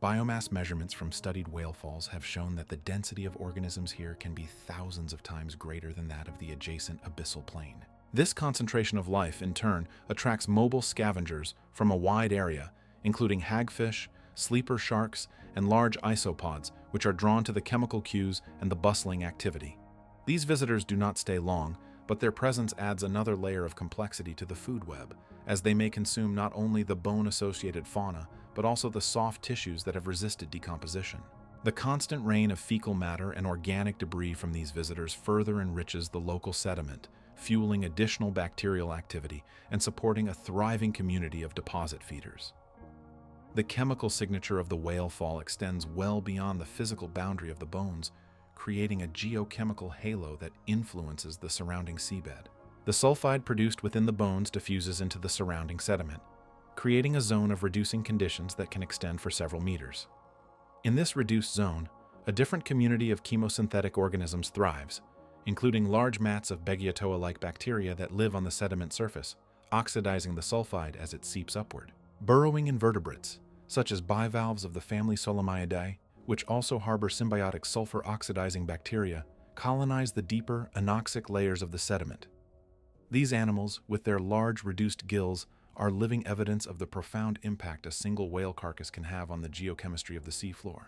Biomass measurements from studied whale falls have shown that the density of organisms here can be thousands of times greater than that of the adjacent abyssal plain. This concentration of life, in turn, attracts mobile scavengers from a wide area, including hagfish, sleeper sharks, and large isopods, which are drawn to the chemical cues and the bustling activity. These visitors do not stay long, but their presence adds another layer of complexity to the food web, as they may consume not only the bone-associated fauna, but also the soft tissues that have resisted decomposition. The constant rain of fecal matter and organic debris from these visitors further enriches the local sediment, fueling additional bacterial activity and supporting a thriving community of deposit feeders. The chemical signature of the whale fall extends well beyond the physical boundary of the bones, creating a geochemical halo that influences the surrounding seabed. The sulfide produced within the bones diffuses into the surrounding sediment, creating a zone of reducing conditions that can extend for several meters. In this reduced zone, a different community of chemosynthetic organisms thrives, including large mats of Beggiatoa-like bacteria that live on the sediment surface, oxidizing the sulfide as it seeps upward. Burrowing invertebrates, such as bivalves of the family Solomyidae, which also harbor symbiotic sulfur-oxidizing bacteria, colonize the deeper, anoxic layers of the sediment. These animals, with their large, reduced gills, are living evidence of the profound impact a single whale carcass can have on the geochemistry of the seafloor.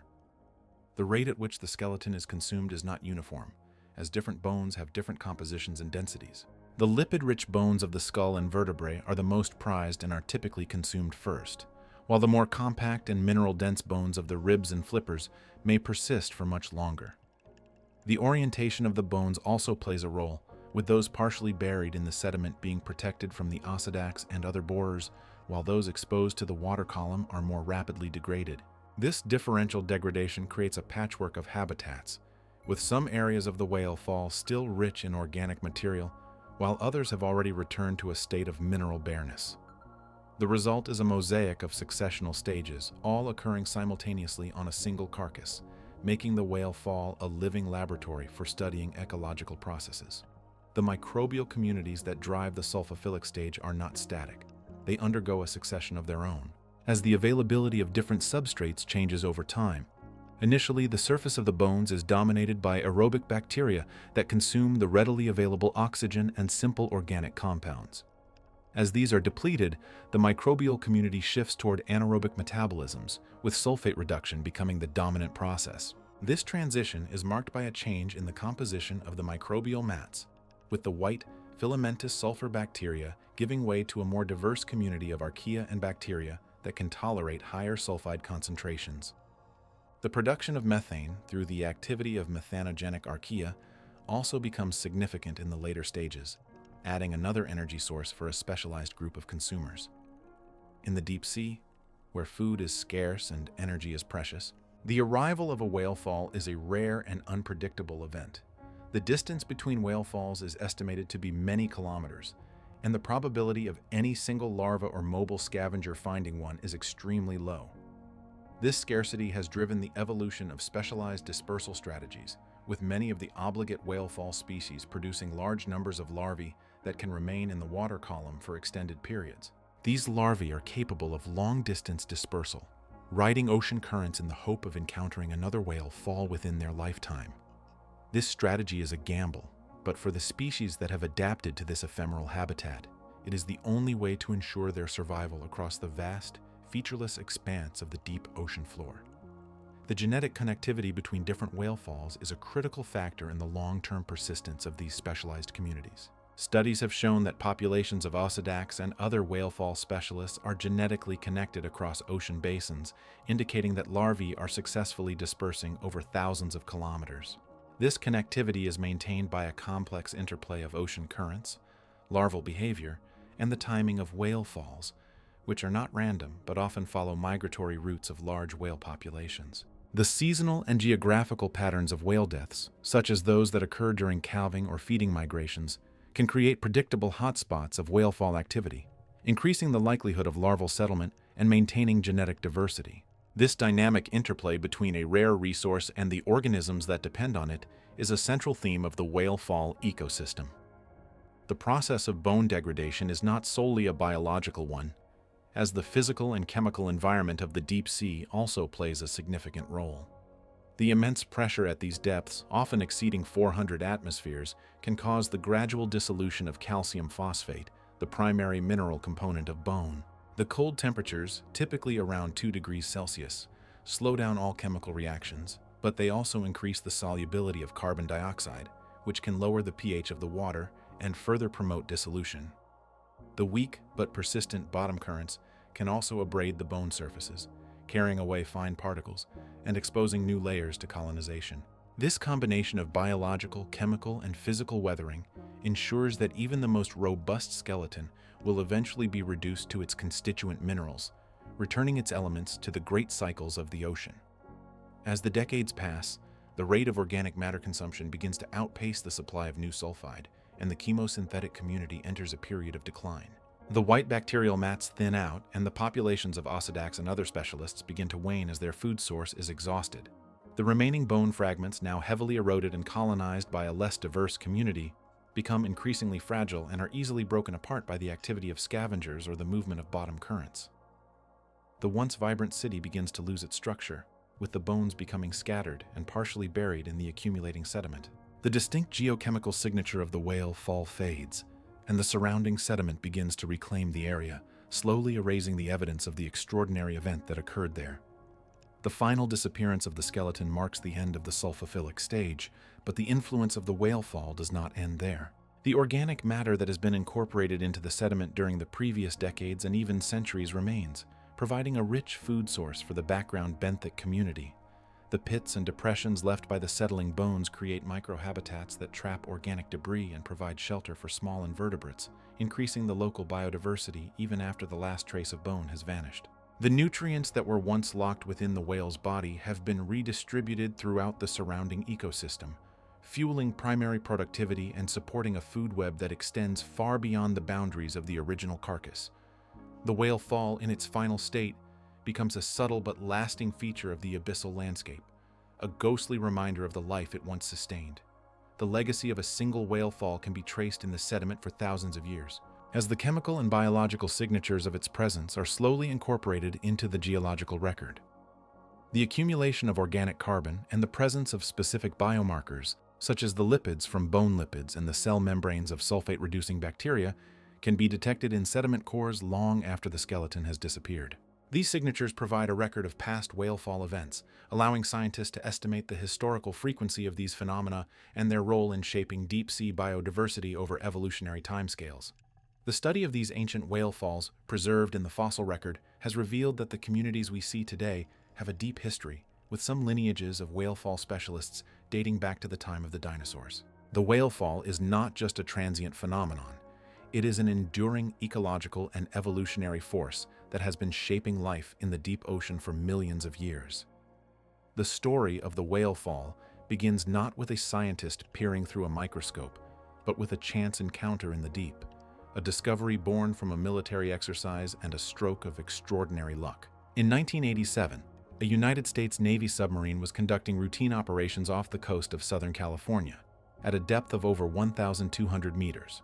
The rate at which the skeleton is consumed is not uniform, as different bones have different compositions and densities. The lipid-rich bones of the skull and vertebrae are the most prized and are typically consumed first, while the more compact and mineral-dense bones of the ribs and flippers may persist for much longer. The orientation of the bones also plays a role, with those partially buried in the sediment being protected from the osedax and other borers, while those exposed to the water column are more rapidly degraded. This differential degradation creates a patchwork of habitats, with some areas of the whale fall still rich in organic material, while others have already returned to a state of mineral bareness. The result is a mosaic of successional stages, all occurring simultaneously on a single carcass, making the whale fall a living laboratory for studying ecological processes. The microbial communities that drive the sulfophilic stage are not static. They undergo a succession of their own, as the availability of different substrates changes over time. Initially, the surface of the bones is dominated by aerobic bacteria that consume the readily available oxygen and simple organic compounds. As these are depleted, the microbial community shifts toward anaerobic metabolisms, with sulfate reduction becoming the dominant process. This transition is marked by a change in the composition of the microbial mats, with the white, filamentous sulfur bacteria giving way to a more diverse community of archaea and bacteria that can tolerate higher sulfide concentrations. The production of methane through the activity of methanogenic archaea also becomes significant in the later stages, adding another energy source for a specialized group of consumers. In the deep sea, where food is scarce and energy is precious, the arrival of a whale fall is a rare and unpredictable event. The distance between whale falls is estimated to be many kilometers, and the probability of any single larva or mobile scavenger finding one is extremely low. This scarcity has driven the evolution of specialized dispersal strategies, with many of the obligate whale fall species producing large numbers of larvae that can remain in the water column for extended periods. These larvae are capable of long-distance dispersal, riding ocean currents in the hope of encountering another whale fall within their lifetime. This strategy is a gamble, but for the species that have adapted to this ephemeral habitat, it is the only way to ensure their survival across the vast, featureless expanse of the deep ocean floor. The genetic connectivity between different whale falls is a critical factor in the long-term persistence of these specialized communities. Studies have shown that populations of osedax and other whale fall specialists are genetically connected across ocean basins, indicating that larvae are successfully dispersing over thousands of kilometers. This connectivity is maintained by a complex interplay of ocean currents, larval behavior, and the timing of whale falls, which are not random but often follow migratory routes of large whale populations. The seasonal and geographical patterns of whale deaths, such as those that occur during calving or feeding migrations, can create predictable hotspots of whale fall activity, increasing the likelihood of larval settlement and maintaining genetic diversity. This dynamic interplay between a rare resource and the organisms that depend on it is a central theme of the whale fall ecosystem. The process of bone degradation is not solely a biological one. as the physical and chemical environment of the deep sea also plays a significant role. The immense pressure at these depths, often exceeding 400 atmospheres, can cause the gradual dissolution of calcium phosphate, the primary mineral component of bone. The cold temperatures, typically around 2 degrees Celsius, slow down all chemical reactions, but they also increase the solubility of carbon dioxide, which can lower the pH of the water and further promote dissolution. The weak but persistent bottom currents can also abrade the bone surfaces, carrying away fine particles and exposing new layers to colonization. This combination of biological, chemical, and physical weathering ensures that even the most robust skeleton will eventually be reduced to its constituent minerals, returning its elements to the great cycles of the ocean. As the decades pass, the rate of organic matter consumption begins to outpace the supply of new sulfide, and the chemosynthetic community enters a period of decline. The white bacterial mats thin out, and the populations of Osedax and other specialists begin to wane as their food source is exhausted. The remaining bone fragments, now heavily eroded and colonized by a less diverse community, become increasingly fragile and are easily broken apart by the activity of scavengers or the movement of bottom currents. The once vibrant city begins to lose its structure, with the bones becoming scattered and partially buried in the accumulating sediment. The distinct geochemical signature of the whale fall fades, and the surrounding sediment begins to reclaim the area, slowly erasing the evidence of the extraordinary event that occurred there. The final disappearance of the skeleton marks the end of the sulfophilic stage, but the influence of the whale fall does not end there. The organic matter that has been incorporated into the sediment during the previous decades and even centuries remains, providing a rich food source for the background benthic community. The pits and depressions left by the settling bones create microhabitats that trap organic debris and provide shelter for small invertebrates, increasing the local biodiversity even after the last trace of bone has vanished. The nutrients that were once locked within the whale's body have been redistributed throughout the surrounding ecosystem, fueling primary productivity and supporting a food web that extends far beyond the boundaries of the original carcass. The whale fall, in its final state, becomes a subtle but lasting feature of the abyssal landscape, a ghostly reminder of the life it once sustained. The legacy of a single whale fall can be traced in the sediment for thousands of years, as the chemical and biological signatures of its presence are slowly incorporated into the geological record. The accumulation of organic carbon and the presence of specific biomarkers, such as the lipids from bone lipids and the cell membranes of sulfate-reducing bacteria, can be detected in sediment cores long after the skeleton has disappeared. These signatures provide a record of past whale fall events, allowing scientists to estimate the historical frequency of these phenomena and their role in shaping deep-sea biodiversity over evolutionary timescales. The study of these ancient whale falls, preserved in the fossil record, has revealed that the communities we see today have a deep history, with some lineages of whale fall specialists dating back to the time of the dinosaurs. The whale fall is not just a transient phenomenon. It is an enduring ecological and evolutionary force that has been shaping life in the deep ocean for millions of years. The story of the whale fall begins not with a scientist peering through a microscope, but with a chance encounter in the deep, a discovery born from a military exercise and a stroke of extraordinary luck. In 1987, a United States Navy submarine was conducting routine operations off the coast of Southern California, at a depth of over 1,200 meters.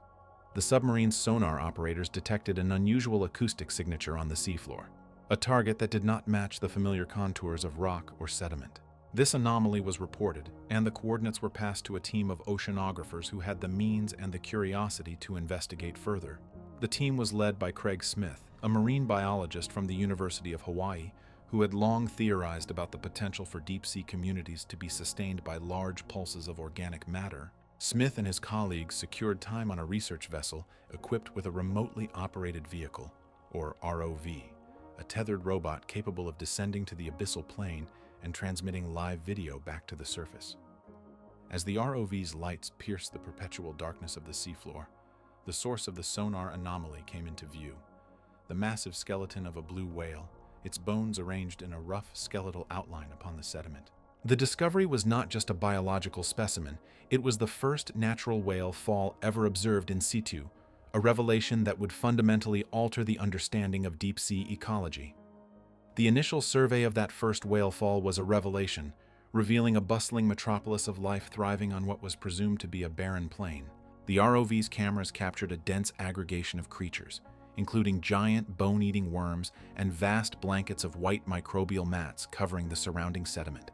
The submarine's sonar operators detected an unusual acoustic signature on the seafloor, a target that did not match the familiar contours of rock or sediment. This anomaly was reported, and the coordinates were passed to a team of oceanographers who had the means and the curiosity to investigate further. The team was led by Craig Smith, a marine biologist from the University of Hawaii, who had long theorized about the potential for deep-sea communities to be sustained by large pulses of organic matter. Smith and his colleagues secured time on a research vessel equipped with a remotely operated vehicle, or ROV, a tethered robot capable of descending to the abyssal plane and transmitting live video back to the surface. As the ROV's lights pierced the perpetual darkness of the seafloor, the source of the sonar anomaly came into view. The massive skeleton of a blue whale, its bones arranged in a rough skeletal outline upon the sediment. The discovery was not just a biological specimen, it was the first natural whale fall ever observed in situ, a revelation that would fundamentally alter the understanding of deep-sea ecology. The initial survey of that first whale fall was a revelation, revealing a bustling metropolis of life thriving on what was presumed to be a barren plain. The ROV's cameras captured a dense aggregation of creatures, including giant bone-eating worms and vast blankets of white microbial mats covering the surrounding sediment.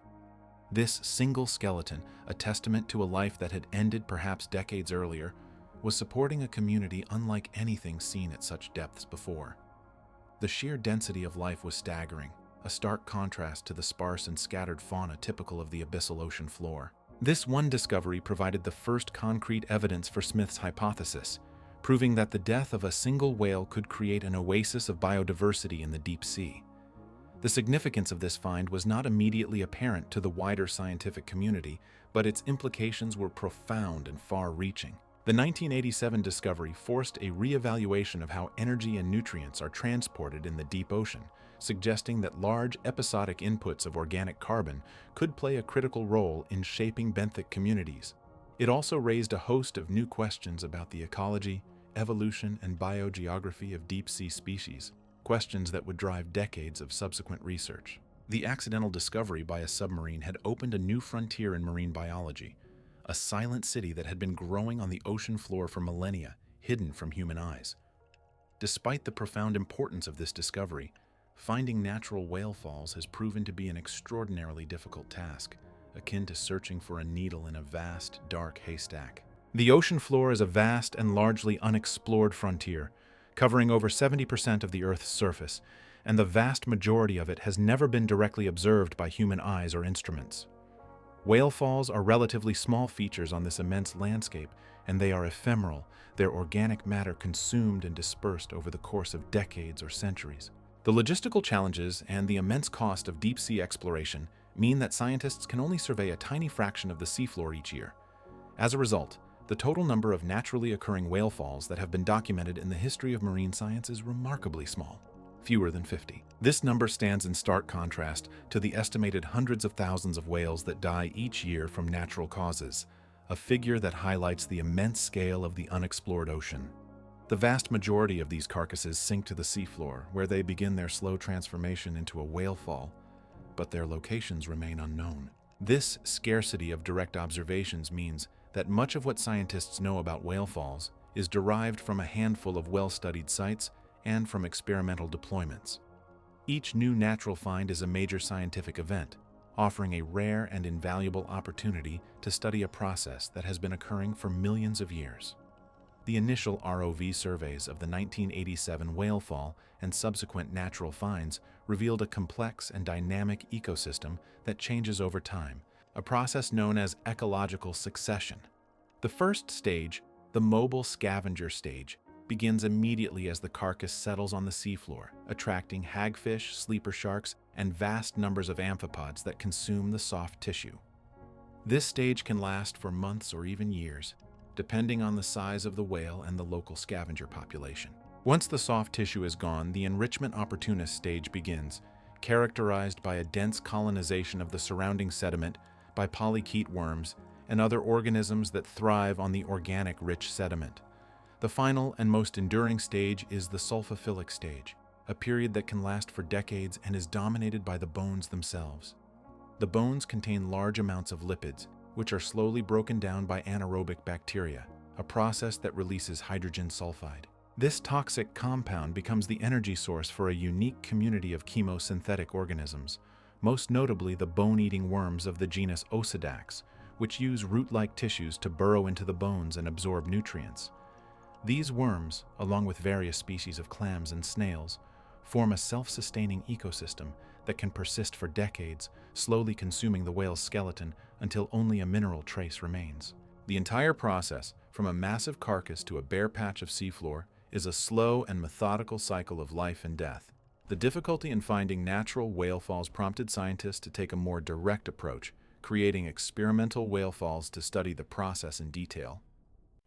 This single skeleton, a testament to a life that had ended perhaps decades earlier, was supporting a community unlike anything seen at such depths before. The sheer density of life was staggering, a stark contrast to the sparse and scattered fauna typical of the abyssal ocean floor. This one discovery provided the first concrete evidence for Smith's hypothesis, proving that the death of a single whale could create an oasis of biodiversity in the deep sea. The significance of this find was not immediately apparent to the wider scientific community, but its implications were profound and far-reaching. The 1987 discovery forced a re-evaluation of how energy and nutrients are transported in the deep ocean, suggesting that large episodic inputs of organic carbon could play a critical role in shaping benthic communities. It also raised a host of new questions about the ecology, evolution, and biogeography of deep-sea species, questions that would drive decades of subsequent research. The accidental discovery by a submarine had opened a new frontier in marine biology, a silent city that had been growing on the ocean floor for millennia, hidden from human eyes. Despite the profound importance of this discovery, finding natural whale falls has proven to be an extraordinarily difficult task, akin to searching for a needle in a vast, dark haystack. The ocean floor is a vast and largely unexplored frontier, covering over 70% of the Earth's surface, and the vast majority of it has never been directly observed by human eyes or instruments. Whale falls are relatively small features on this immense landscape, and they are ephemeral, their organic matter consumed and dispersed over the course of decades or centuries. The logistical challenges and the immense cost of deep-sea exploration mean that scientists can only survey a tiny fraction of the seafloor each year. As a result, the total number of naturally occurring whale falls that have been documented in the history of marine science is remarkably small, fewer than 50. This number stands in stark contrast to the estimated hundreds of thousands of whales that die each year from natural causes, a figure that highlights the immense scale of the unexplored ocean. The vast majority of these carcasses sink to the seafloor, where they begin their slow transformation into a whale fall, but their locations remain unknown. This scarcity of direct observations means that much of what scientists know about whale falls is derived from a handful of well-studied sites and from experimental deployments. Each new natural find is a major scientific event, offering a rare and invaluable opportunity to study a process that has been occurring for millions of years. The initial ROV surveys of the 1987 whale fall and subsequent natural finds revealed a complex and dynamic ecosystem that changes over time, a process known as ecological succession. The first stage, the mobile scavenger stage, begins immediately as the carcass settles on the seafloor, attracting hagfish, sleeper sharks, and vast numbers of amphipods that consume the soft tissue. This stage can last for months or even years, depending on the size of the whale and the local scavenger population. Once the soft tissue is gone, the enrichment opportunist stage begins, characterized by a dense colonization of the surrounding sediment by polychaete worms and other organisms that thrive on the organic rich sediment. The final and most enduring stage is the sulfophilic stage, a period that can last for decades and is dominated by the bones themselves. The bones contain large amounts of lipids, which are slowly broken down by anaerobic bacteria, a process that releases hydrogen sulfide. This toxic compound becomes the energy source for a unique community of chemosynthetic organisms, most notably the bone-eating worms of the genus Ocedax, which use root-like tissues to burrow into the bones and absorb nutrients. These worms, along with various species of clams and snails, form a self-sustaining ecosystem that can persist for decades, slowly consuming the whale's skeleton until only a mineral trace remains. The entire process, from a massive carcass to a bare patch of seafloor, is a slow and methodical cycle of life and death. The difficulty in finding natural whale falls prompted scientists to take a more direct approach, creating experimental whale falls to study the process in detail.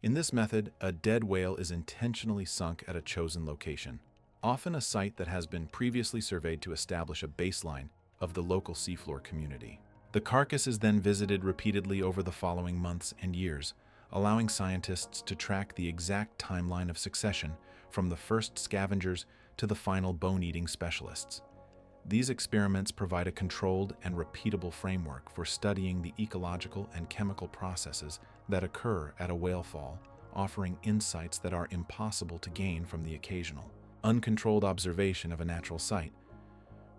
In this method, a dead whale is intentionally sunk at a chosen location, often a site that has been previously surveyed to establish a baseline of the local seafloor community. The carcass is then visited repeatedly over the following months and years, allowing scientists to track the exact timeline of succession from the first scavengers to the final bone-eating specialists. These experiments provide a controlled and repeatable framework for studying the ecological and chemical processes that occur at a whale fall, offering insights that are impossible to gain from the occasional, uncontrolled observation of a natural site.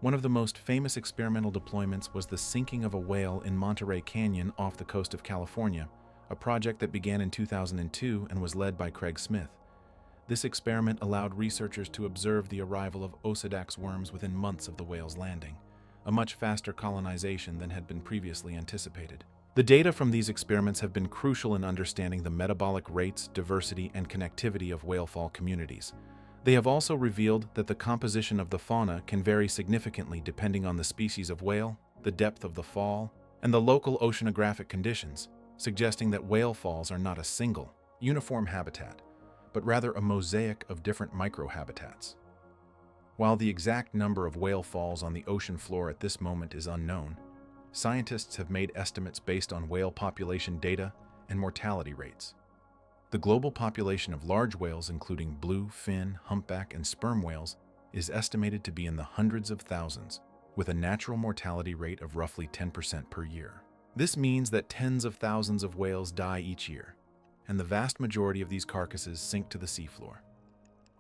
One of the most famous experimental deployments was the sinking of a whale in Monterey Canyon off the coast of California, a project that began in 2002 and was led by Craig Smith. This experiment allowed researchers to observe the arrival of Osidax worms within months of the whale's landing, a much faster colonization than had been previously anticipated. The data from these experiments have been crucial in understanding the metabolic rates, diversity, and connectivity of whale fall communities. They have also revealed that the composition of the fauna can vary significantly depending on the species of whale, the depth of the fall, and the local oceanographic conditions, suggesting that whale falls are not a single, uniform habitat, but rather a mosaic of different microhabitats. While the exact number of whale falls on the ocean floor at this moment is unknown, scientists have made estimates based on whale population data and mortality rates. The global population of large whales, including blue, fin, humpback, and sperm whales, is estimated to be in the hundreds of thousands, with a natural mortality rate of roughly 10% per year. This means that tens of thousands of whales die each year, and the vast majority of these carcasses sink to the seafloor.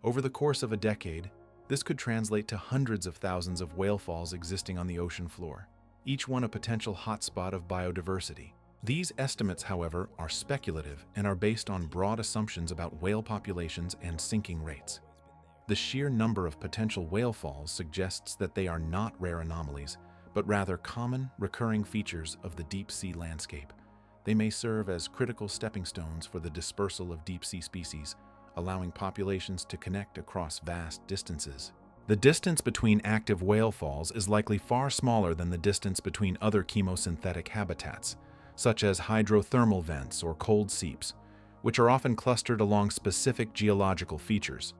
Over the course of a decade, this could translate to hundreds of thousands of whale falls existing on the ocean floor, each one a potential hotspot of biodiversity. These estimates, however, are speculative and are based on broad assumptions about whale populations and sinking rates. The sheer number of potential whale falls suggests that they are not rare anomalies, but rather common, recurring features of the deep-sea landscape. They may serve as critical stepping stones for the dispersal of deep-sea species, allowing populations to connect across vast distances. The distance between active whale falls is likely far smaller than the distance between other chemosynthetic habitats, such as hydrothermal vents or cold seeps, which are often clustered along specific geological features.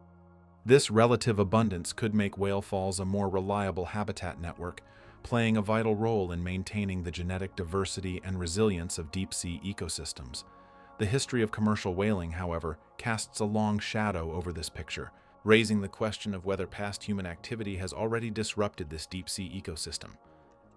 This relative abundance could make whale falls a more reliable habitat network, playing a vital role in maintaining the genetic diversity and resilience of deep-sea ecosystems. The history of commercial whaling, however, casts a long shadow over this picture, raising the question of whether past human activity has already disrupted this deep-sea ecosystem.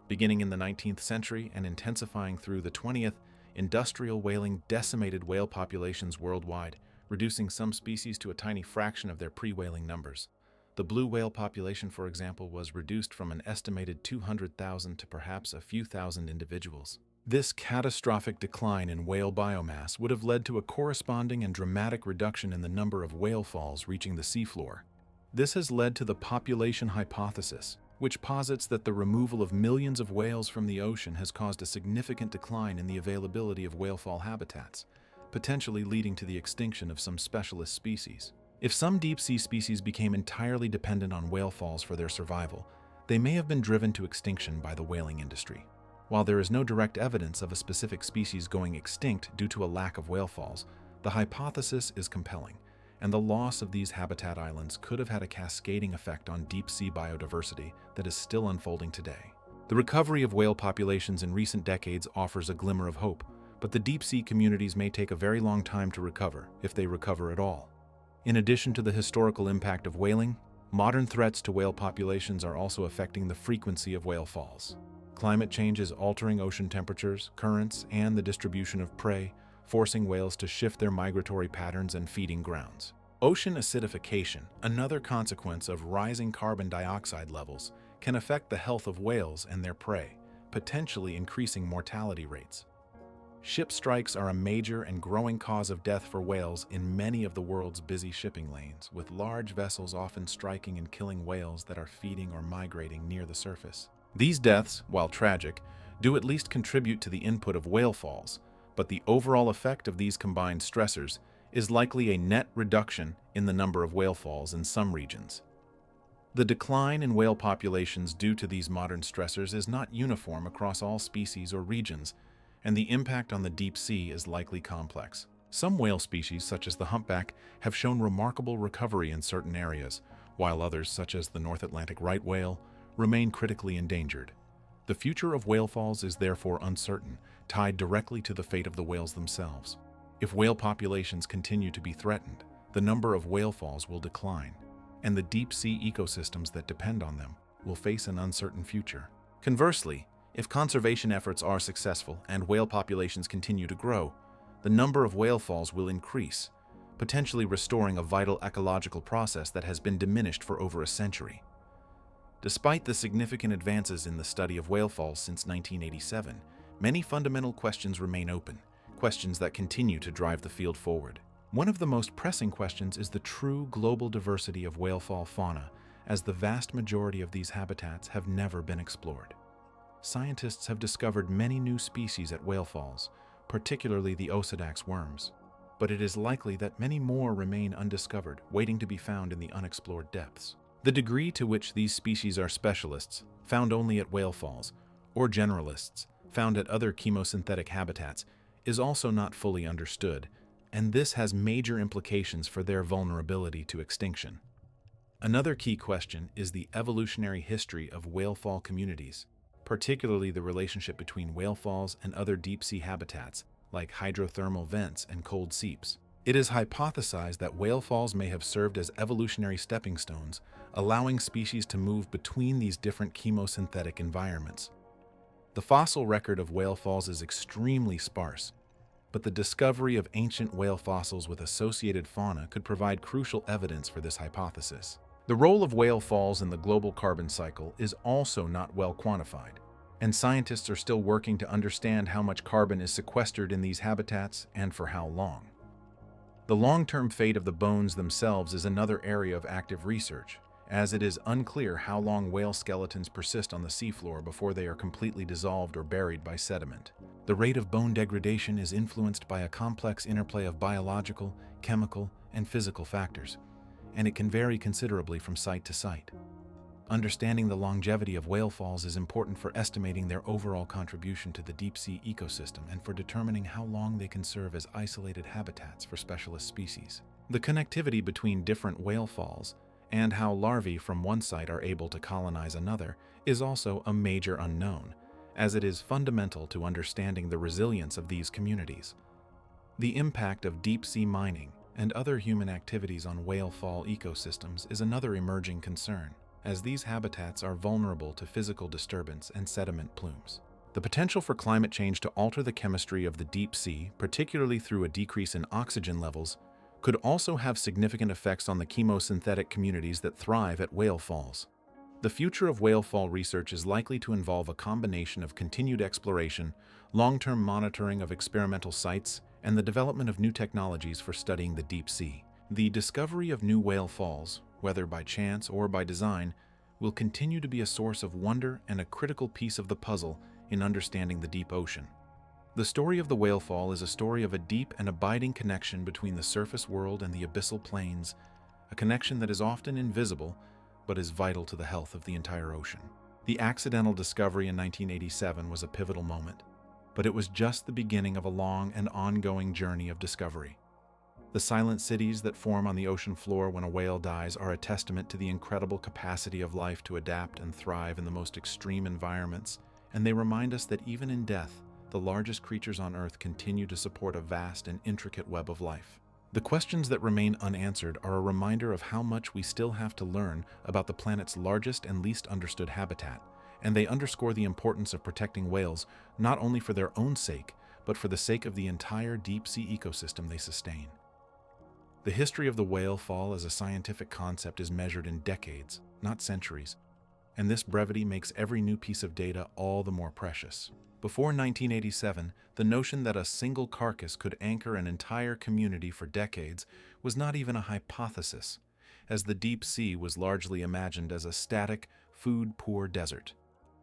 Beginning in the 19th century and intensifying through the 20th, industrial whaling decimated whale populations worldwide, reducing some species to a tiny fraction of their pre-whaling numbers. The blue whale population, for example, was reduced from an estimated 200,000 to perhaps a few thousand individuals. This catastrophic decline in whale biomass would have led to a corresponding and dramatic reduction in the number of whale falls reaching the seafloor. This has led to the population hypothesis, which posits that the removal of millions of whales from the ocean has caused a significant decline in the availability of whale fall habitats, potentially leading to the extinction of some specialist species. If some deep-sea species became entirely dependent on whale falls for their survival, they may have been driven to extinction by the whaling industry. While there is no direct evidence of a specific species going extinct due to a lack of whale falls, the hypothesis is compelling, and the loss of these habitat islands could have had a cascading effect on deep-sea biodiversity that is still unfolding today. The recovery of whale populations in recent decades offers a glimmer of hope, but the deep-sea communities may take a very long time to recover, if they recover at all. In addition to the historical impact of whaling, modern threats to whale populations are also affecting the frequency of whale falls. Climate change is altering ocean temperatures, currents, and the distribution of prey, forcing whales to shift their migratory patterns and feeding grounds. Ocean acidification, another consequence of rising carbon dioxide levels, can affect the health of whales and their prey, potentially increasing mortality rates. Ship strikes are a major and growing cause of death for whales in many of the world's busy shipping lanes, with large vessels often striking and killing whales that are feeding or migrating near the surface. These deaths, while tragic, do at least contribute to the input of whale falls, but the overall effect of these combined stressors is likely a net reduction in the number of whale falls in some regions. The decline in whale populations due to these modern stressors is not uniform across all species or regions, and the impact on the deep sea is likely complex. Some whale species, such as the humpback, have shown remarkable recovery in certain areas, while others, such as the North Atlantic right whale, remain critically endangered. The future of whale falls is therefore uncertain, tied directly to the fate of the whales themselves. If whale populations continue to be threatened, the number of whale falls will decline, and the deep-sea ecosystems that depend on them will face an uncertain future. Conversely, if conservation efforts are successful and whale populations continue to grow, the number of whale falls will increase, potentially restoring a vital ecological process that has been diminished for over a century. Despite the significant advances in the study of whale falls since 1987, many fundamental questions remain open, questions that continue to drive the field forward. One of the most pressing questions is the true global diversity of whale fall fauna, as the vast majority of these habitats have never been explored. Scientists have discovered many new species at whale falls, particularly the Osidax worms, but it is likely that many more remain undiscovered, waiting to be found in the unexplored depths. The degree to which these species are specialists, found only at whale falls, or generalists, found at other chemosynthetic habitats, is also not fully understood, and this has major implications for their vulnerability to extinction. Another key question is the evolutionary history of whale fall communities, particularly the relationship between whale falls and other deep-sea habitats, like hydrothermal vents and cold seeps. It is hypothesized that whale falls may have served as evolutionary stepping stones, allowing species to move between these different chemosynthetic environments. The fossil record of whale falls is extremely sparse, but the discovery of ancient whale fossils with associated fauna could provide crucial evidence for this hypothesis. The role of whale falls in the global carbon cycle is also not well quantified, and scientists are still working to understand how much carbon is sequestered in these habitats and for how long. The long-term fate of the bones themselves is another area of active research, as it is unclear how long whale skeletons persist on the seafloor before they are completely dissolved or buried by sediment. The rate of bone degradation is influenced by a complex interplay of biological, chemical, and physical factors, and it can vary considerably from site to site. Understanding the longevity of whale falls is important for estimating their overall contribution to the deep-sea ecosystem and for determining how long they can serve as isolated habitats for specialist species. The connectivity between different whale falls and how larvae from one site are able to colonize another is also a major unknown, as it is fundamental to understanding the resilience of these communities. The impact of deep-sea mining and other human activities on whale fall ecosystems is another emerging concern, as these habitats are vulnerable to physical disturbance and sediment plumes. The potential for climate change to alter the chemistry of the deep sea, particularly through a decrease in oxygen levels, could also have significant effects on the chemosynthetic communities that thrive at whale falls. The future of whale fall research is likely to involve a combination of continued exploration, long-term monitoring of experimental sites, and the development of new technologies for studying the deep sea. The discovery of new whale falls, whether by chance or by design, will continue to be a source of wonder and a critical piece of the puzzle in understanding the deep ocean. The story of the whale fall is a story of a deep and abiding connection between the surface world and the abyssal plains, a connection that is often invisible but is vital to the health of the entire ocean. The accidental discovery in 1987 was a pivotal moment, but it was just the beginning of a long and ongoing journey of discovery. The silent cities that form on the ocean floor when a whale dies are a testament to the incredible capacity of life to adapt and thrive in the most extreme environments, and they remind us that even in death, the largest creatures on Earth continue to support a vast and intricate web of life. The questions that remain unanswered are a reminder of how much we still have to learn about the planet's largest and least understood habitat, and they underscore the importance of protecting whales not only for their own sake, but for the sake of the entire deep-sea ecosystem they sustain. The history of the whale fall as a scientific concept is measured in decades, not centuries, and this brevity makes every new piece of data all the more precious. Before 1987, the notion that a single carcass could anchor an entire community for decades was not even a hypothesis, as the deep sea was largely imagined as a static, food-poor desert.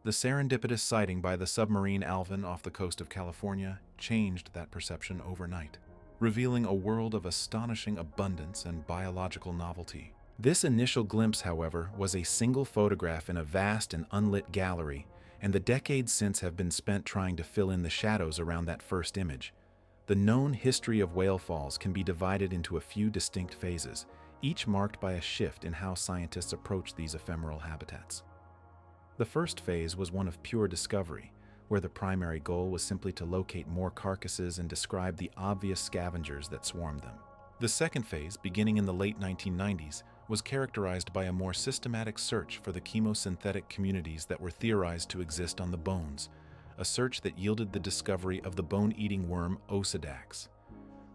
The serendipitous sighting by the submarine Alvin off the coast of California changed that perception overnight, revealing a world of astonishing abundance and biological novelty. This initial glimpse, however, was a single photograph in a vast and unlit gallery, and the decades since have been spent trying to fill in the shadows around that first image. The known history of whale falls can be divided into a few distinct phases, each marked by a shift in how scientists approach these ephemeral habitats. The first phase was one of pure discovery, where the primary goal was simply to locate more carcasses and describe the obvious scavengers that swarmed them. The second phase, beginning in the late 1990s, was characterized by a more systematic search for the chemosynthetic communities that were theorized to exist on the bones, a search that yielded the discovery of the bone-eating worm Osidax.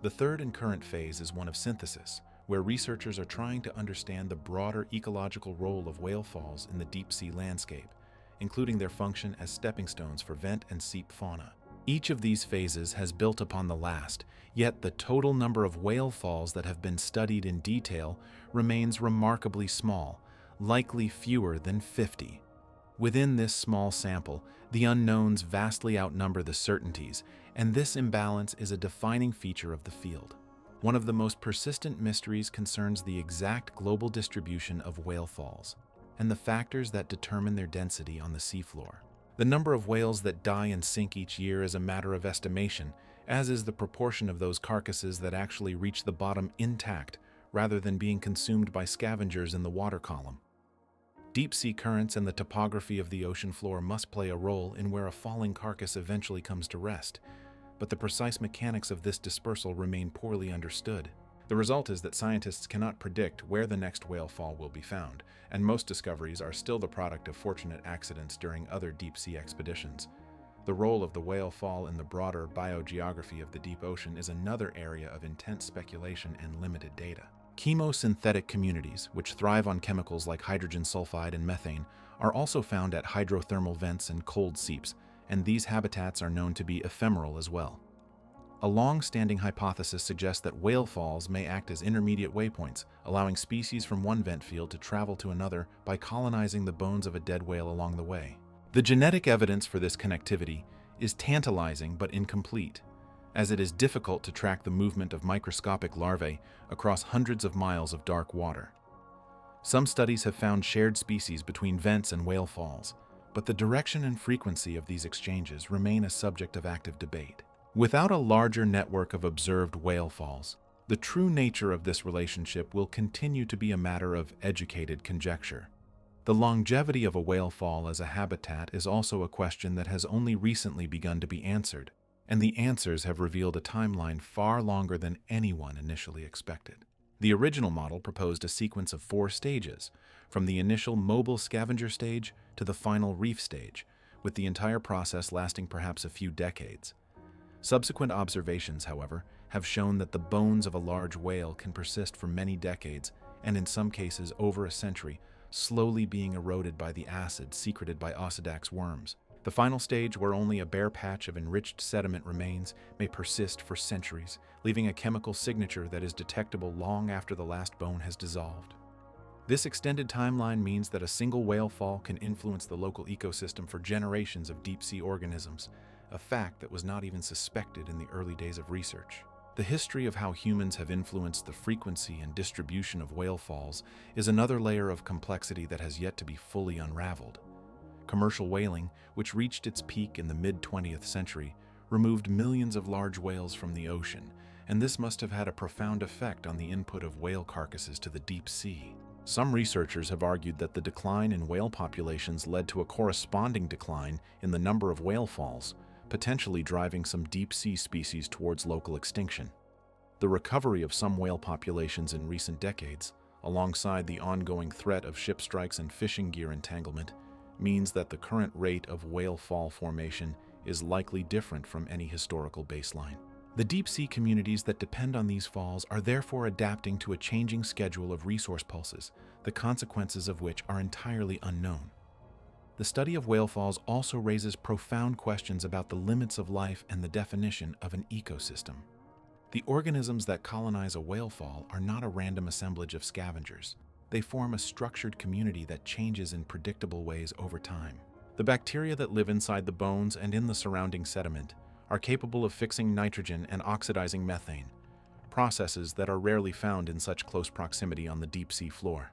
The third and current phase is one of synthesis, where researchers are trying to understand the broader ecological role of whale falls in the deep-sea landscape, including their function as stepping stones for vent and seep fauna. Each of these phases has built upon the last, yet the total number of whale falls that have been studied in detail remains remarkably small, likely fewer than 50. Within this small sample, the unknowns vastly outnumber the certainties, and this imbalance is a defining feature of the field. One of the most persistent mysteries concerns the exact global distribution of whale falls and the factors that determine their density on the seafloor. The number of whales that die and sink each year is a matter of estimation, as is the proportion of those carcasses that actually reach the bottom intact rather than being consumed by scavengers in the water column. Deep-sea currents and the topography of the ocean floor must play a role in where a falling carcass eventually comes to rest, but the precise mechanics of this dispersal remain poorly understood. The result is that scientists cannot predict where the next whale fall will be found, and most discoveries are still the product of fortunate accidents during other deep-sea expeditions. The role of the whale fall in the broader biogeography of the deep ocean is another area of intense speculation and limited data. Chemosynthetic communities, which thrive on chemicals like hydrogen sulfide and methane, are also found at hydrothermal vents and cold seeps, and these habitats are known to be ephemeral as well. A long-standing hypothesis suggests that whale falls may act as intermediate waypoints, allowing species from one vent field to travel to another by colonizing the bones of a dead whale along the way. The genetic evidence for this connectivity is tantalizing but incomplete, as it is difficult to track the movement of microscopic larvae across hundreds of miles of dark water. Some studies have found shared species between vents and whale falls, but the direction and frequency of these exchanges remain a subject of active debate. Without a larger network of observed whale falls, the true nature of this relationship will continue to be a matter of educated conjecture. The longevity of a whale fall as a habitat is also a question that has only recently begun to be answered, and the answers have revealed a timeline far longer than anyone initially expected. The original model proposed a sequence of 4 stages, from the initial mobile scavenger stage to the final reef stage, with the entire process lasting perhaps a few decades. Subsequent observations, however, have shown that the bones of a large whale can persist for many decades, and in some cases over a century, slowly being eroded by the acid secreted by Osedax worms. The final stage, where only a bare patch of enriched sediment remains, may persist for centuries, leaving a chemical signature that is detectable long after the last bone has dissolved. This extended timeline means that a single whale fall can influence the local ecosystem for generations of deep-sea organisms, a fact that was not even suspected in the early days of research. The history of how humans have influenced the frequency and distribution of whale falls is another layer of complexity that has yet to be fully unraveled. Commercial whaling, which reached its peak in the mid-20th century, removed millions of large whales from the ocean, and this must have had a profound effect on the input of whale carcasses to the deep sea. Some researchers have argued that the decline in whale populations led to a corresponding decline in the number of whale falls, potentially driving some deep-sea species towards local extinction. The recovery of some whale populations in recent decades, alongside the ongoing threat of ship strikes and fishing gear entanglement, means that the current rate of whale fall formation is likely different from any historical baseline. The deep-sea communities that depend on these falls are therefore adapting to a changing schedule of resource pulses, the consequences of which are entirely unknown. The study of whale falls also raises profound questions about the limits of life and the definition of an ecosystem. The organisms that colonize a whale fall are not a random assemblage of scavengers. They form a structured community that changes in predictable ways over time. The bacteria that live inside the bones and in the surrounding sediment are capable of fixing nitrogen and oxidizing methane, processes that are rarely found in such close proximity on the deep-sea floor.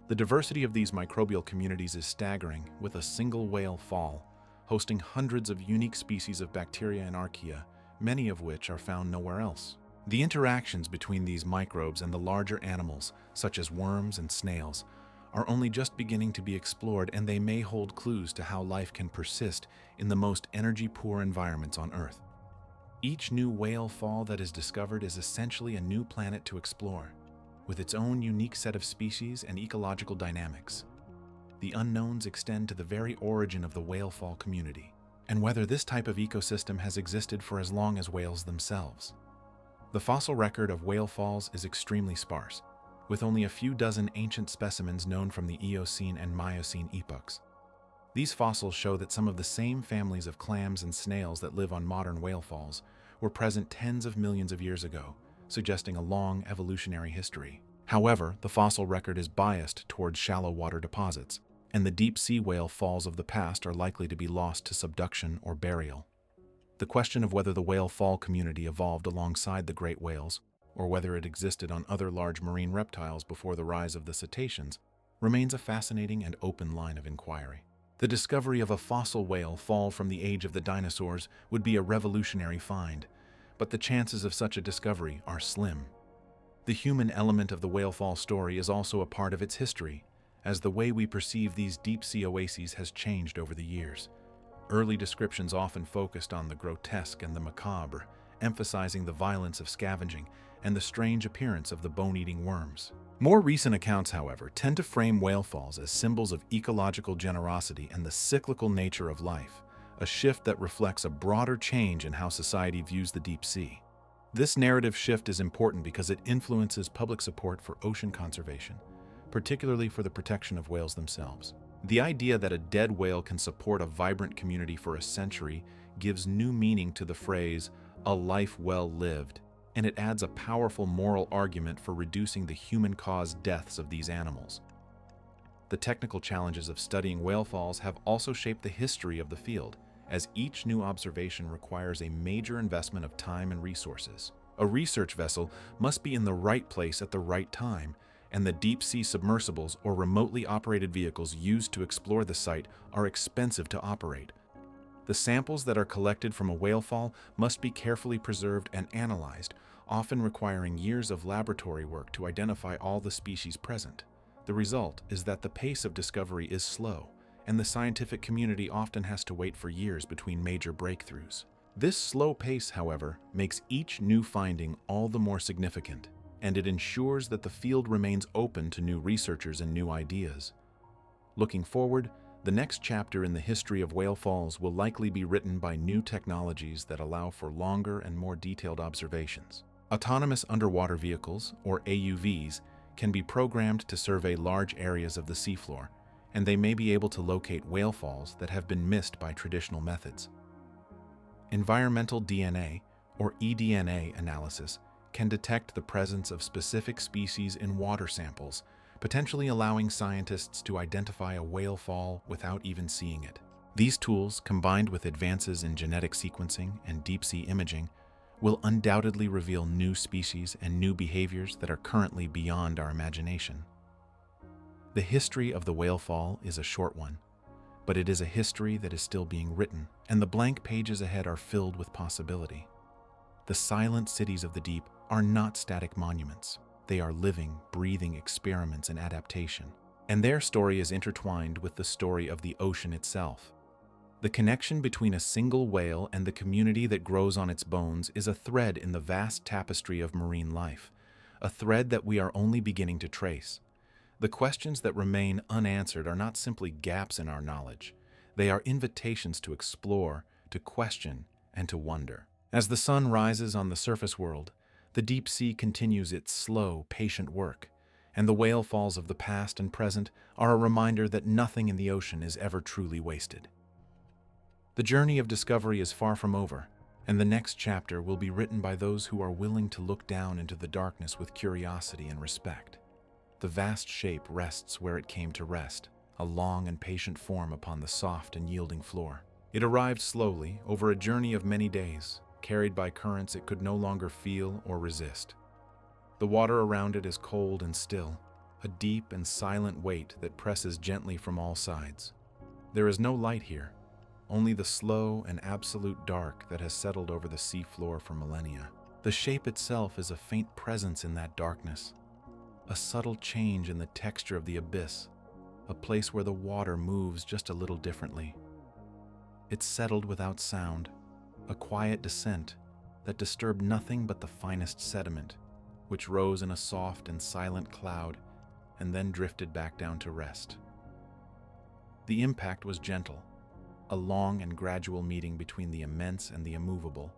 The diversity of these microbial communities is staggering, with a single whale fall hosting hundreds of unique species of bacteria and archaea, many of which are found nowhere else. The interactions between these microbes and the larger animals, such as worms and snails, are only just beginning to be explored, and they may hold clues to how life can persist in the most energy-poor environments on Earth. Each new whale fall that is discovered is essentially a new planet to explore, with its own unique set of species and ecological dynamics. The unknowns extend to the very origin of the whale fall community, and whether this type of ecosystem has existed for as long as whales themselves. The fossil record of whale falls is extremely sparse, with only a few dozen ancient specimens known from the Eocene and Miocene epochs. These fossils show that some of the same families of clams and snails that live on modern whale falls were present tens of millions of years ago, suggesting a long evolutionary history. However, the fossil record is biased towards shallow water deposits, and the deep-sea whale falls of the past are likely to be lost to subduction or burial. The question of whether the whale fall community evolved alongside the great whales, or whether it existed on other large marine reptiles before the rise of the cetaceans, remains a fascinating and open line of inquiry. The discovery of a fossil whale fall from the age of the dinosaurs would be a revolutionary find, but the chances of such a discovery are slim. The human element of the whale fall story is also a part of its history, as the way we perceive these deep-sea oases has changed over the years. Early descriptions often focused on the grotesque and the macabre, emphasizing the violence of scavenging and the strange appearance of the bone-eating worms. More recent accounts, however, tend to frame whale falls as symbols of ecological generosity and the cyclical nature of life, a shift that reflects a broader change in how society views the deep sea. This narrative shift is important because it influences public support for ocean conservation, particularly for the protection of whales themselves. The idea that a dead whale can support a vibrant community for a century gives new meaning to the phrase, "a life well lived," and it adds a powerful moral argument for reducing the human-caused deaths of these animals. The technical challenges of studying whale falls have also shaped the history of the field, as each new observation requires a major investment of time and resources. A research vessel must be in the right place at the right time, and the deep-sea submersibles or remotely operated vehicles used to explore the site are expensive to operate. The samples that are collected from a whale fall must be carefully preserved and analyzed, often requiring years of laboratory work to identify all the species present. The result is that the pace of discovery is slow, and the scientific community often has to wait for years between major breakthroughs. This slow pace, however, makes each new finding all the more significant, and it ensures that the field remains open to new researchers and new ideas. Looking forward, the next chapter in the history of whale falls will likely be written by new technologies that allow for longer and more detailed observations. Autonomous underwater vehicles, or AUVs, can be programmed to survey large areas of the seafloor, and they may be able to locate whale falls that have been missed by traditional methods. Environmental DNA, or eDNA analysis, can detect the presence of specific species in water samples, potentially allowing scientists to identify a whale fall without even seeing it. These tools, combined with advances in genetic sequencing and deep-sea imaging, will undoubtedly reveal new species and new behaviors that are currently beyond our imagination. The history of the whale fall is a short one, but it is a history that is still being written, and the blank pages ahead are filled with possibility. The silent cities of the deep are not static monuments. They are living, breathing experiments in adaptation, and their story is intertwined with the story of the ocean itself. The connection between a single whale and the community that grows on its bones is a thread in the vast tapestry of marine life, a thread that we are only beginning to trace. The questions that remain unanswered are not simply gaps in our knowledge. They are invitations to explore, to question, and to wonder. As the sun rises on the surface world, the deep sea continues its slow, patient work, and the whale falls of the past and present are a reminder that nothing in the ocean is ever truly wasted. The journey of discovery is far from over, and the next chapter will be written by those who are willing to look down into the darkness with curiosity and respect. The vast shape rests where it came to rest, a long and patient form upon the soft and yielding floor. It arrived slowly, over a journey of many days, carried by currents it could no longer feel or resist. The water around it is cold and still, a deep and silent weight that presses gently from all sides. There is no light here, only the slow and absolute dark that has settled over the sea floor for millennia. The shape itself is a faint presence in that darkness, a subtle change in the texture of the abyss, a place where the water moves just a little differently. It settled without sound, a quiet descent that disturbed nothing but the finest sediment, which rose in a soft and silent cloud and then drifted back down to rest. The impact was gentle, a long and gradual meeting between the immense and the immovable,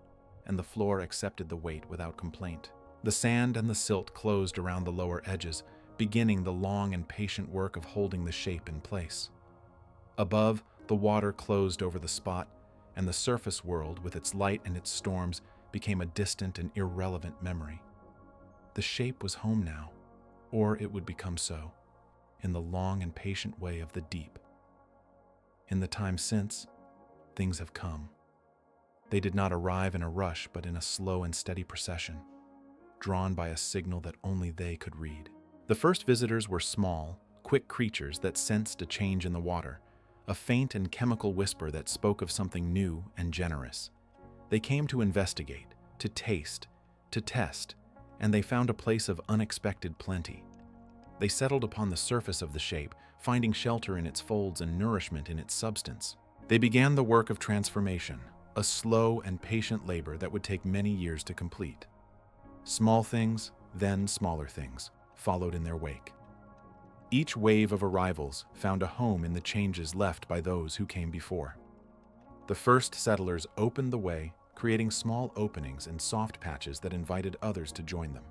and the floor accepted the weight without complaint. The sand and the silt closed around the lower edges, beginning the long and patient work of holding the shape in place. Above, the water closed over the spot, and the surface world, with its light and its storms, became a distant and irrelevant memory. The shape was home now, or it would become so, in the long and patient way of the deep. In the time since, things have come. They did not arrive in a rush, but in a slow and steady procession, drawn by a signal that only they could read. The first visitors were small, quick creatures that sensed a change in the water, a faint and chemical whisper that spoke of something new and generous. They came to investigate, to taste, to test, and they found a place of unexpected plenty. They settled upon the surface of the shape, finding shelter in its folds and nourishment in its substance. They began the work of transformation, a slow and patient labor that would take many years to complete. Small things, then smaller things, followed in their wake. Each wave of arrivals found a home in the changes left by those who came before. The first settlers opened the way, creating small openings and soft patches that invited others to join them.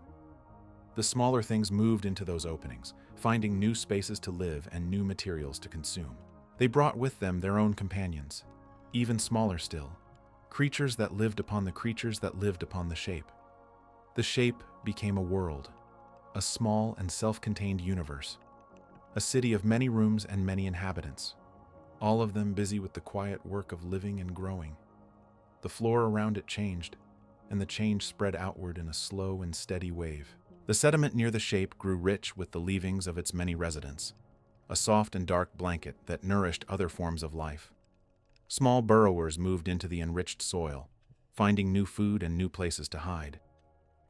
The smaller things moved into those openings, finding new spaces to live and new materials to consume. They brought with them their own companions, even smaller still, creatures that lived upon the creatures that lived upon the shape. The shape became a world, a small and self-contained universe, a city of many rooms and many inhabitants, all of them busy with the quiet work of living and growing. The floor around it changed, and the change spread outward in a slow and steady wave. The sediment near the shape grew rich with the leavings of its many residents, a soft and dark blanket that nourished other forms of life. Small burrowers moved into the enriched soil, finding new food and new places to hide.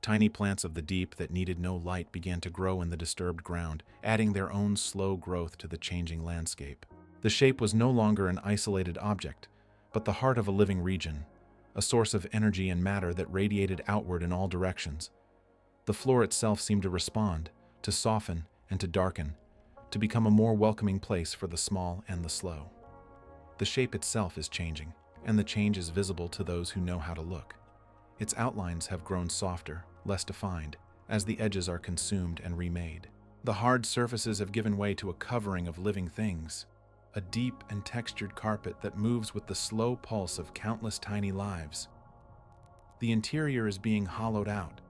Tiny plants of the deep that needed no light began to grow in the disturbed ground, adding their own slow growth to the changing landscape. The shape was no longer an isolated object, but the heart of a living region, a source of energy and matter that radiated outward in all directions. The floor itself seemed to respond, to soften and to darken, to become a more welcoming place for the small and the slow. The shape itself is changing, and the change is visible to those who know how to look. Its outlines have grown softer, less defined, as the edges are consumed and remade. The hard surfaces have given way to a covering of living things, a deep and textured carpet that moves with the slow pulse of countless tiny lives. The interior is being hollowed out,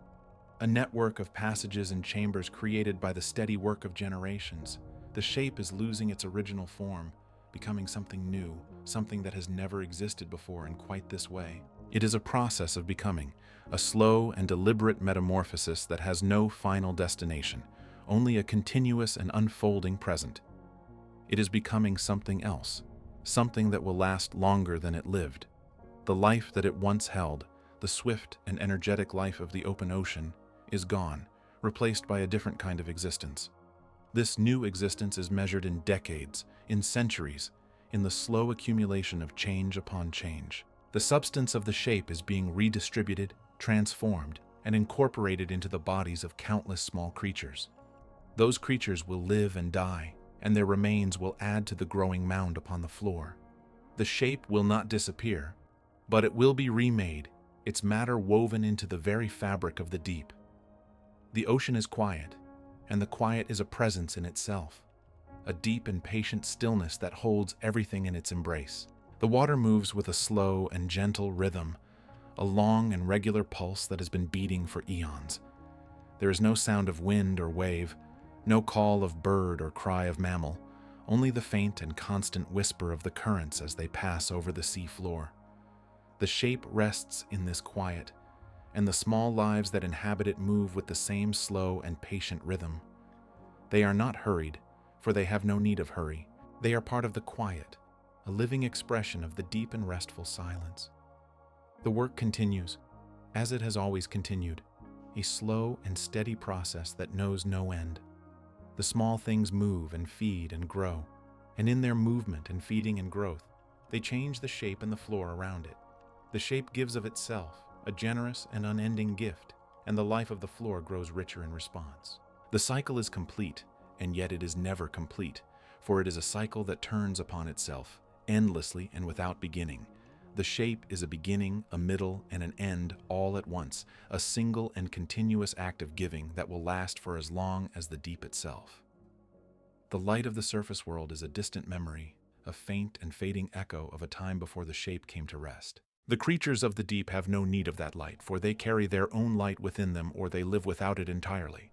a network of passages and chambers created by the steady work of generations. The shape is losing its original form, becoming something new, something that has never existed before in quite this way. It is a process of becoming, a slow and deliberate metamorphosis that has no final destination, only a continuous and unfolding present. It is becoming something else, something that will last longer than it lived. The life that it once held, the swift and energetic life of the open ocean, is gone, replaced by a different kind of existence. This new existence is measured in decades, in centuries, in the slow accumulation of change upon change. The substance of the shape is being redistributed, transformed, and incorporated into the bodies of countless small creatures. Those creatures will live and die, and their remains will add to the growing mound upon the floor. The shape will not disappear, but it will be remade, its matter woven into the very fabric of the deep. The ocean is quiet, and the quiet is a presence in itself, a deep and patient stillness that holds everything in its embrace. The water moves with a slow and gentle rhythm, a long and regular pulse that has been beating for eons. There is no sound of wind or wave, no call of bird or cry of mammal, only the faint and constant whisper of the currents as they pass over the sea floor. The shape rests in this quiet, and the small lives that inhabit it move with the same slow and patient rhythm. They are not hurried, for they have no need of hurry. They are part of the quiet, a living expression of the deep and restful silence. The work continues, as it has always continued, a slow and steady process that knows no end. The small things move and feed and grow, and in their movement and feeding and growth, they change the shape and the floor around it. The shape gives of itself, a generous and unending gift, and the life of the floor grows richer in response. The cycle is complete, and yet it is never complete, for it is a cycle that turns upon itself, endlessly and without beginning, The shape is a beginning, a middle, and an end all at once, a single and continuous act of giving that will last for as long as the deep itself. The light of the surface world is a distant memory, a faint and fading echo of a time before the shape came to rest. The creatures of the deep have no need of that light, for they carry their own light within them, or they live without it entirely.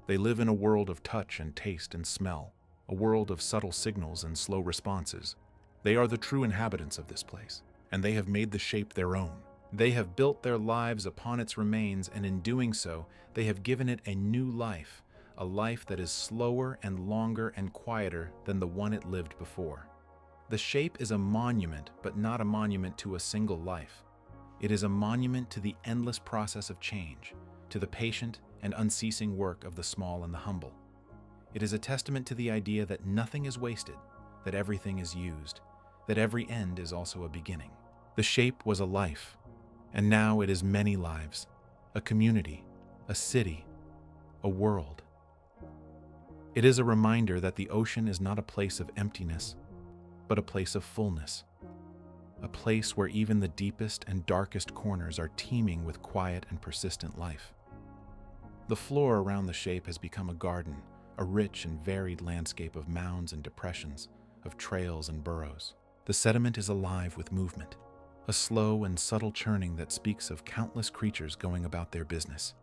They live in a world of touch and taste and smell, a world of subtle signals and slow responses. They are the true inhabitants of this place, and they have made the shape their own. They have built their lives upon its remains, and in doing so, they have given it a new life, a life that is slower and longer and quieter than the one it lived before. The shape is a monument, but not a monument to a single life. It is a monument to the endless process of change, to the patient and unceasing work of the small and the humble. It is a testament to the idea that nothing is wasted, that everything is used, that every end is also a beginning. The shape was a life, and now it is many lives, a community, a city, a world. It is a reminder that the ocean is not a place of emptiness, but a place of fullness, a place where even the deepest and darkest corners are teeming with quiet and persistent life. The floor around the shape has become a garden, a rich and varied landscape of mounds and depressions, of trails and burrows. The sediment is alive with movement, a slow and subtle churning that speaks of countless creatures going about their business.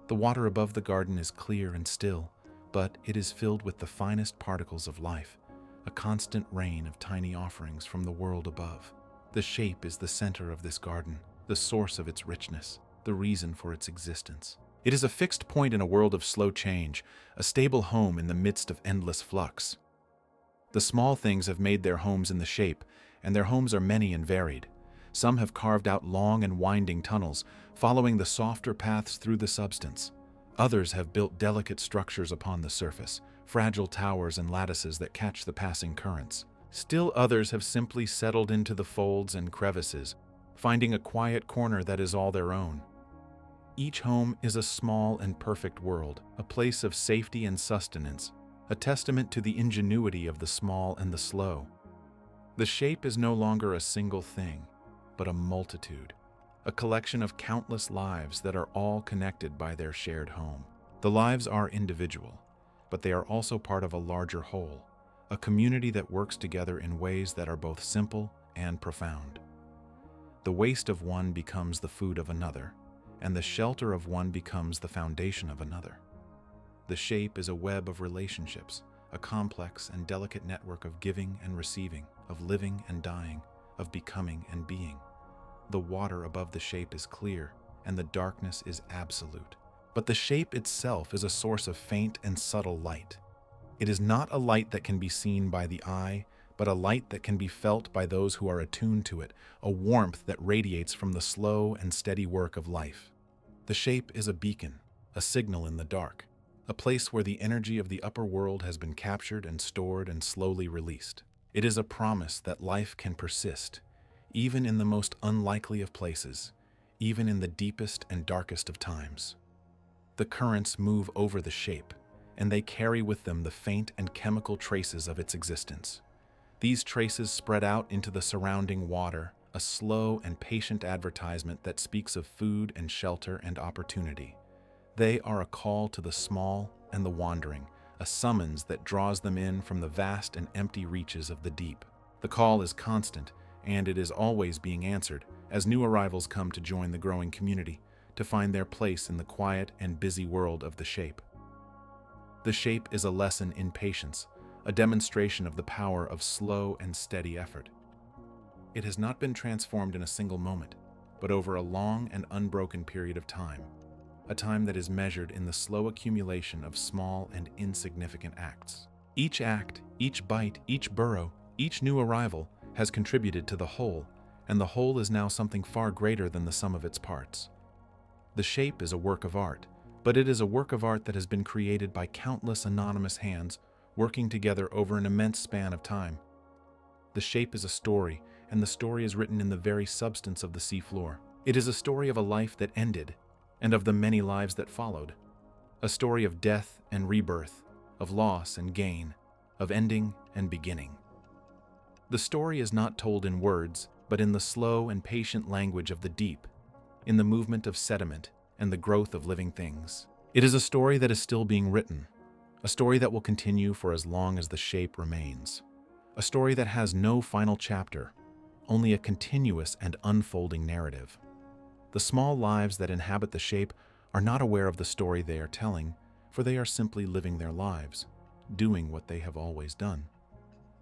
The water above the garden is clear and still, but it is filled with the finest particles of life, a constant rain of tiny offerings from the world above. The shape is the center of this garden, the source of its richness, the reason for its existence. It is a fixed point in a world of slow change, a stable home in the midst of endless flux. The small things have made their homes in the shape, and their homes are many and varied. Some have carved out long and winding tunnels, following the softer paths through the substance. Others have built delicate structures upon the surface, fragile towers and lattices that catch the passing currents. Still others have simply settled into the folds and crevices, finding a quiet corner that is all their own. Each home is a small and perfect world, a place of safety and sustenance, a testament to the ingenuity of the small and the slow. The shape is no longer a single thing, but a multitude, a collection of countless lives that are all connected by their shared home. The lives are individual, but they are also part of a larger whole, a community that works together in ways that are both simple and profound. The waste of one becomes the food of another, and the shelter of one becomes the foundation of another. The shape is a web of relationships, a complex and delicate network of giving and receiving, of living and dying, of becoming and being. The water above the shape is clear, and the darkness is absolute. But the shape itself is a source of faint and subtle light. It is not a light that can be seen by the eye, but a light that can be felt by those who are attuned to it, a warmth that radiates from the slow and steady work of life. The shape is a beacon, a signal in the dark, a place where the energy of the upper world has been captured and stored and slowly released. It is a promise that life can persist, even in the most unlikely of places, even in the deepest and darkest of times. The currents move over the shape, and they carry with them the faint and chemical traces of its existence. These traces spread out into the surrounding water, a slow and patient advertisement that speaks of food and shelter and opportunity. They are a call to the small and the wandering, a summons that draws them in from the vast and empty reaches of the deep. The call is constant, and it is always being answered as new arrivals come to join the growing community, to find their place in the quiet and busy world of the shape. The shape is a lesson in patience, a demonstration of the power of slow and steady effort. It has not been transformed in a single moment, but over a long and unbroken period of time, a time that is measured in the slow accumulation of small and insignificant acts. Each act, each bite, each burrow, each new arrival has contributed to the whole, and the whole is now something far greater than the sum of its parts. The shape is a work of art, but it is a work of art that has been created by countless anonymous hands working together over an immense span of time. The shape is a story, and the story is written in the very substance of the seafloor. It is a story of a life that ended, and of the many lives that followed. A story of death and rebirth, of loss and gain, of ending and beginning. The story is not told in words, but in the slow and patient language of the deep, in the movement of sediment and the growth of living things. It is a story that is still being written, a story that will continue for as long as the shape remains, a story that has no final chapter, only a continuous and unfolding narrative. The small lives that inhabit the shape are not aware of the story they are telling, for they are simply living their lives, doing what they have always done.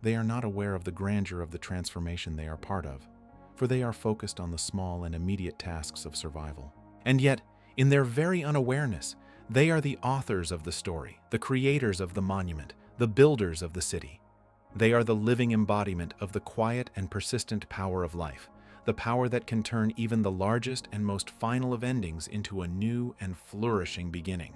They are not aware of the grandeur of the transformation they are part of, for they are focused on the small and immediate tasks of survival. And yet, in their very unawareness, they are the authors of the story, the creators of the monument, the builders of the city. They are the living embodiment of the quiet and persistent power of life, the power that can turn even the largest and most final of endings into a new and flourishing beginning.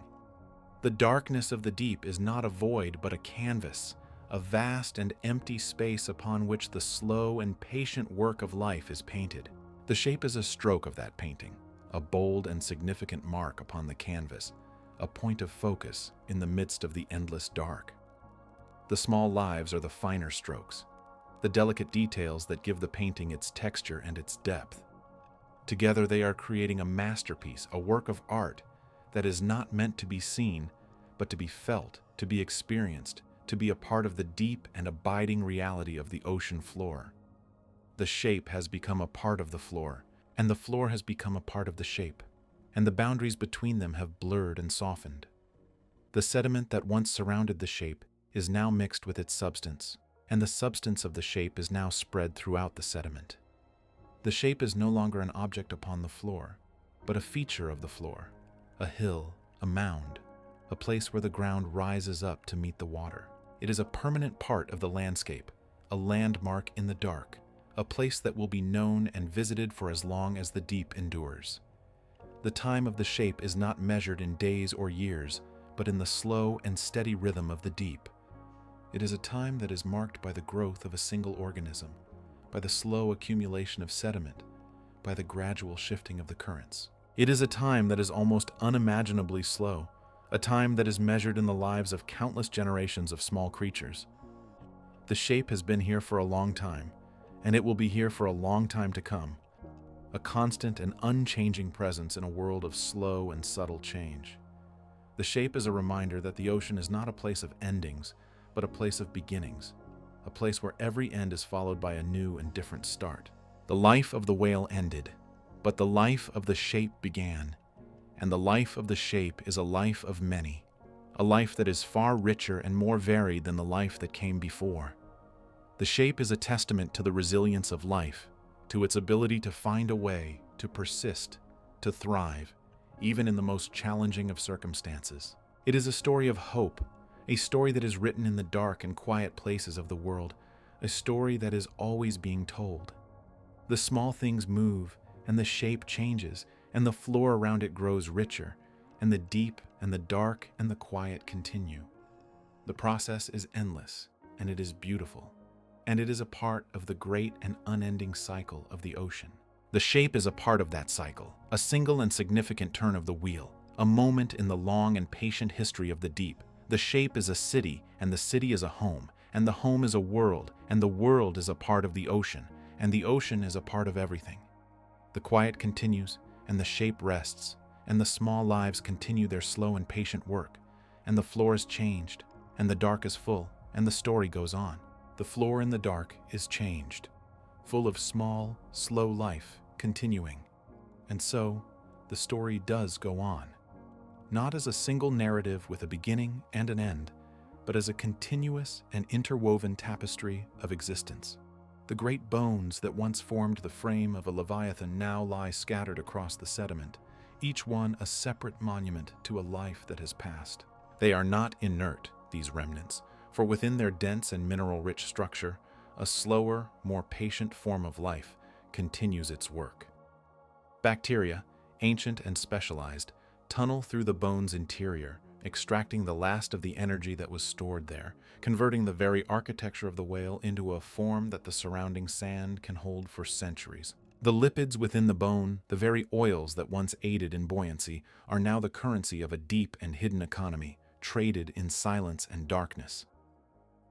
The darkness of the deep is not a void but a canvas, a vast and empty space upon which the slow and patient work of life is painted. The shape is a stroke of that painting, a bold and significant mark upon the canvas, a point of focus in the midst of the endless dark. The small lives are the finer strokes, the delicate details that give the painting its texture and its depth. Together they are creating a masterpiece, a work of art that is not meant to be seen, but to be felt, to be experienced, to be a part of the deep and abiding reality of the ocean floor. The shape has become a part of the floor, and the floor has become a part of the shape, and the boundaries between them have blurred and softened. The sediment that once surrounded the shape is now mixed with its substance, and the substance of the shape is now spread throughout the sediment. The shape is no longer an object upon the floor, but a feature of the floor, a hill, a mound, a place where the ground rises up to meet the water. It is a permanent part of the landscape, a landmark in the dark, a place that will be known and visited for as long as the deep endures. The time of the shape is not measured in days or years, but in the slow and steady rhythm of the deep. It is a time that is marked by the growth of a single organism, by the slow accumulation of sediment, by the gradual shifting of the currents. It is a time that is almost unimaginably slow, a time that is measured in the lives of countless generations of small creatures. The shape has been here for a long time, and it will be here for a long time to come, a constant and unchanging presence in a world of slow and subtle change. The shape is a reminder that the ocean is not a place of endings, but a place of beginnings, a place where every end is followed by a new and different start. The life of the whale ended, but the life of the shape began, and the life of the shape is a life of many, a life that is far richer and more varied than the life that came before. The shape is a testament to the resilience of life, to its ability to find a way, to persist, to thrive, even in the most challenging of circumstances. It is a story of hope, a story that is written in the dark and quiet places of the world, a story that is always being told. The small things move, and the shape changes, and the floor around it grows richer, and the deep and the dark and the quiet continue. The process is endless, and it is beautiful, and it is a part of the great and unending cycle of the ocean. The shape is a part of that cycle, a single and significant turn of the wheel, a moment in the long and patient history of the deep. The shape is a city, and the city is a home, and the home is a world, and the world is a part of the ocean, and the ocean is a part of everything. The quiet continues, and the shape rests, and the small lives continue their slow and patient work, and the floor is changed, and the dark is full, and the story goes on. The floor in the dark is changed, full of small, slow life continuing. And so, the story does go on. Not as a single narrative with a beginning and an end, but as a continuous and interwoven tapestry of existence. The great bones that once formed the frame of a leviathan now lie scattered across the sediment, each one a separate monument to a life that has passed. They are not inert, these remnants, for within their dense and mineral-rich structure, a slower, more patient form of life continues its work. Bacteria, ancient and specialized, tunnel through the bone's interior, extracting the last of the energy that was stored there, converting the very architecture of the whale into a form that the surrounding sand can hold for centuries. The lipids within the bone, the very oils that once aided in buoyancy, are now the currency of a deep and hidden economy, traded in silence and darkness.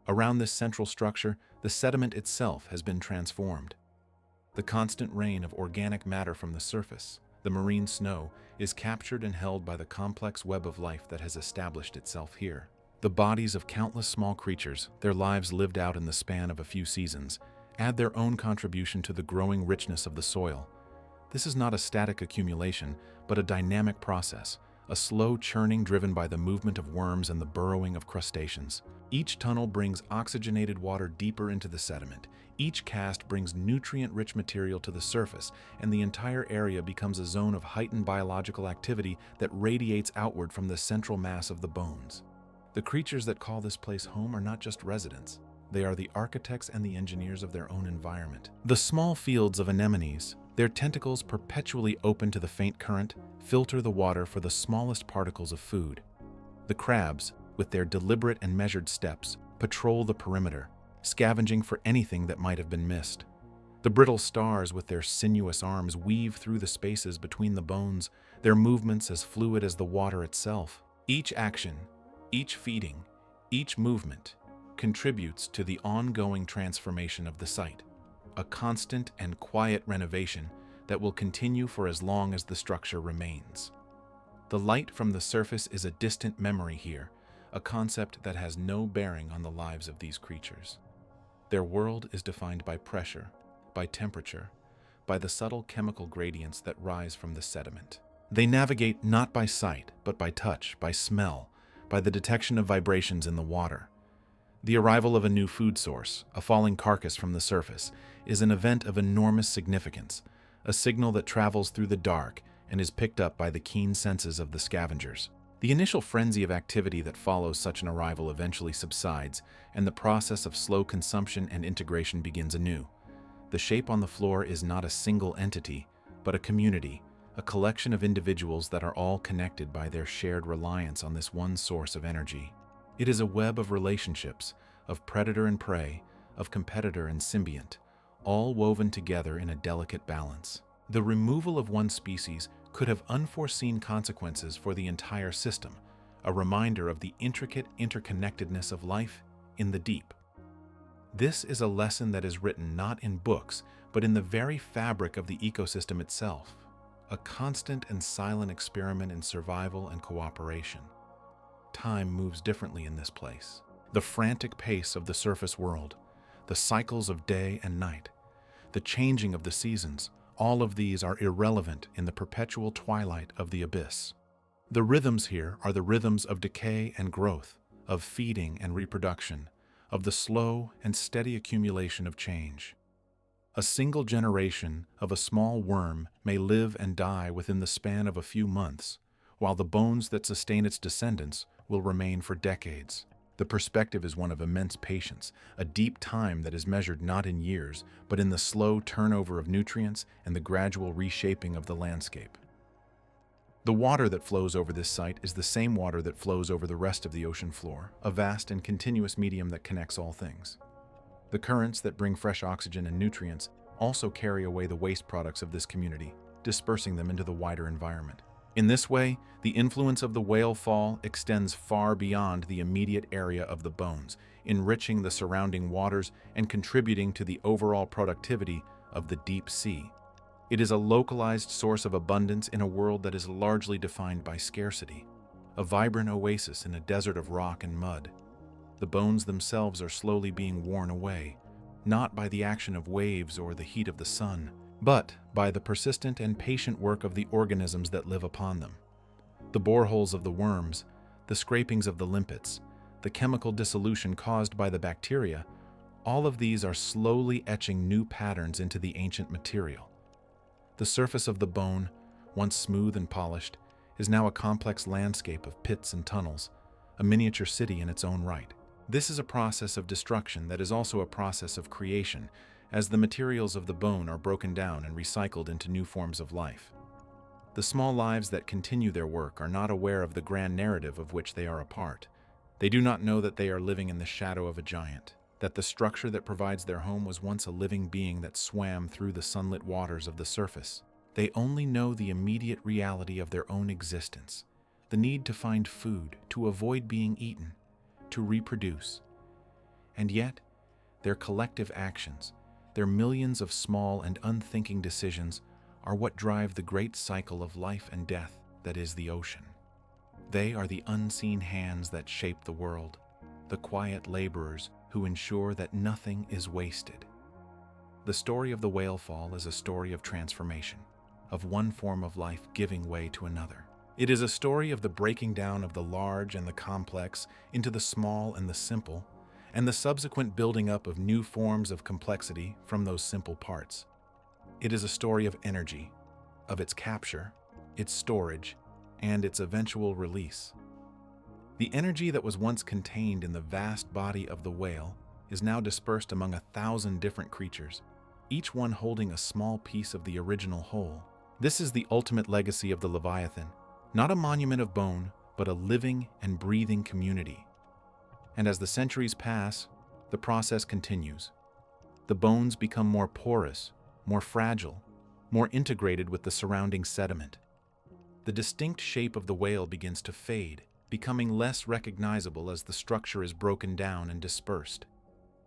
Around this central structure, the sediment itself has been transformed. The constant rain of organic matter from the surface, the marine snow, is captured and held by the complex web of life that has established itself here. The bodies of countless small creatures, their lives lived out in the span of a few seasons, add their own contribution to the growing richness of the soil. This is not a static accumulation, but a dynamic process, a slow churning driven by the movement of worms and the burrowing of crustaceans. Each tunnel brings oxygenated water deeper into the sediment. Each cast brings nutrient-rich material to the surface, and the entire area becomes a zone of heightened biological activity that radiates outward from the central mass of the bones. The creatures that call this place home are not just residents. They are the architects and the engineers of their own environment. The small fields of anemones, their tentacles perpetually open to the faint current, filter the water for the smallest particles of food. The crabs, with their deliberate and measured steps, patrol the perimeter, scavenging for anything that might have been missed. The brittle stars with their sinuous arms weave through the spaces between the bones, their movements as fluid as the water itself. Each action, each feeding, each movement contributes to the ongoing transformation of the site, a constant and quiet renovation that will continue for as long as the structure remains. The light from the surface is a distant memory here, a concept that has no bearing on the lives of these creatures. Their world is defined by pressure, by temperature, by the subtle chemical gradients that rise from the sediment. They navigate not by sight, but by touch, by smell, by the detection of vibrations in the water. The arrival of a new food source, a falling carcass from the surface, is an event of enormous significance, a signal that travels through the dark and is picked up by the keen senses of the scavengers. The initial frenzy of activity that follows such an arrival eventually subsides, and the process of slow consumption and integration begins anew. The shape on the floor is not a single entity, but a community, a collection of individuals that are all connected by their shared reliance on this one source of energy. It is a web of relationships, of predator and prey, of competitor and symbiont, all woven together in a delicate balance. The removal of one species could have unforeseen consequences for the entire system, a reminder of the intricate interconnectedness of life in the deep. This is a lesson that is written not in books, but in the very fabric of the ecosystem itself, a constant and silent experiment in survival and cooperation. Time moves differently in this place. The frantic pace of the surface world, the cycles of day and night, the changing of the seasons, all of these are irrelevant in the perpetual twilight of the abyss. The rhythms here are the rhythms of decay and growth, of feeding and reproduction, of the slow and steady accumulation of change. A single generation of a small worm may live and die within the span of a few months, while the bones that sustain its descendants will remain for decades. The perspective is one of immense patience, a deep time that is measured not in years, but in the slow turnover of nutrients and the gradual reshaping of the landscape. The water that flows over this site is the same water that flows over the rest of the ocean floor, a vast and continuous medium that connects all things. The currents that bring fresh oxygen and nutrients also carry away the waste products of this community, dispersing them into the wider environment. In this way, the influence of the whale fall extends far beyond the immediate area of the bones, enriching the surrounding waters and contributing to the overall productivity of the deep sea. It is a localized source of abundance in a world that is largely defined by scarcity, a vibrant oasis in a desert of rock and mud. The bones themselves are slowly being worn away, not by the action of waves or the heat of the sun, but by the persistent and patient work of the organisms that live upon them. The boreholes of the worms, the scrapings of the limpets, the chemical dissolution caused by the bacteria, all of these are slowly etching new patterns into the ancient material. The surface of the bone, once smooth and polished, is now a complex landscape of pits and tunnels, a miniature city in its own right. This is a process of destruction that is also a process of creation, as the materials of the bone are broken down and recycled into new forms of life. The small lives that continue their work are not aware of the grand narrative of which they are a part. They do not know that they are living in the shadow of a giant, that the structure that provides their home was once a living being that swam through the sunlit waters of the surface. They only know the immediate reality of their own existence, the need to find food, to avoid being eaten, to reproduce. And yet, their collective actions, Their millions of small and unthinking decisions are what drive the great cycle of life and death that is the ocean. They are the unseen hands that shape the world, the quiet laborers who ensure that nothing is wasted. The story of the whale fall is a story of transformation, of one form of life giving way to another. It is a story of the breaking down of the large and the complex into the small and the simple, and the subsequent building up of new forms of complexity from those simple parts. It is a story of energy, of its capture, its storage, and its eventual release. The energy that was once contained in the vast body of the whale is now dispersed among 1,000 different creatures, each one holding a small piece of the original whole. This is the ultimate legacy of the Leviathan, not a monument of bone, but a living and breathing community. And as the centuries pass, the process continues. The bones become more porous, more fragile, more integrated with the surrounding sediment. The distinct shape of the whale begins to fade, becoming less recognizable as the structure is broken down and dispersed.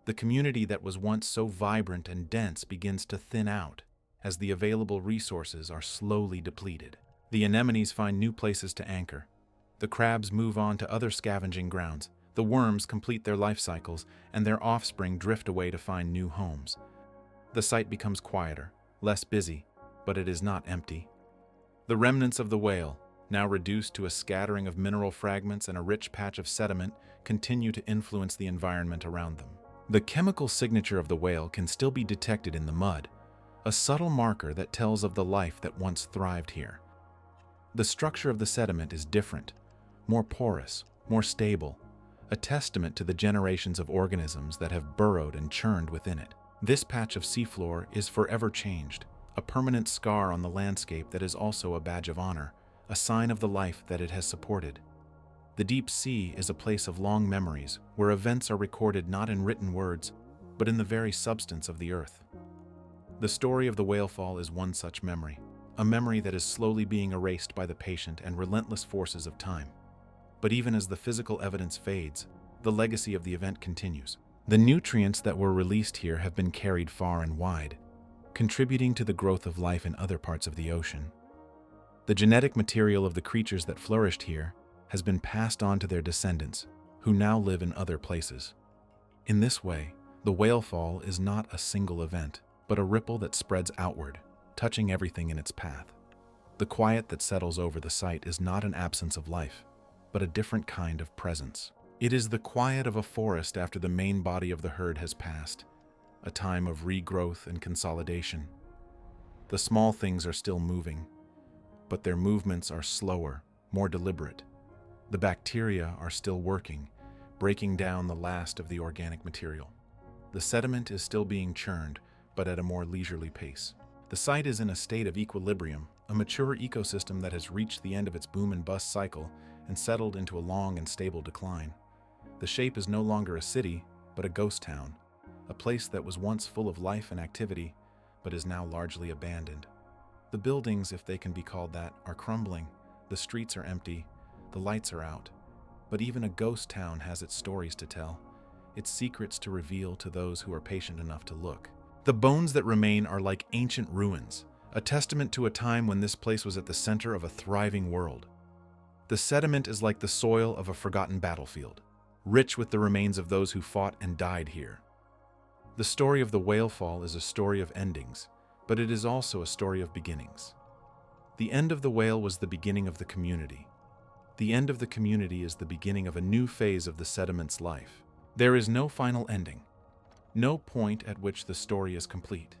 The community that was once so vibrant and dense begins to thin out as the available resources are slowly depleted. The anemones find new places to anchor. The crabs move on to other scavenging grounds. The worms complete their life cycles, and their offspring drift away to find new homes. The site becomes quieter, less busy, but it is not empty. The remnants of the whale, now reduced to a scattering of mineral fragments and a rich patch of sediment, continue to influence the environment around them. The chemical signature of the whale can still be detected in the mud, a subtle marker that tells of the life that once thrived here. The structure of the sediment is different, more porous, more stable, a testament to the generations of organisms that have burrowed and churned within it. This patch of seafloor is forever changed, a permanent scar on the landscape that is also a badge of honor, a sign of the life that it has supported. The deep sea is a place of long memories, where events are recorded not in written words, but in the very substance of the earth. The story of the whale fall is one such memory, a memory that is slowly being erased by the patient and relentless forces of time. But even as the physical evidence fades, the legacy of the event continues. The nutrients that were released here have been carried far and wide, contributing to the growth of life in other parts of the ocean. The genetic material of the creatures that flourished here has been passed on to their descendants, who now live in other places. In this way, the whale fall is not a single event, but a ripple that spreads outward, touching everything in its path. The quiet that settles over the site is not an absence of life, but a different kind of presence. It is the quiet of a forest after the main body of the herd has passed, a time of regrowth and consolidation. The small things are still moving, but their movements are slower, more deliberate. The bacteria are still working, breaking down the last of the organic material. The sediment is still being churned, but at a more leisurely pace. The site is in a state of equilibrium, a mature ecosystem that has reached the end of its boom and bust cycle and settled into a long and stable decline. The shape is no longer a city, but a ghost town, a place that was once full of life and activity, but is now largely abandoned. The buildings, if they can be called that, are crumbling, the streets are empty, the lights are out. But even a ghost town has its stories to tell, its secrets to reveal to those who are patient enough to look. The bones that remain are like ancient ruins, a testament to a time when this place was at the center of a thriving world. The sediment is like the soil of a forgotten battlefield, rich with the remains of those who fought and died here. The story of the whale fall is a story of endings, but it is also a story of beginnings. The end of the whale was the beginning of the community. The end of the community is the beginning of a new phase of the sediment's life. There is no final ending, no point at which the story is complete.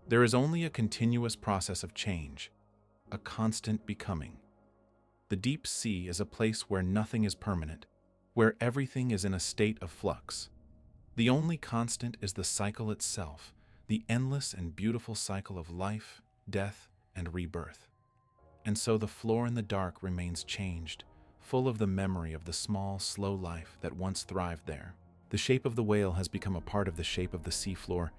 There is only a continuous process of change, a constant becoming. The deep sea is a place where nothing is permanent, where everything is in a state of flux. The only constant is the cycle itself, the endless and beautiful cycle of life, death, and rebirth. And so the floor in the dark remains changed, full of the memory of the small, slow life that once thrived there. The shape of the whale has become a part of the shape of the seafloor,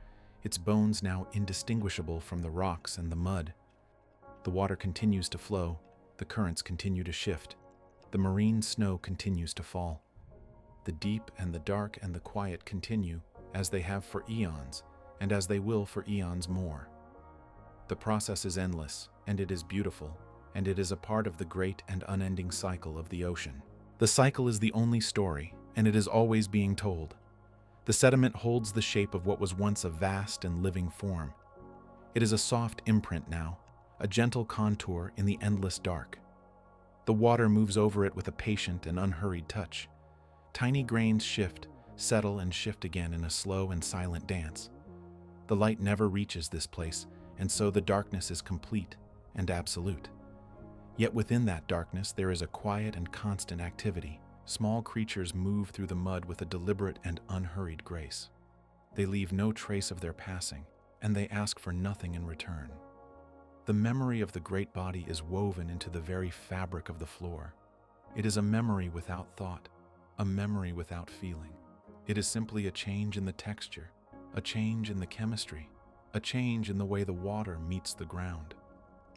its bones now indistinguishable from the rocks and the mud. The water continues to flow, the currents continue to shift, the marine snow continues to fall. The deep and the dark and the quiet continue, as they have for eons, and as they will for eons more. The process is endless, and it is beautiful, and it is a part of the great and unending cycle of the ocean. The cycle is the only story, and it is always being told. The sediment holds the shape of what was once a vast and living form. It is a soft imprint now, a gentle contour in the endless dark. The water moves over it with a patient and unhurried touch. Tiny grains shift, settle, and shift again in a slow and silent dance. The light never reaches this place, and so the darkness is complete and absolute. Yet within that darkness there is a quiet and constant activity. Small creatures move through the mud with a deliberate and unhurried grace. They leave no trace of their passing, and they ask for nothing in return. The memory of the great body is woven into the very fabric of the floor. It is a memory without thought, a memory without feeling. It is simply a change in the texture, a change in the chemistry, a change in the way the water meets the ground.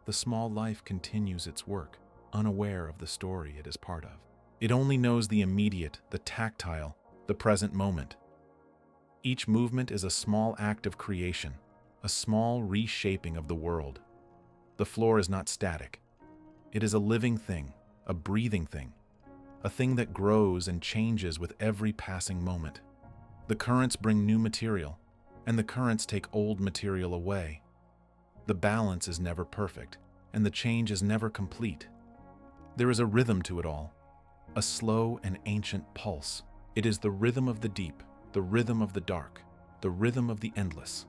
The small life continues its work, unaware of the story it is part of. It only knows the immediate, the tactile, the present moment. Each movement is a small act of creation, a small reshaping of the world. The floor is not static. It is a living thing, a breathing thing, a thing that grows and changes with every passing moment. The currents bring new material, and the currents take old material away. The balance is never perfect, and the change is never complete. There is a rhythm to it all, a slow and ancient pulse. It is the rhythm of the deep, the rhythm of the dark, the rhythm of the endless.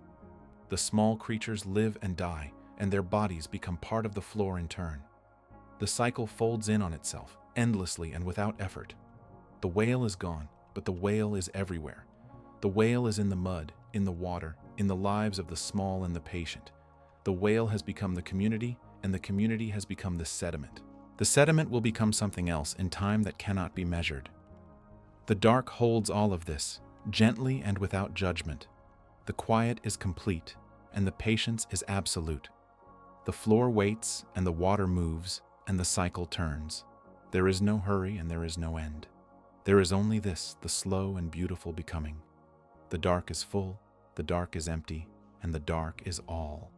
The small creatures live and die, and their bodies become part of the floor in turn. The cycle folds in on itself, endlessly and without effort. The whale is gone, but the whale is everywhere. The whale is in the mud, in the water, in the lives of the small and the patient. The whale has become the community, and the community has become the sediment. The sediment will become something else in time that cannot be measured. The dark holds all of this, gently and without judgment. The quiet is complete, and the patience is absolute. The floor waits, and the water moves, and the cycle turns. There is no hurry, and there is no end. There is only this, the slow and beautiful becoming. The dark is full, the dark is empty, and the dark is all.